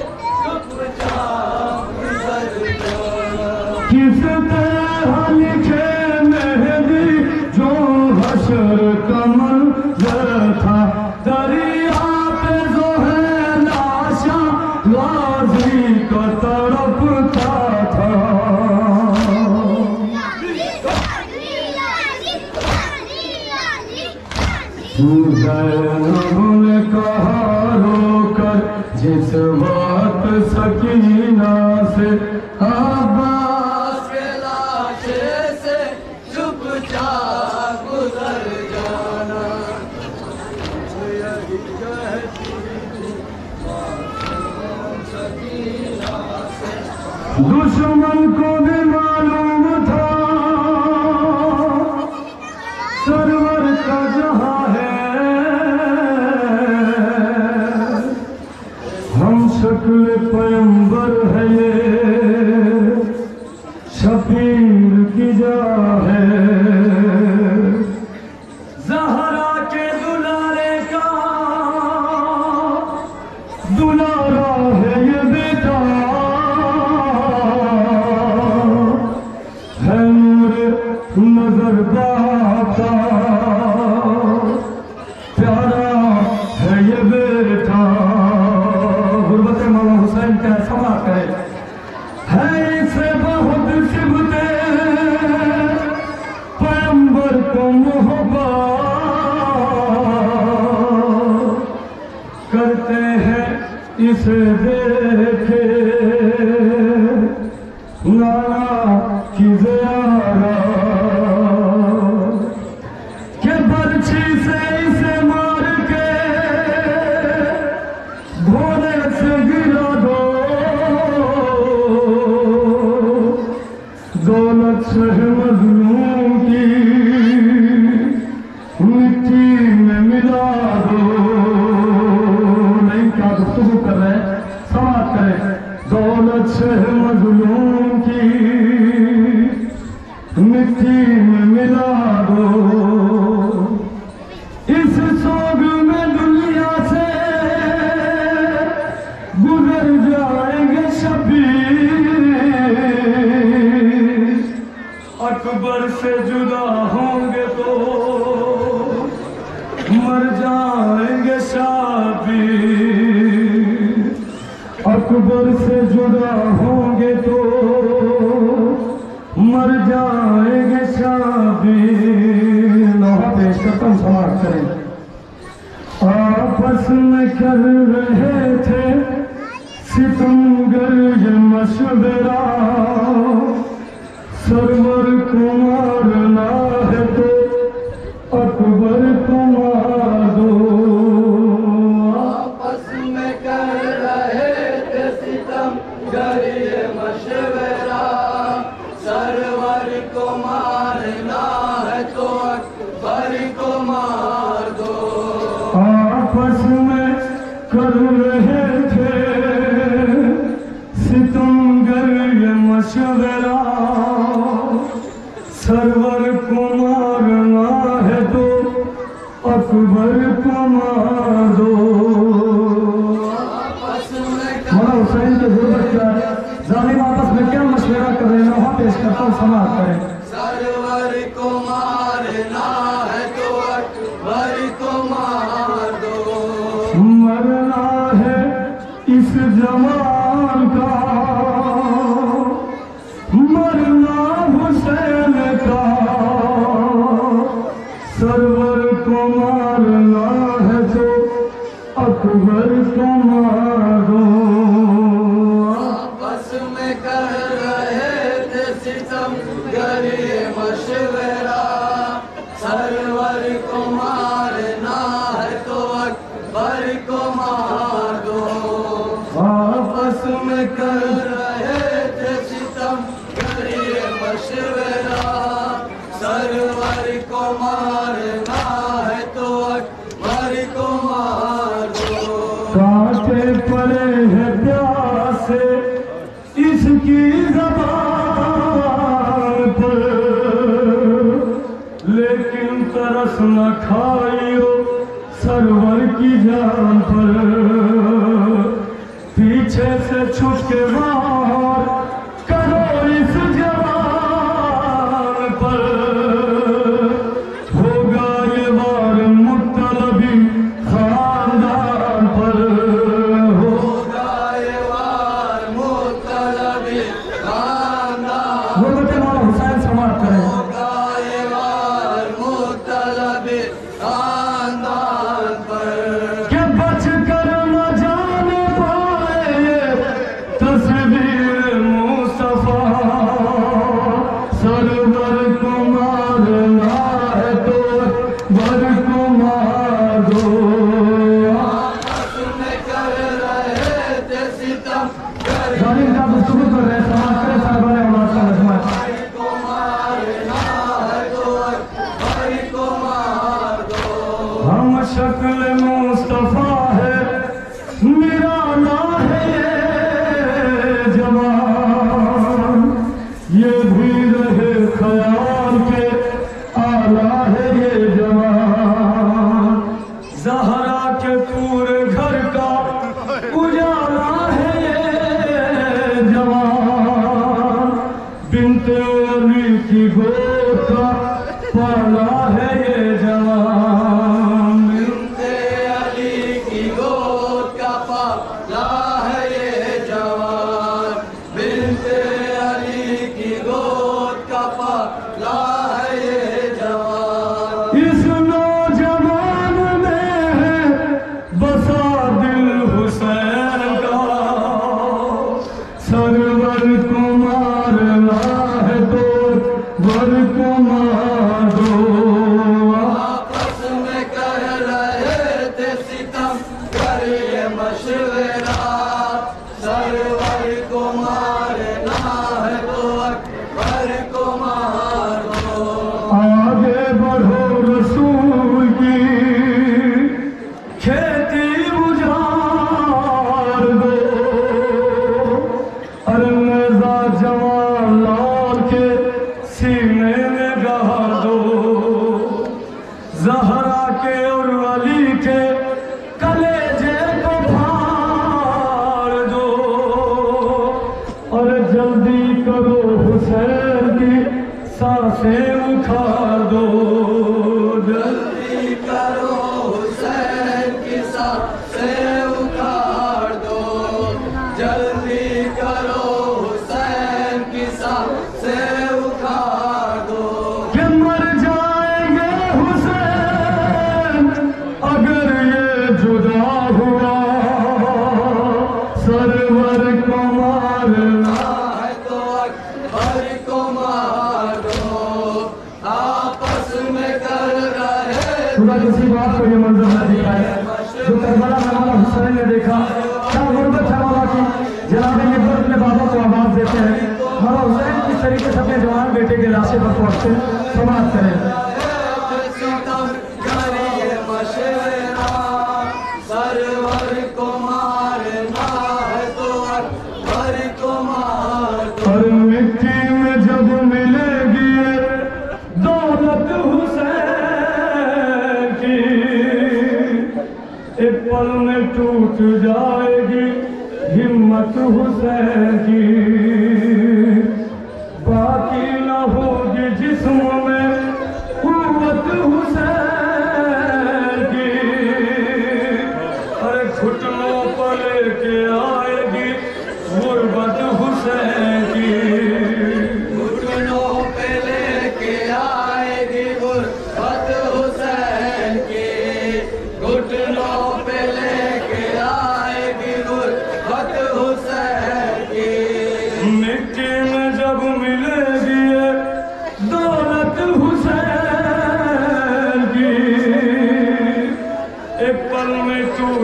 S11: चुपचाप गुजर जाना किस तरह लिखे मेहदी जो हशर कमल था दरिया पे जो है लाशा गाजी का तड़पता था ज़ैनब ने कहा रोकर जिस बात सकीना से अब्बास के लाशे से चुपचाप गुजर जाना दुश्मन को भी मालूम था सरवर का जहां है हम शक्ल पैगंबर है ये शफीर की जा है ज़हरा के दुलारे का दुलारा है ये बेटा है नूर नजर बाता प्यारा है ये बेटा गुरबत मौला हुसैन का समा करे है इसे बहुत सिबते पैगंबर को मोहब्बत करते हैं इसे देखे नाना की ज़ियारा के बर्छी से इसे मार के घोड़े से गिरा दो दौलत से मजलूम की मिट्टी में मिला दो नहीं क्या गुफ्तगू कर रहे हैं समाप्त करें दौलत से मजलूम की मिट्टी में मिला दो इस सोग में दुनिया से गुजर जाएंगे शबीर अकबर से जुदा होंगे तो मर जाएंगे शाबीर अकबर से जुदा होंगे तो मर जाएंगे शाबीर लोहा पेश करता हूँ समाप्त करें आपस में कर रहे थे सितमगर ये मशवरा सरवर को मारना है तो अकबर को मार दो आपस में कर रहे थे सितमगर ये मशवरा सरवर को मारना है तो अकबर को मार दो आपस में कर रहे थे सितमगर ये मशवरा सरवर को मारना है तो अकबर को मार दो पेश करता हूँ, समाप्त करें।
S4: सरवर को मारना है तो अकबर को मार दो।
S11: मरना है इस जवान का, मरना हुसैन का, सरवर को मारना है तो अकबर को मार दो।
S4: आपस में कर रहे थे सितम गरे मशवरा, सरवर को मारना है तो अकबर को मार दो। आपस में कर रहे थे सितम गरे मशवरा, सरवर को मारना है तो अकबर को मार दो।
S11: कांटे पड़े हैं प्यासे इसकी ज़बान पर, लेकिन तरस न खाइयो सरवर की जान पर। पीछे से छुप के वार करो इस जवान पर, होगा ये वार मुत्तलबी खानदान पर।
S4: होगा ये वार मुत्तलबी खानदान,
S11: गुरबत मौला हुसैन समाप्त करें।
S4: होगा ये वार मुत्तलबी खानदान पर।
S11: कि बच कर न जान पाए ये तस्वीर मुस्तफा, सरवर को मारना है तो वर को मार दो।
S4: आपस में कर रहे थे सितम गरे
S11: जालिम का गुफ्तगू कर रहे हैं, समाप्त करें साहिबान औलाद का मजमा।
S4: को मारना है तो अकबर को मार दो।
S11: हम शक्ल मुस्तफा है, निराला है ये जवान, ये भी रहे ख्याल के आला है ये जवान। ज़हरा के पूरे घर का उजाला है ये जवान, बिन्ते अली की गोद का पाला है ये जवान।
S4: बिन्ते अली की गोद का पाला है ये जवान, बिन्ते अली की गोद का पाला है ये जवान।
S11: इस नौजवान में है बसा दिल हुसैन का, सरवर को मारना है तो वर को मार दो।
S4: आपस में कर रहे थे सितम गरे मशवरा, सरवर को मारना है तो अकबर को मार दो।
S11: आगे बढ़ो रसूल की खेती बुझार दो, अरनेज़ा जवान लाल के सीने में गाड़ दो। ज़हरा के और अली के कलेजे को फाड़ दो, और जल्दी करो हुसैन की सांसें उखाड़ दो।
S4: जल्दी करो हुसैन की सांसें उखाड़ दो, जल्दी करो हुसैन की सांसें उखाड़ दो।
S11: कि मर जाएंगे हुसैन अगर ये जुदा हुआ, सरवर को मारना
S4: है तो अकबर को मार दो। आपस में कर रहे
S11: खुदा किसी बात को ये मंजर न दिखाए जो करबला में मौला हुसैन ने देखा। क्या गुर्बत है मौला की, जनाब ये अपने बाबा को आवाज देते हैं। मौला हुसैन किस तरीके से अपने जवान बेटे के लाशे पर पहुंचते, समाप्त करें।
S4: सितम गरे मशवरा, सरवर को मारना है तो अकबर को मार दो।
S11: और मिट्टी में जब मिलेगी ये दौलत हुसैन की, एक पल में टूट जाएगी हिम्मत हुसैन की।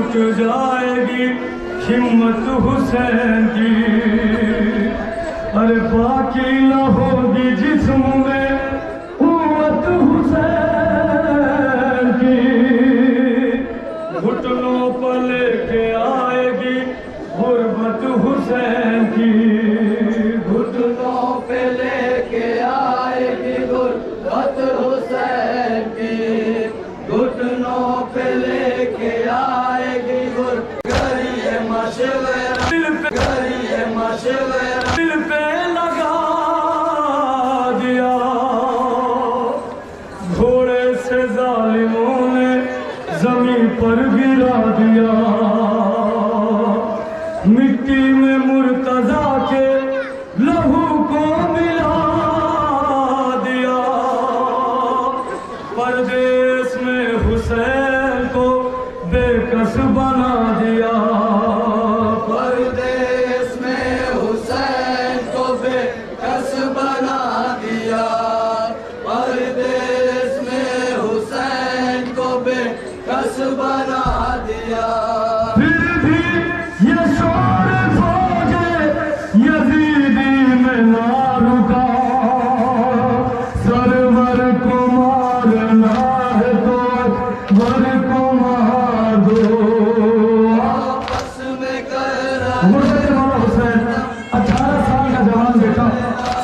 S11: लुट जाएगी हिम्मत हुसैन की, अरे बाकी न होगी जिस्म में कुव्वत हुसैन की, घुटनों पर लेके आएगी गुर्बत हुसैन की,
S4: घुटनों पे लेके आएगी गुर्बत हुसैन की, घुटनों पे लेके आएगी गरीए मशवरा, गरीए मशवरा
S11: दिल पे लगा दिया, घोड़े से जालिमों ने जमीन पर गिरा दिया, मिट्टी में मुर्तजा के लहू को मिला दिया, परदेश में हुसैन को बेकस बना दिया,
S4: परदेश में हुसैन को बेकस बना दिया, परदेश में हुसैन को बेकस बना दिया।
S11: फिर भी ये शोर फौजे यजीदी में ना रुका, सरवर को मारना है तो अकबर को मार दो,
S4: आपस में कर
S11: मुर्तज़ा वाला हुसैन 18 साल का जवान बेटा,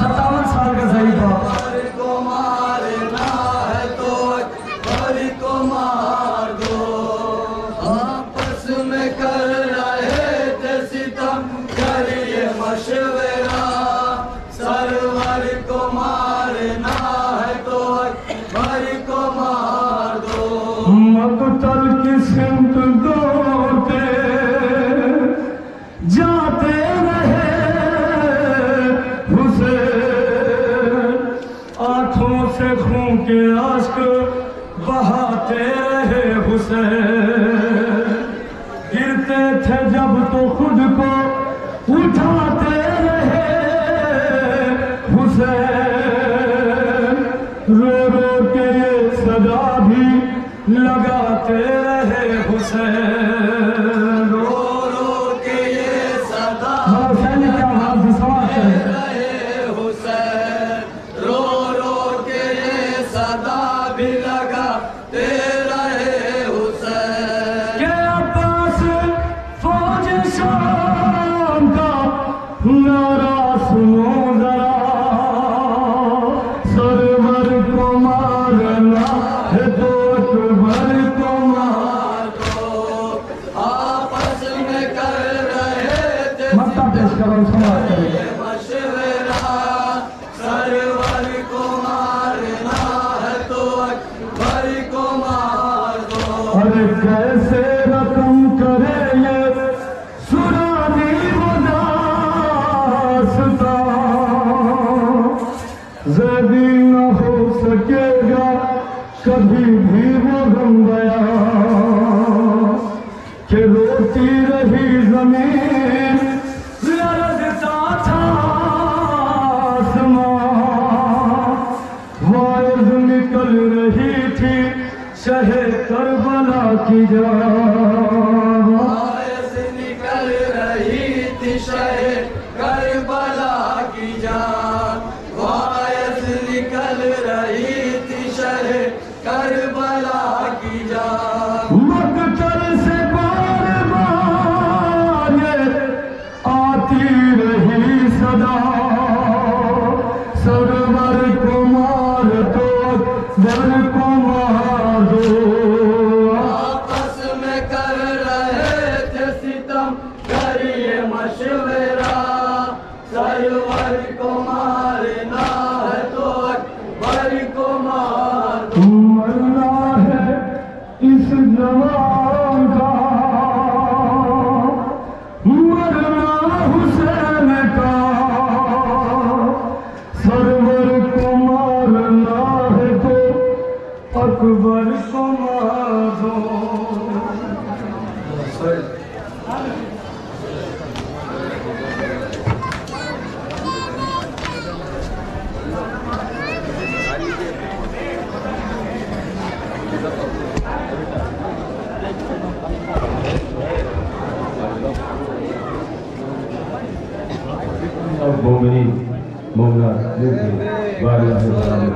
S11: 57 साल का ज़ईफ़ बाप,
S4: अकबर को मारना है तो अकबर को मार दो, आपस में कर रहे थे सितम करिए मशवरा, सरवर को मारना है तो अकबर को मार दो।
S11: मकतल की सिमत दौड़ते जाते रहे हुसैन, आंखों से खून के आश्क बहाते रहे हुसैन, गिरते थे जब तो खुद को उठाते रहे हुसैन, रो रो के ये सदा भी लगाते रहे हुसैन,
S4: रो रो के ये सदा
S11: हुसैन ने क्या हाथ समाप्त करे,
S4: रहे हुसैन, रो रो के ये सदा भी लगाते रहे हुसैन।
S11: के अब्बास फौज शाम का नारा सुनो जरा, सरवर को मारना है तो अकबर को मार
S4: दो, आपस में कर रहे थे
S11: मत्ता पेश करो, समाप्त करें।
S4: मशवरा, सरवर को मारना है तो अकबर को मार दो।
S11: अरे कैसे रकम करे ये सुरानी वो दास्तां, ज़ैदी न हो सकेगा कभी भी वो गम बयां, कि रोती रही जमीन लरज़ता था आसमां, वाइज निकल रही थी शहे करबला की जान,
S4: आयत निकल रही थी शहे करबला की जान, वायत निकल रही थी शहे करबला की जान।
S11: मकतल से बार बार ये आती रही सदा, सरवर को मार दो अकबर को मार दो,
S4: आपस में कर रहे थे सितम करिए मशवरा, सरवर को मारना है तो अकबर को मार दो।
S11: मरना है इस जवान का, मरना हुसैन का, सरवर को मारना है तो अकबर को मार दो।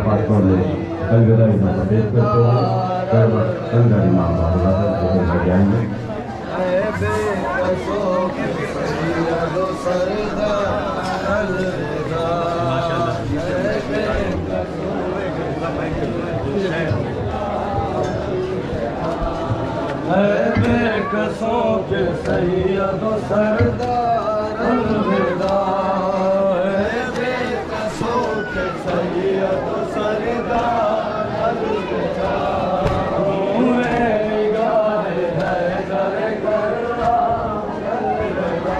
S10: फातों में अलविदाई में पेश करते हुए संगर इमाम बाबा जाएंगे।
S4: बेकसों के सैयद सरदार अलविदा, बेकसों के सैयद सरदार अलविदा, गारे है करे करना अलविदा।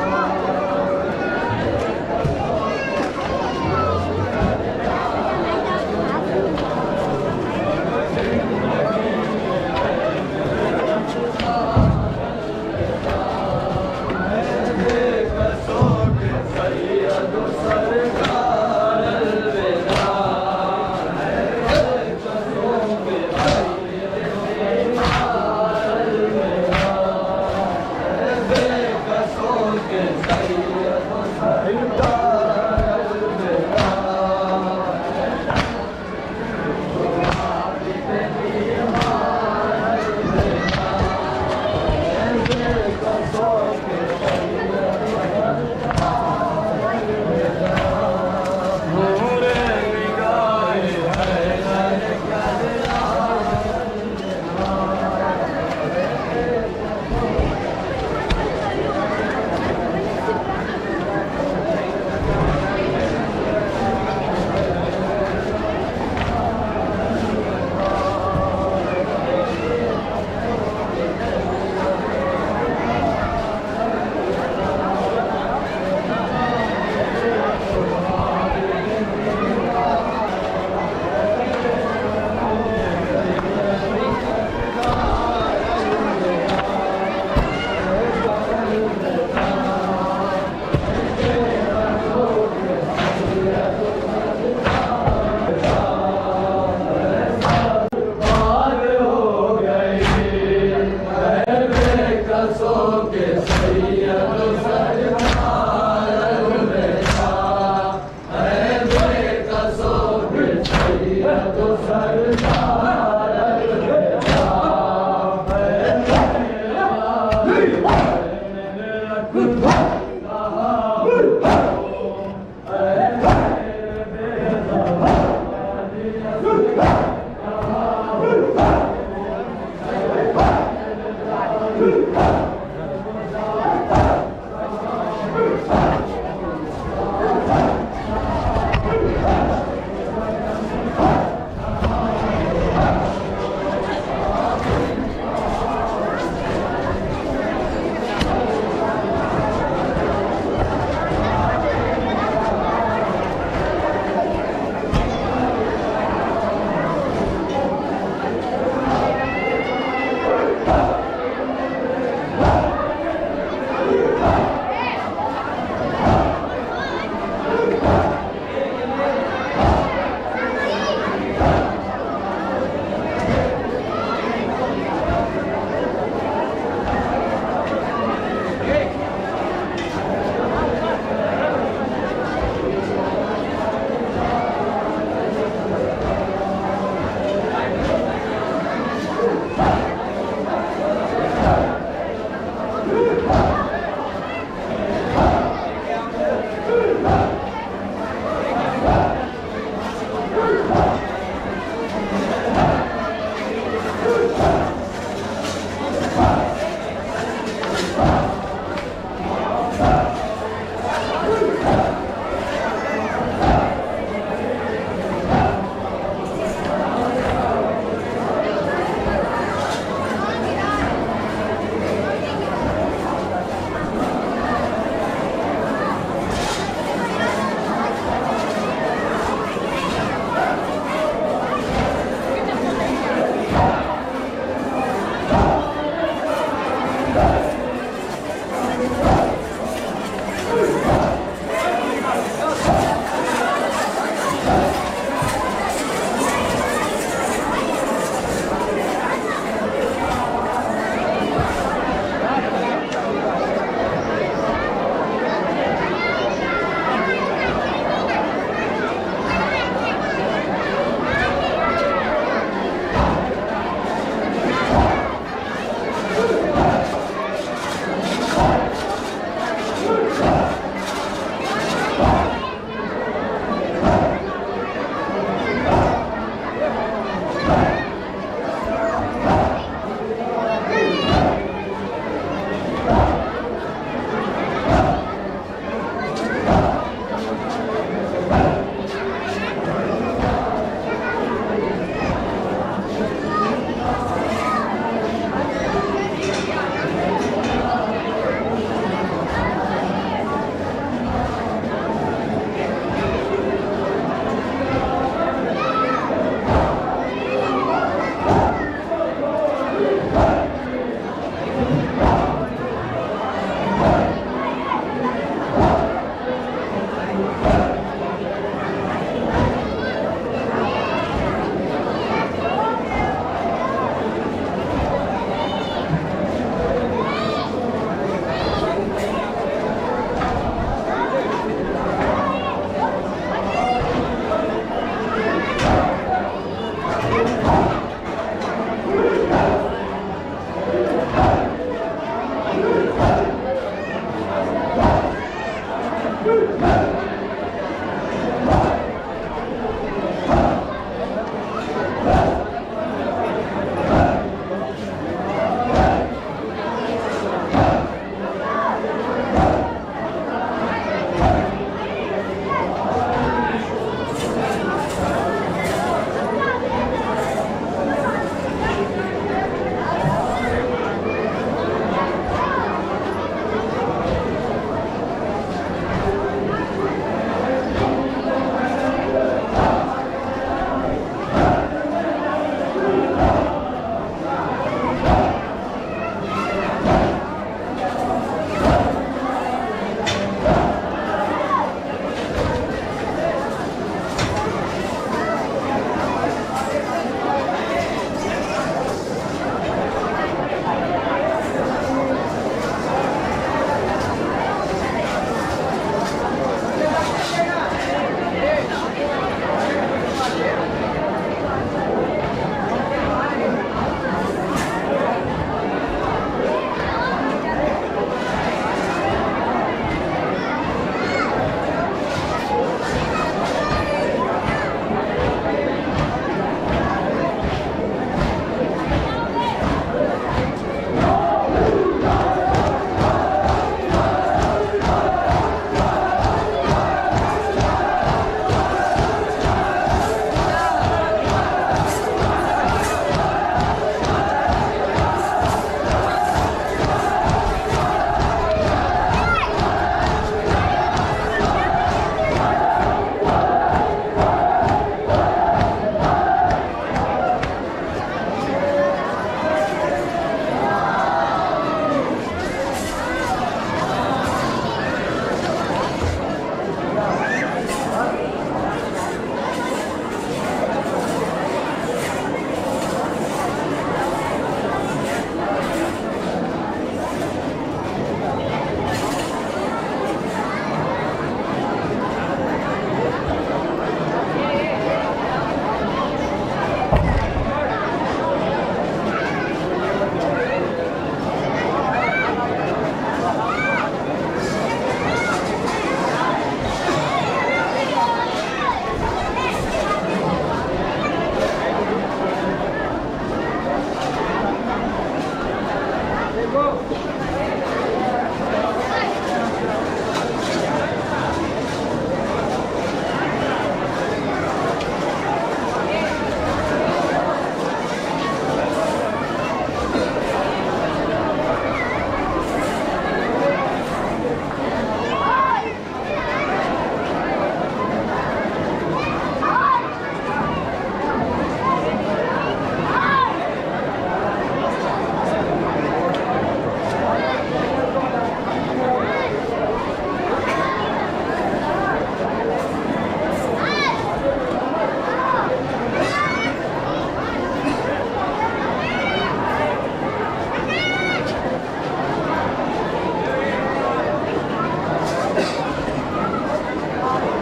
S9: है।